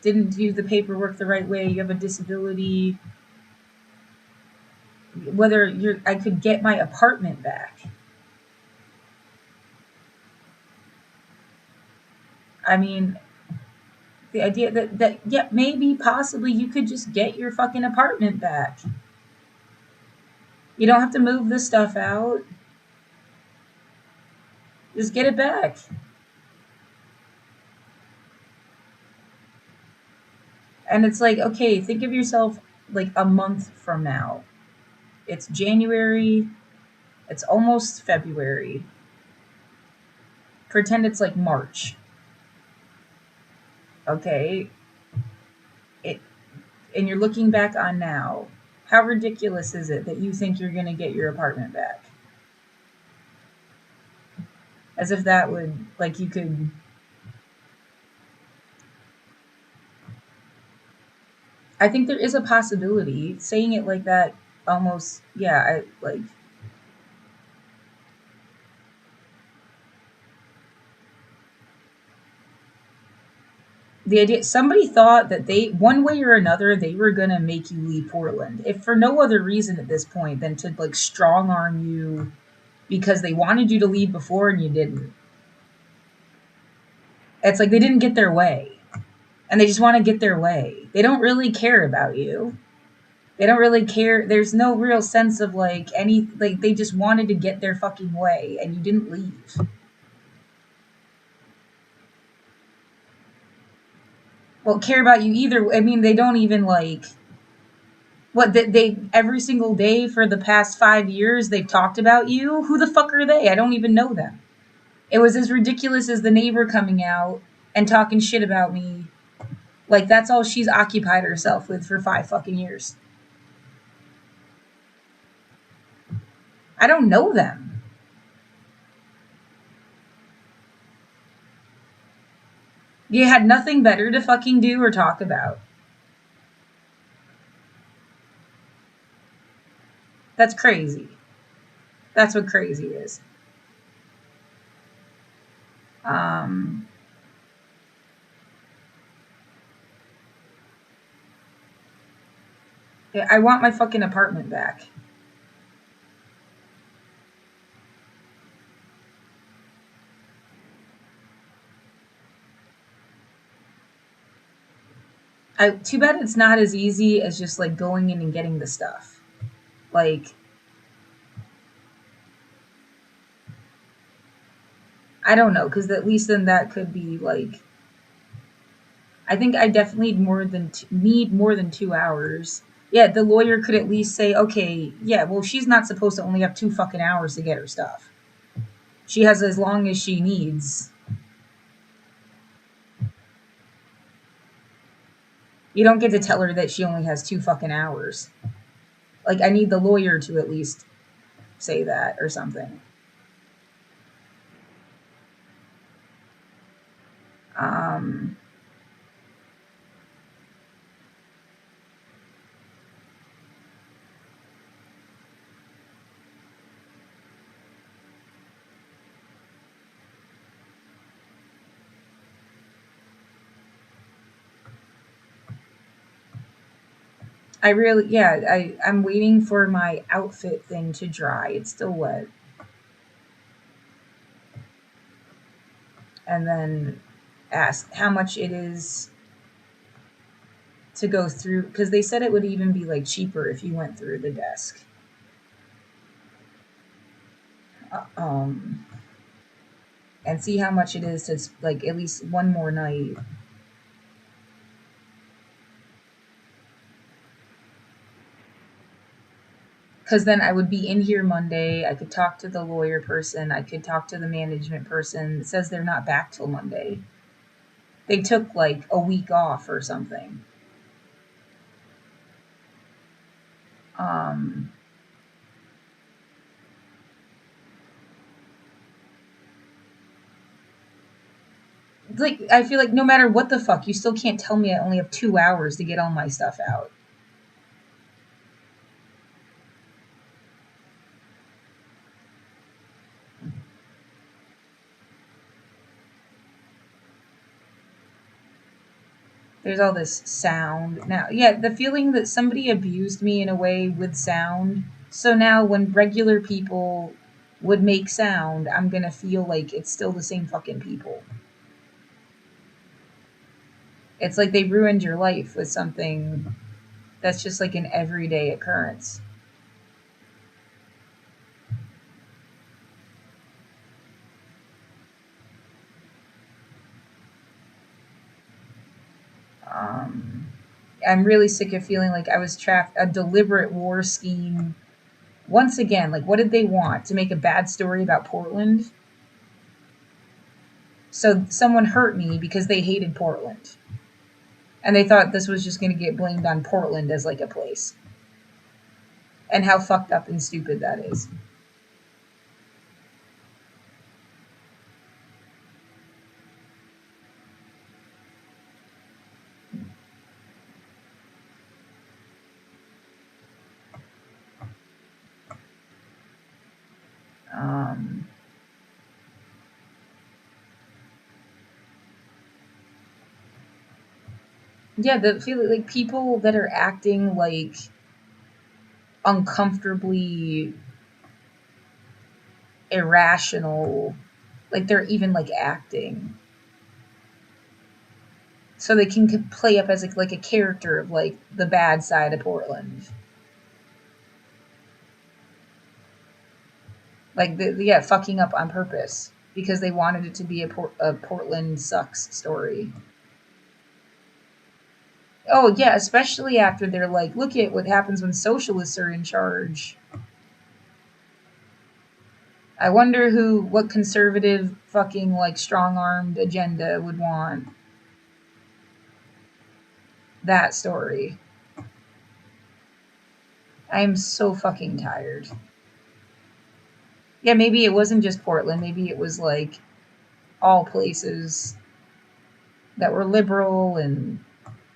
didn't do the paperwork the right way. You have a disability. I could get my apartment back. I mean, the idea that maybe, possibly, you could just get your fucking apartment back. You don't have to move this stuff out. Just get it back. And it's okay, think of yourself a month from now. It's January. It's almost February. Pretend it's March. Okay, and you're looking back on now. How ridiculous is it that you think you're going to get your apartment back? As if that would, like, you could... I think there is a possibility. Saying it like that almost, yeah, like... The idea, somebody thought that they, one way or another, they were gonna make you leave Portland. If for no other reason at this point than to, like, strong arm you because they wanted you to leave before and you didn't. It's like they didn't get their way. And they just want to get their way. They don't really care about you. They don't really care. There's no real sense of, like, any, like, they just wanted to get their fucking way and you didn't leave. Well, care about you either. I mean, they don't even, like, what, they every single day for the past 5 years they've talked about you? Who the fuck are they? I don't even know them. It was as ridiculous as the neighbor coming out and talking shit about me. Like, that's all she's occupied herself with for 5 fucking years. I don't know them. You had nothing better to fucking do or talk about. That's crazy. That's what crazy is. I want my fucking apartment back. Too bad it's not as easy as just, like, going in and getting the stuff. Like, I don't know, because at least then that could be, like, I think I definitely need more than 2 hours. Yeah, the lawyer could at least say, okay, yeah, well, she's not supposed to only have 2 fucking hours to get her stuff. She has as long as she needs. You don't get to tell her that she only has 2 fucking hours. Like, I need the lawyer to at least say that or something. I'm waiting for my outfit thing to dry. It's still wet. And then ask how much it is to go through, because they said it would even be, like, cheaper if you went through the desk. And see how much it is to, like, at least one more night. Because then I would be in here Monday. I could talk to the lawyer person. I could talk to the management person. It says they're not back till Monday. They took, like, a week off or something. Like, I feel like no matter what the fuck, you still can't tell me I only have 2 hours to get all my stuff out. There's all this sound. Now, yeah, the feeling that somebody abused me in a way with sound. So now when regular people would make sound, I'm gonna feel like it's still the same fucking people. It's like they ruined your life with something that's just like an everyday occurrence. I'm really sick of feeling like I was trapped, a deliberate war scheme. Once again, like, what did they want? To make a bad story about Portland? So someone hurt me because they hated Portland. And they thought this was just going to get blamed on Portland as, like, a place. And how fucked up and stupid that is. Yeah, the feel like people that are acting like uncomfortably irrational, like they're even like acting, so they can play up as like a character of like the bad side of Portland. Like yeah, fucking up on purpose because they wanted it to be a Portland sucks story. Oh yeah, especially after they're like, look at what happens when socialists are in charge. I wonder what conservative fucking like strong-armed agenda would want that story. I am so fucking tired. Yeah, maybe it wasn't just Portland. Maybe it was like all places that were liberal and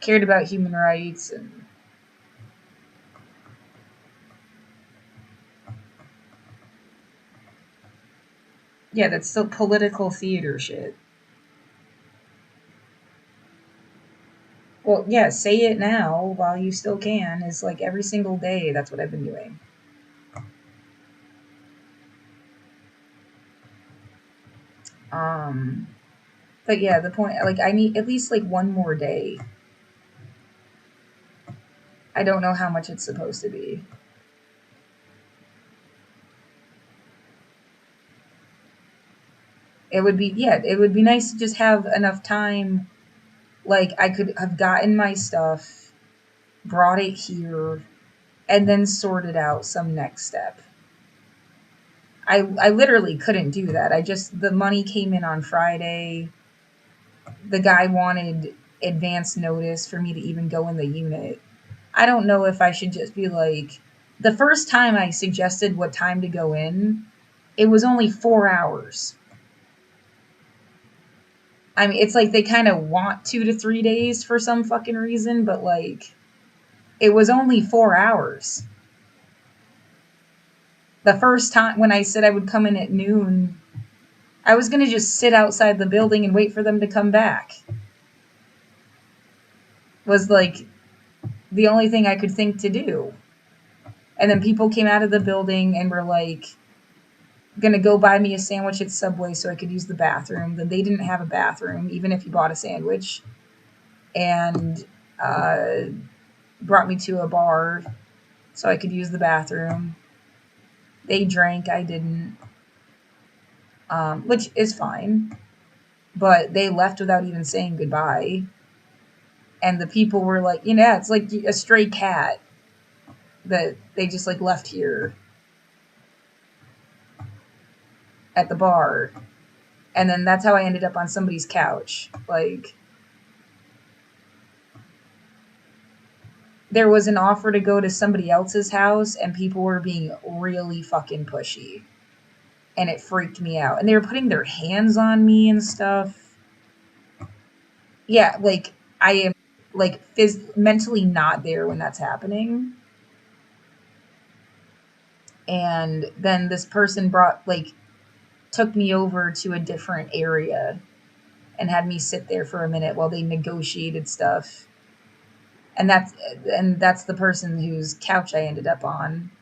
cared about human rights and yeah, that's still political theater shit. Well, yeah, say it now while you still can is like every single day. That's what I've been doing. But yeah, the point, like, I need at least like one more day. I don't know how much it's supposed to be. It would be, yeah, it would be nice to just have enough time. Like, I could have gotten my stuff, brought it here, and then sorted out some next step. I literally couldn't do that. The money came in on Friday. The guy wanted advance notice for me to even go in the unit. I don't know if I should just be like, the first time I suggested what time to go in, it was only 4 hours. I mean, it's like they kind of want 2 to 3 days for some fucking reason, but like, it was only 4 hours. The first time when I said I would come in at noon, I was going to just sit outside the building and wait for them to come back. Was like the only thing I could think to do. And then people came out of the building and were like, gonna go buy me a sandwich at Subway so I could use the bathroom. Then they didn't have a bathroom, even if you bought a sandwich. And brought me to a bar so I could use the bathroom. They drank, I didn't. Which is fine. But they left without even saying goodbye. And the people were like, it's like a stray cat that they just like left here at the bar. And then that's how I ended up on somebody's couch. Like, there was an offer to go to somebody else's house and people were being really fucking pushy. And it freaked me out. And they were putting their hands on me and stuff. Yeah, like, I am, like, mentally not there when that's happening. And then this person took me over to a different area and had me sit there for a minute while they negotiated stuff. And that's the person whose couch I ended up on.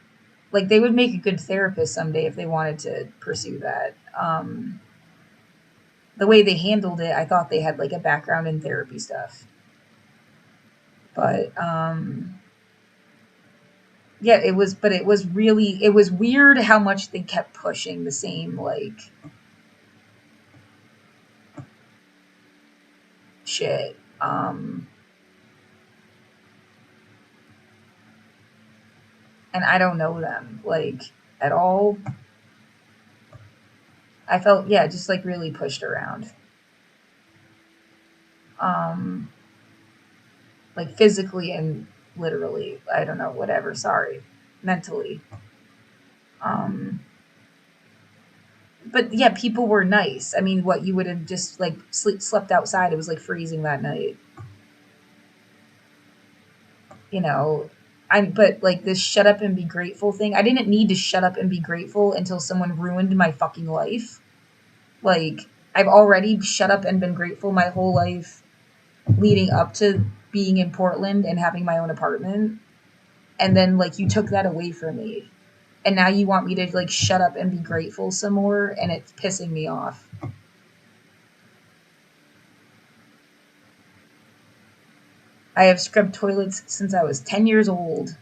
Like, they would make a good therapist someday if they wanted to pursue that. The way they handled it, I thought they had like a background in therapy stuff. But yeah, it was weird how much they kept pushing the same like shit. And I don't know them like at all. I felt, yeah, just like really pushed around. Like physically and literally. I don't know, whatever, sorry. Mentally. But yeah, people were nice. I mean, what, you would have just like slept outside. It was like freezing that night. But like this shut up and be grateful thing, I didn't need to shut up and be grateful until someone ruined my fucking life. Like, I've already shut up and been grateful my whole life leading up to being in Portland and having my own apartment. And then, like, you took that away from me. And now you want me to, like, shut up and be grateful some more, and it's pissing me off. I have scrubbed toilets since I was 10 years old.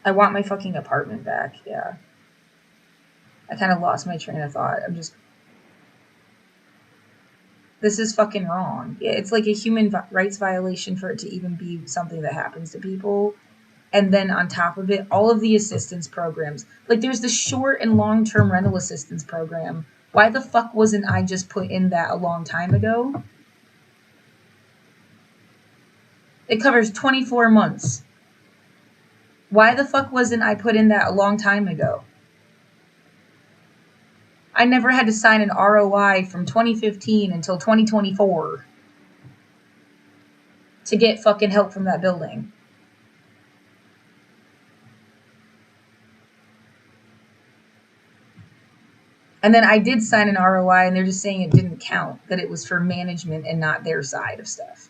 I want my fucking apartment back, yeah. I kind of lost my train of thought. This is fucking wrong. Yeah, it's like a human rights violation for it to even be something that happens to people. And then on top of it, all of the assistance programs. Like, there's the short and long-term rental assistance program. Why the fuck wasn't I just put in that a long time ago? It covers 24 months. Why the fuck wasn't I put in that a long time ago? I never had to sign an ROI from 2015 until 2024 to get fucking help from that building. And then I did sign an ROI, and they're just saying it didn't count, that it was for management and not their side of stuff.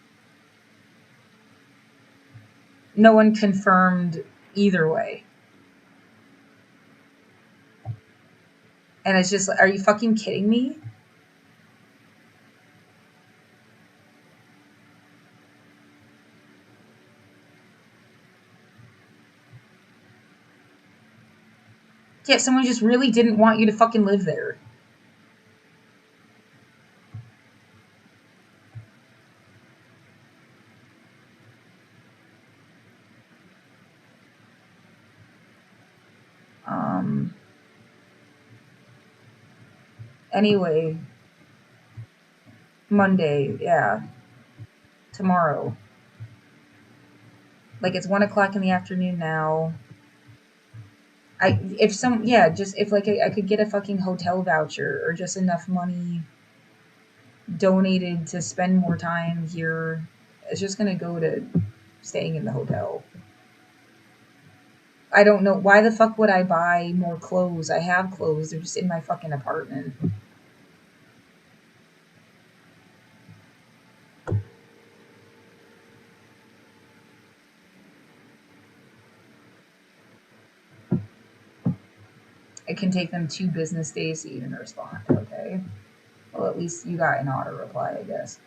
No one confirmed either way. And it's just like, are you fucking kidding me? Yeah, someone just really didn't want you to fucking live there. Anyway. Monday, yeah. Tomorrow. Like, it's 1 o'clock in the afternoon now. If like I could get a fucking hotel voucher or just enough money donated to spend more time here, it's just gonna go to staying in the hotel. I don't know. Why the fuck would I buy more clothes? I have clothes. They're just in my fucking apartment. It can take them 2 business days to even respond. Okay. Well, at least you got an auto reply, I guess.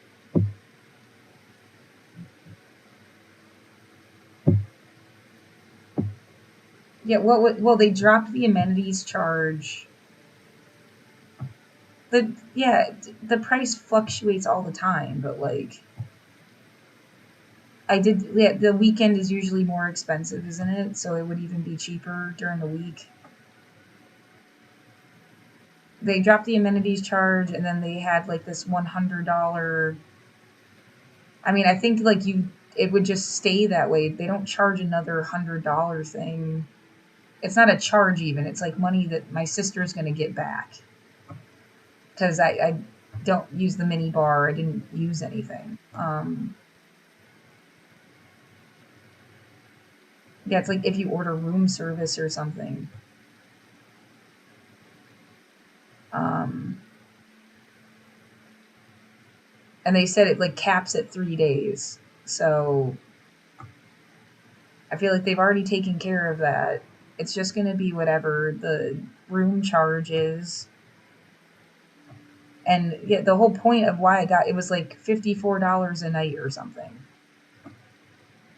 Yeah, well, they dropped the amenities charge. The price fluctuates all the time, but like, the weekend is usually more expensive, isn't it? So it would even be cheaper during the week. They dropped the amenities charge, and then they had like this $100. I mean, I think like it would just stay that way. They don't charge another $100 thing. It's not a charge even. It's like money that my sister's going to get back. Because I don't use the mini bar. I didn't use anything. Yeah, it's like if you order room service or something. And they said it like caps at 3 days. So I feel like they've already taken care of that. It's just going to be whatever the room charge is. And yeah, the whole point of why it was like $54 a night or something.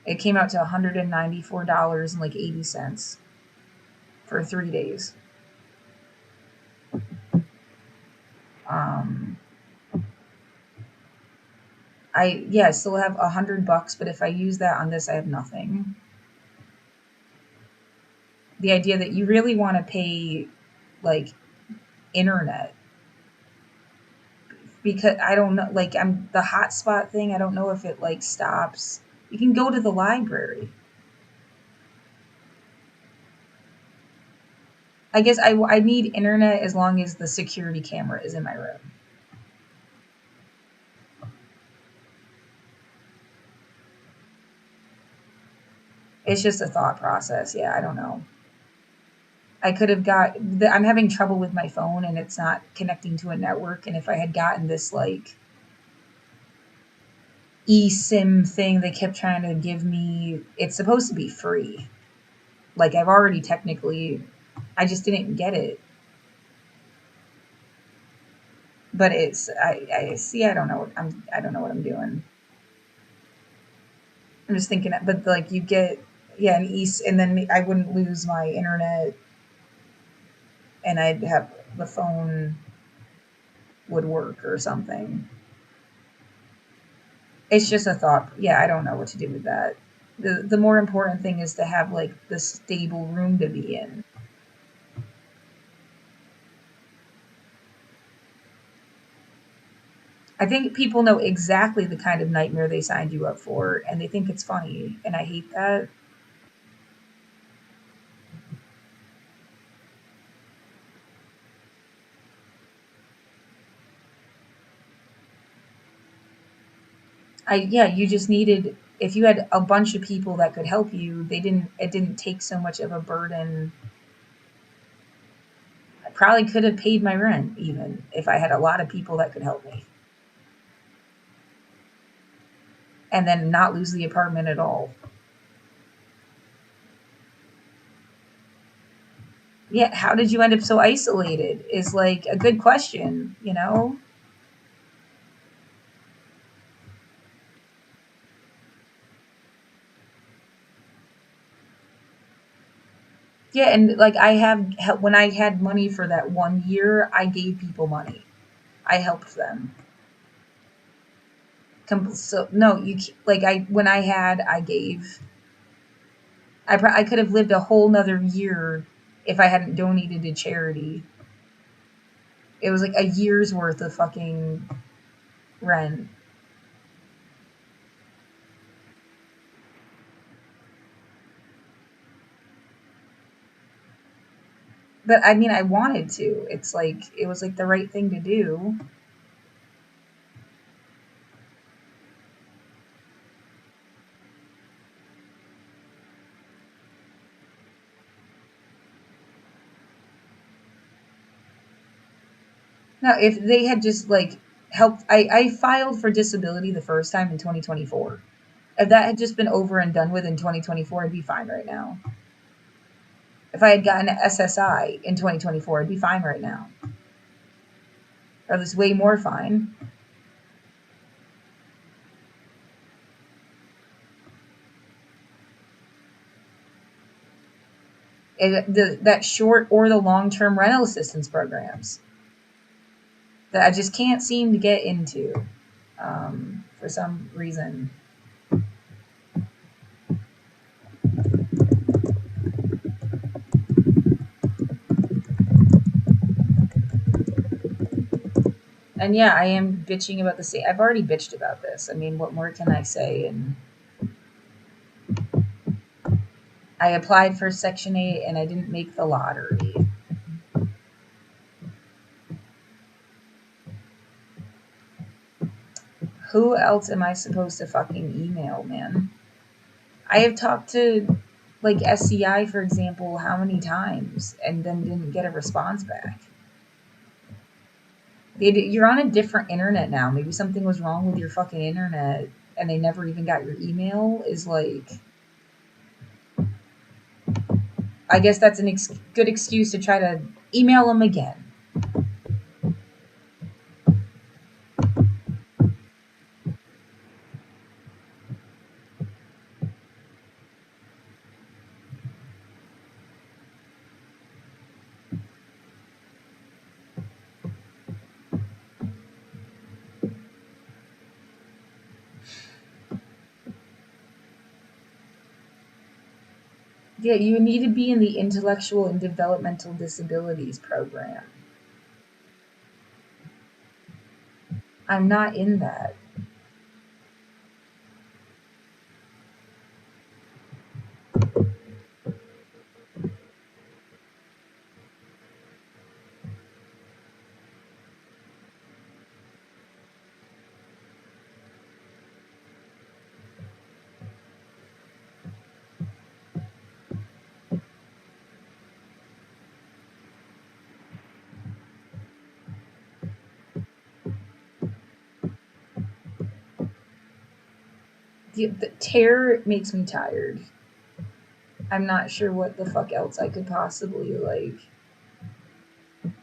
It came out to $194.80 for 3 days. I still have $100, but if I use that on this, I have nothing. The idea that you really want to pay like internet because I don't know, like, I'm the hotspot thing. I don't know if it like stops. You can go to the library. I guess I need internet as long as the security camera is in my room. It's just a thought process. Yeah, I don't know. I could have I'm having trouble with my phone and it's not connecting to a network. And if I had gotten this like eSIM thing they kept trying to give me, it's supposed to be free. Like I've already technically, I just didn't get it. But I see, I don't know. I don't know what I'm doing. I'm just thinking, but like you get, yeah, an east, and then I wouldn't lose my internet, and I'd have the phone would work or something. It's just a thought. Yeah, I don't know what to do with that. The more important thing is to have like the stable room to be in. I think people know exactly the kind of nightmare they signed you up for, and they think it's funny, and I hate that. Yeah, you just needed, if you had a bunch of people that could help you, it didn't take so much of a burden. I probably could have paid my rent even if I had a lot of people that could help me. And then not lose the apartment at all. Yeah, how did you end up so isolated is like a good question, you know? Yeah, and like when I had money for that 1 year, I gave people money. I helped them. So no, like when I had, I gave. I could have lived a whole nother year if I hadn't donated to charity. It was like a year's worth of fucking rent. But I mean, I wanted to. It's like, it was like the right thing to do. Now, if they had just like helped, I filed for disability the first time in 2024. If that had just been over and done with in 2024, I'd be fine right now. If I had gotten SSI in 2024, I'd be fine right now. Or at least way more fine. That short or the long-term rental assistance programs that I just can't seem to get into for some reason. And yeah, I am bitching about the state. I've already bitched about this. I mean, what more can I say? And I applied for Section 8 and I didn't make the lottery. Who else am I supposed to fucking email, man? I have talked to like SCI, for example, how many times and then didn't get a response back. You're on a different internet now. Maybe something was wrong with your fucking internet and they never even got your email. Is like, I guess that's a good excuse to try to email them again. Yeah, you need to be in the intellectual and developmental disabilities program. I'm not in that. The terror makes me tired. I'm not sure what the fuck else I could possibly like.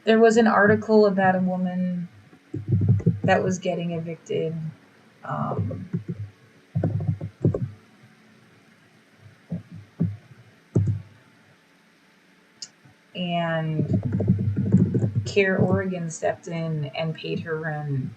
There was an article about a woman that was getting evicted. And Care Oregon stepped in and paid her rent.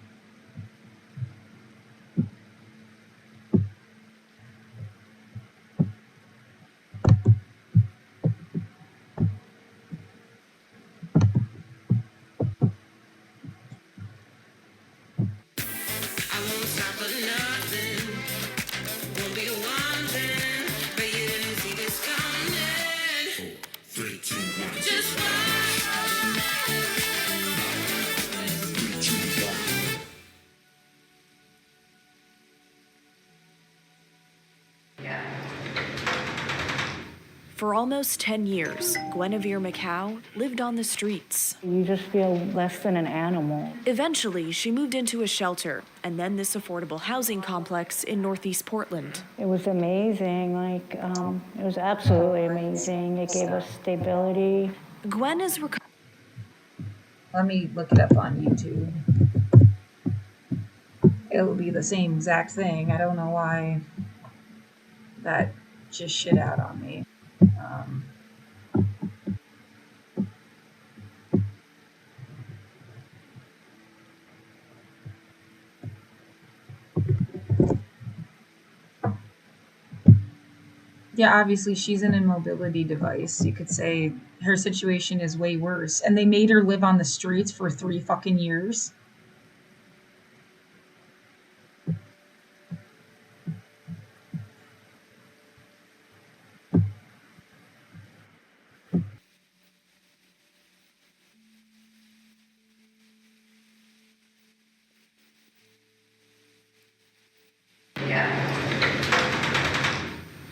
For almost 10 years, Guinevere McCow lived on the streets. You just feel less than an animal. Eventually, she moved into a shelter and then this affordable housing complex in Northeast Portland. It was amazing, it was absolutely amazing. It gave us stability. Gwen is Let me look it up on YouTube. It'll be the same exact thing. I don't know why that just shit out on me. Yeah, obviously she's an immobility device. You could say her situation is way worse. And they made her live on the streets for 3 fucking years.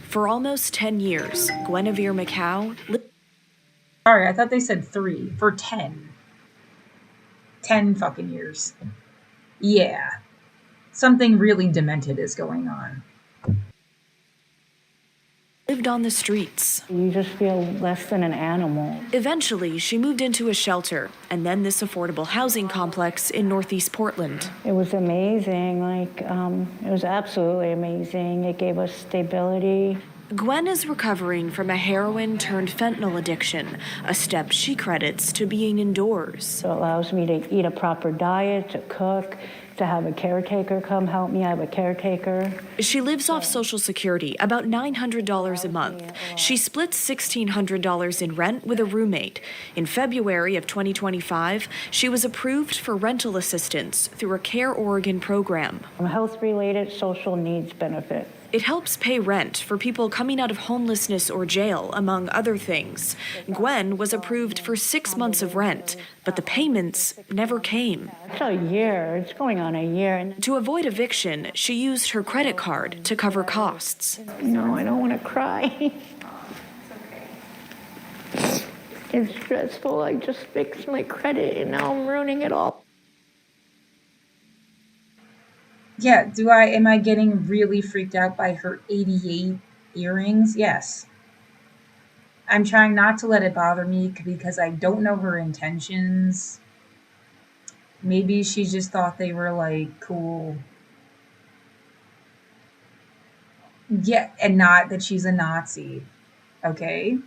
For almost 10 years, Guinevere McCow Sorry, I thought they said 3. For 10. 10 fucking years. Yeah. Something really demented is going on. lived on the streets. You just feel less than an animal. Eventually, she moved into a shelter and then this affordable housing complex in Northeast Portland. It was amazing, it was absolutely amazing. It gave us stability. Gwen is recovering from a heroin turned fentanyl addiction, a step she credits to being indoors. It allows me to eat a proper diet, to cook, to have a caretaker come help me. I have a caretaker. She lives off Social Security, about $900 a month. She splits $1,600 in rent with a roommate. In February of 2025, she was approved for rental assistance through a Care Oregon program. A health-related social needs benefit. It helps pay rent for people coming out of homelessness or jail, among other things. Gwen was approved for 6 months of rent, but the payments never came. It's a year. It's going on a year. To avoid eviction, she used her credit card to cover costs. No, I don't want to cry. It's stressful. I just fixed my credit and now I'm ruining it all. Yeah, am I getting really freaked out by her 88 earrings? Yes. I'm trying not to let it bother me because I don't know her intentions. Maybe she just thought they were like cool. Yeah, and not that she's a Nazi. Okay?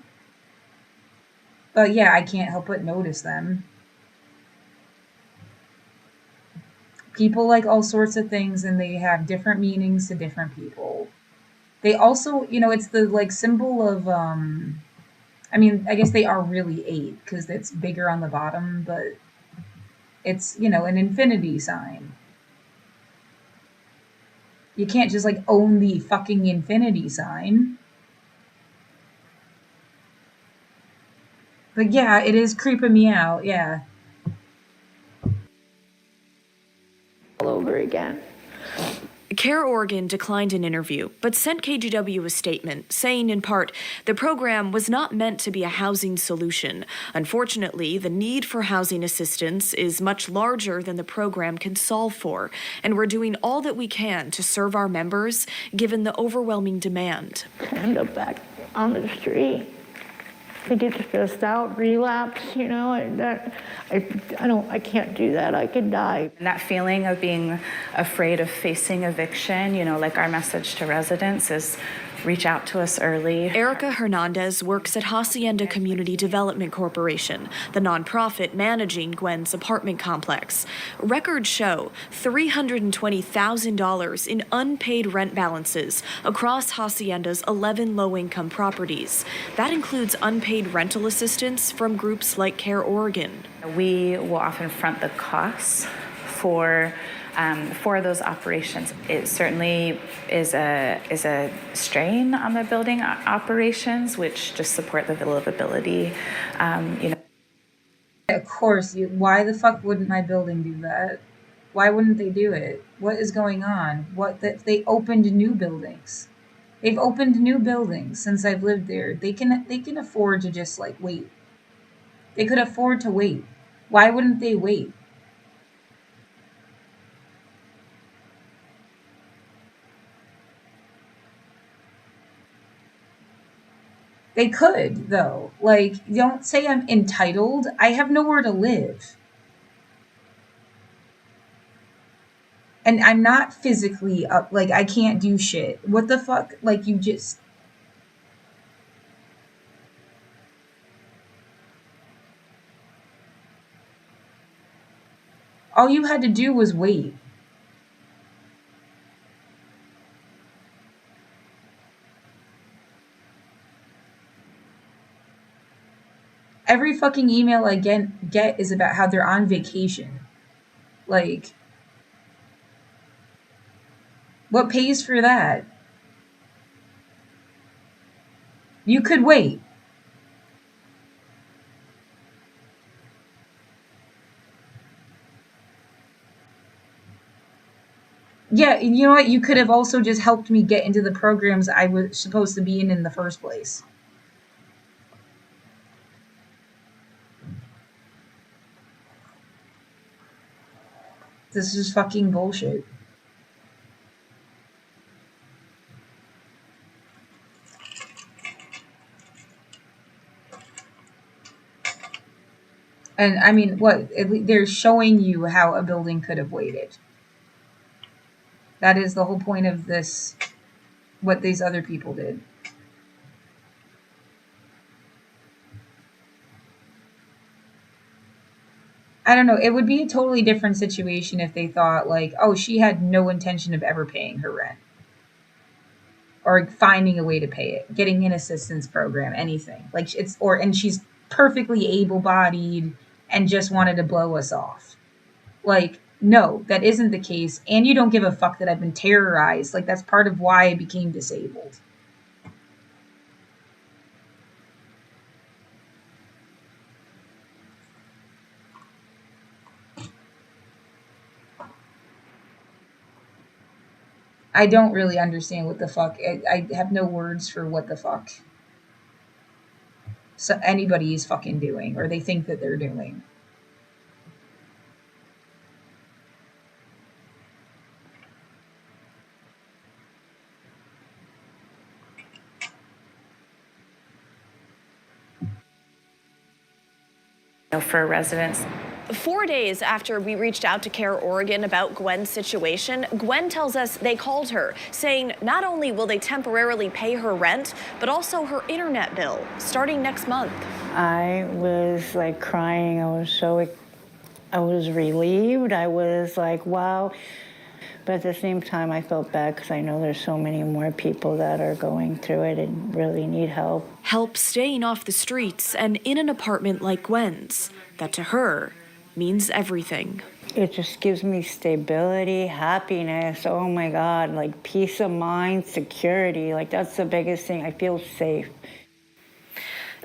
But yeah, I can't help but notice them. People like all sorts of things and they have different meanings to different people. They also, it's the like symbol of, I guess they are really 8 because it's bigger on the bottom, but it's, an infinity sign. You can't just like own the fucking infinity sign. But yeah, it is creeping me out, yeah. All over again. Care Oregon declined an interview, but sent KGW a statement saying, in part, the program was not meant to be a housing solution. Unfortunately, the need for housing assistance is much larger than the program can solve for, and we're doing all that we can to serve our members, given the overwhelming demand. End up back on the street. I get stressed out, relapse, you know, I can't do that, I could die. And that feeling of being afraid of facing eviction, you know, like our message to residents is reach out to us early. Erica Hernandez works at Hacienda Community Development Corporation, the nonprofit managing Gwen's apartment complex. Records show $320,000 in unpaid rent balances across Hacienda's 11 low-income properties. That includes unpaid rental assistance from groups like Care Oregon. We will often front the costs for those operations. It certainly is a strain on the building operations, which just support the livability. You know. Of course, why the fuck wouldn't my building do that? Why wouldn't they do it? What is going on? They opened new buildings. They've opened new buildings since I've lived there. They can afford to just like wait. They could afford to wait. Why wouldn't they wait? They could, though. Like, don't say I'm entitled. I have nowhere to live. And I'm not physically up. Like, I can't do shit. What the fuck? Like, you just... All you had to do was wait. Every fucking email I get is about how they're on vacation. Like, what pays for that? You could wait. Yeah, you know what? You could have also just helped me get into the programs I was supposed to be in the first place. This is fucking bullshit. And I mean, what? They're showing you how a building could have waited. That is the whole point of this, what these other people did. I don't know. It would be a totally different situation if they thought like, oh, she had no intention of ever paying her rent. Or finding a way to pay it. Getting an assistance program, anything. Like and she's perfectly able-bodied and just wanted to blow us off. Like, no, that isn't the case. And you don't give a fuck that I've been terrorized. Like, that's part of why I became disabled. I don't really understand what the fuck. I have no words for what the fuck. So anybody is fucking doing, or they think that they're doing. For residents. 4 days after we reached out to Care Oregon about Gwen's situation, Gwen tells us they called her, saying not only will they temporarily pay her rent, but also her internet bill, starting next month. I was like crying. I was relieved. I was like, wow. But at the same time, I felt bad because I know there's so many more people that are going through it and really need help. Help staying off the streets and in an apartment like Gwen's, that to her means everything. it just gives me stability, happiness. Oh my God, like peace of mind, security. Like that's the biggest thing. I feel safe.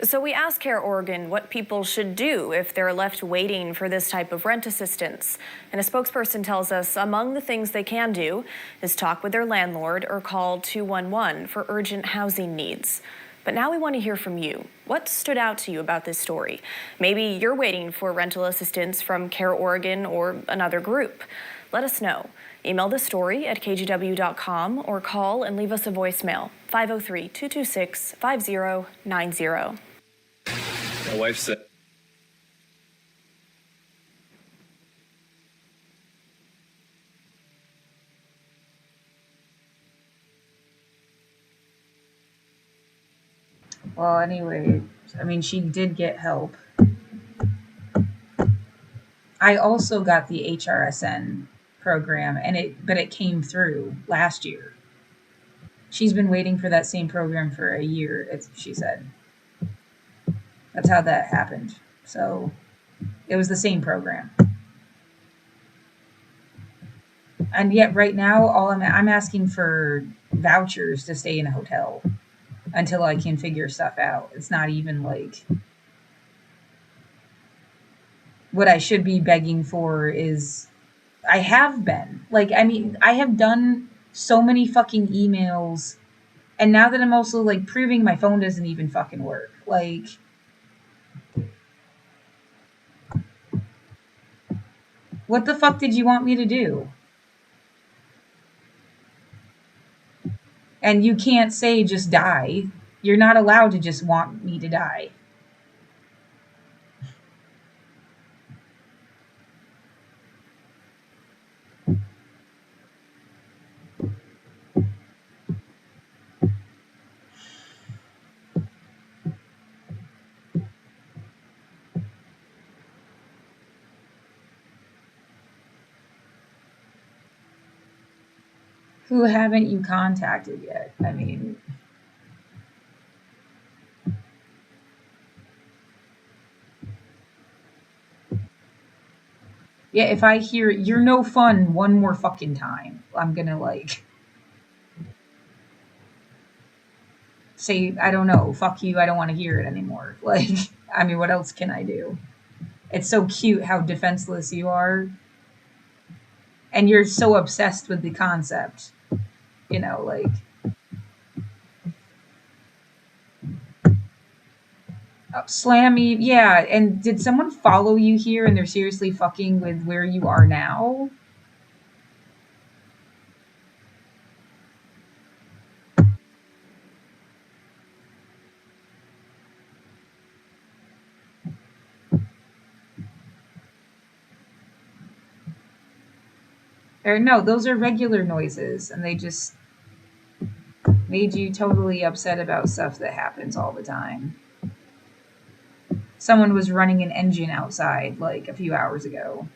So we asked Care Oregon what people should do if they're left waiting for this type of rent assistance. And a spokesperson tells us among the things they can do is talk with their landlord or call 211 for urgent housing needs. But now we want to hear from you. What stood out to you about this story? Maybe you're waiting for rental assistance from Care Oregon or another group. Let us know. Email the story at kgw.com or call and leave us a voicemail, 503-226-5090. My wife said, Well, anyway, I mean, she did get help. I also got the HRSN program, but it came through last year. She's been waiting for that same program for a year, she said. That's how that happened. So it was the same program. And yet right now, I'm asking for vouchers to stay in a hotel until I can figure stuff out. It's not even like what I should be begging for is I have been. Like, I mean, I have done so many fucking emails, and now that I'm also like proving my phone doesn't even fucking work. Like, what the fuck did you want me to do? And you can't say just die. You're not allowed to just want me to die. Who haven't you contacted yet? I mean, yeah, if I hear you're no fun one more fucking time, I'm gonna like say, I don't know, fuck you, I don't want to hear it anymore. Like, I mean, what else can I do? It's so cute how defenseless you are. And you're so obsessed with the concept. You know, like, slam me. Yeah, and did someone follow you here and they're seriously fucking with where you are now? Or no, those are regular noises, and they just made you totally upset about stuff that happens all the time. Someone was running an engine outside like a few hours ago.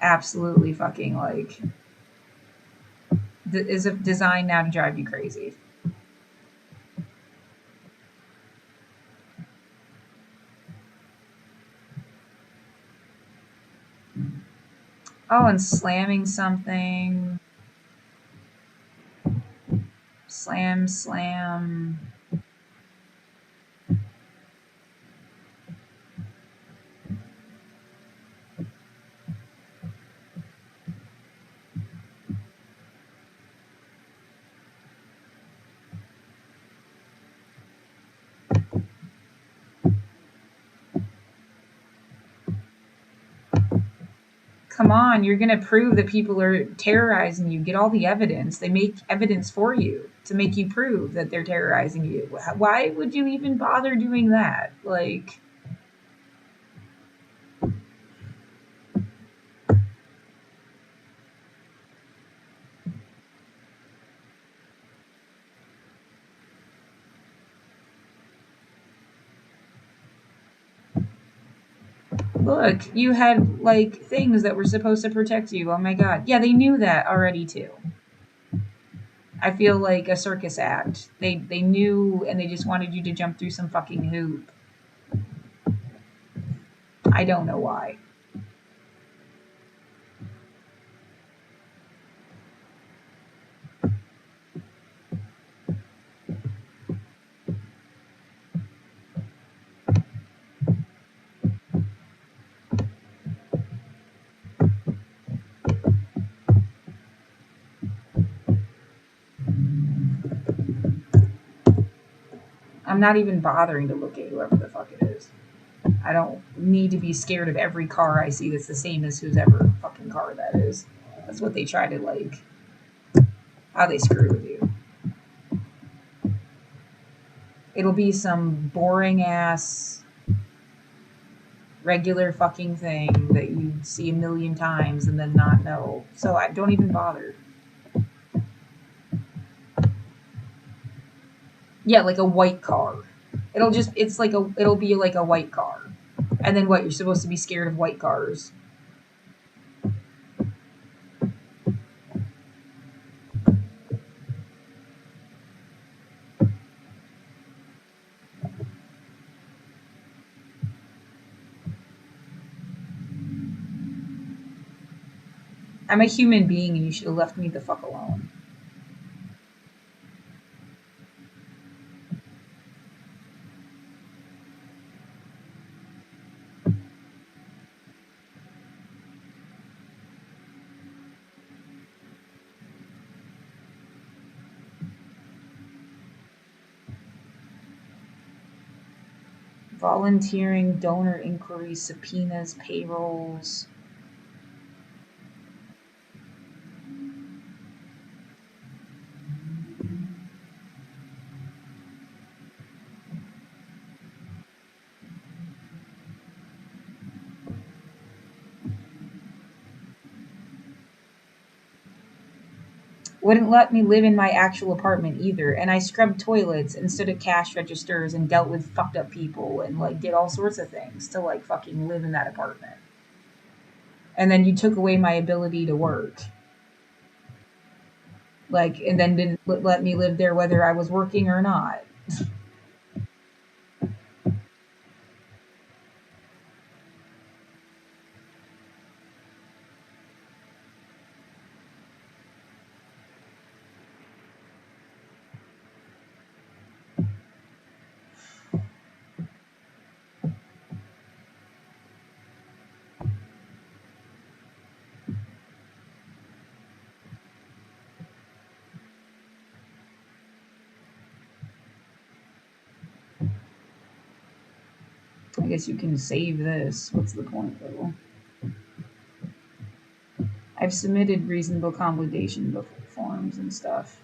Absolutely fucking like is designed now to drive you crazy. Oh, and slamming something. Slam. Come on, you're going to prove that people are terrorizing you. Get all the evidence. They make evidence for you to make you prove that they're terrorizing you. Why would you even bother doing that? Like, look, you had like things that were supposed to protect you. Oh my god. Yeah, they knew that already too. I feel like a circus act. They knew and they just wanted you to jump through some fucking hoop. I don't know why. I'm not even bothering to look at whoever the fuck it is. I don't need to be scared of every car I see that's the same as whose ever fucking car that is. That's what they try to, like, how they screw with you. It'll be some boring ass regular fucking thing that you see a million times and then not know. So I don't even bother. Yeah, like a white car. It'll be like a white car. And then what, you're supposed to be scared of white cars. I'm a human being and you should have left me the fuck alone. Volunteering, donor inquiries, subpoenas, payrolls. Wouldn't let me live in my actual apartment either, and I scrubbed toilets instead of cash registers and dealt with fucked up people and like did all sorts of things to like fucking live in that apartment. And then you took away my ability to work. Like, and then didn't let me live there whether I was working or not. I guess you can save this. What's the point, though? I've submitted reasonable accommodation forms and stuff.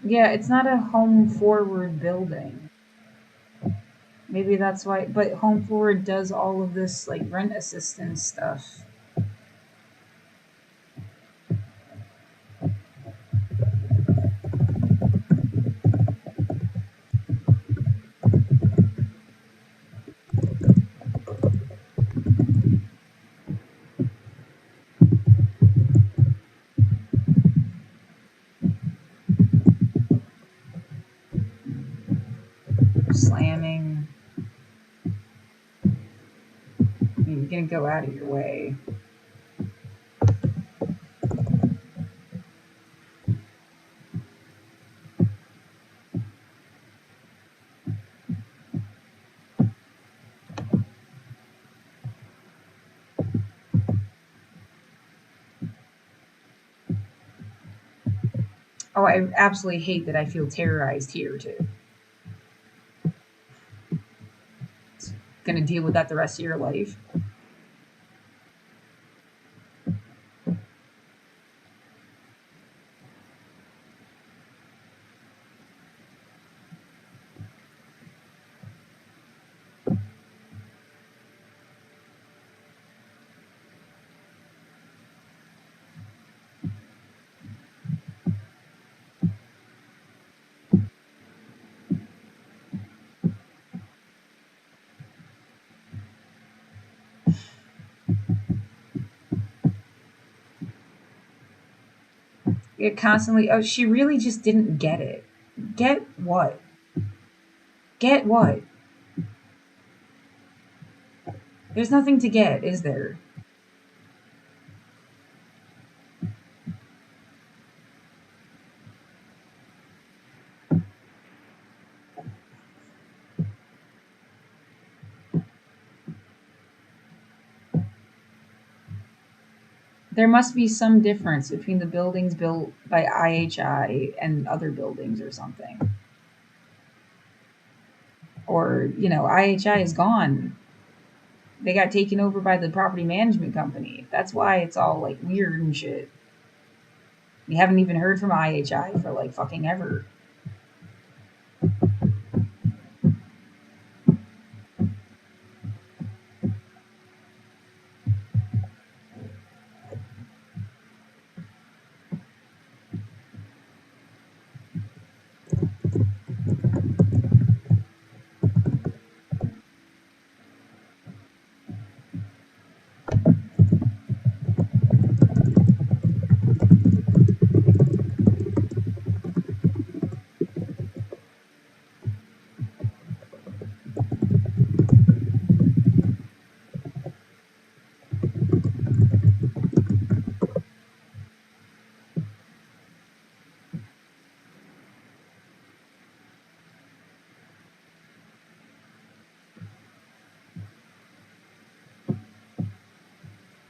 Yeah, it's not a home forward building. Maybe that's why, but home forward does all of this like rent assistance stuff. Slamming. You're gonna go out of your way. Oh, I absolutely hate that I feel terrorized here too. Gonna deal with that the rest of your life. It constantly, oh, she really just didn't get it. Get what? Get what? There's nothing to get, is there? There must be some difference between the buildings built by IHI and other buildings or something. Or, you know, IHI is gone. They got taken over by the property management company. That's why it's all like weird and shit. We haven't even heard from IHI for like fucking ever.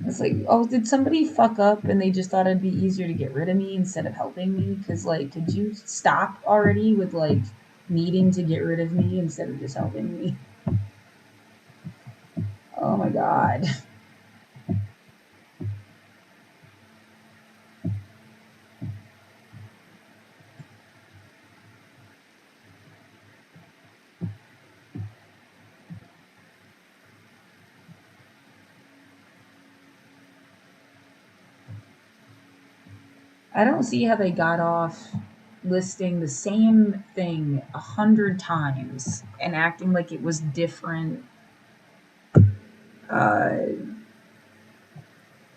It's like, oh, did somebody fuck up and they just thought it'd be easier to get rid of me instead of helping me? Because, like, could you stop already with, like, needing to get rid of me instead of just helping me? Oh my god. I don't see how they got off listing the same thing 100 times and acting like it was different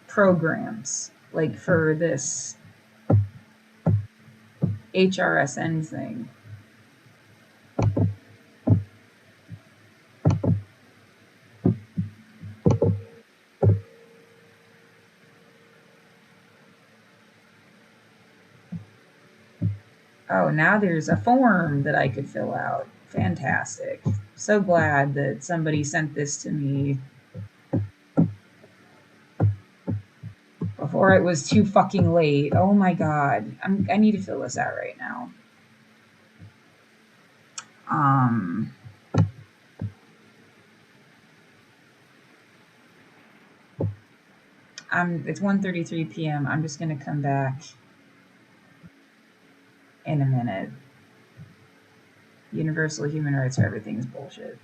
programs, like for this HRSN thing. Oh, now there's a form that I could fill out. Fantastic. So glad that somebody sent this to me before it was too fucking late. Oh my god. I need to fill this out right now. It's 1:33 p.m. I'm just gonna come back in a minute. Universal human rights for everything is bullshit.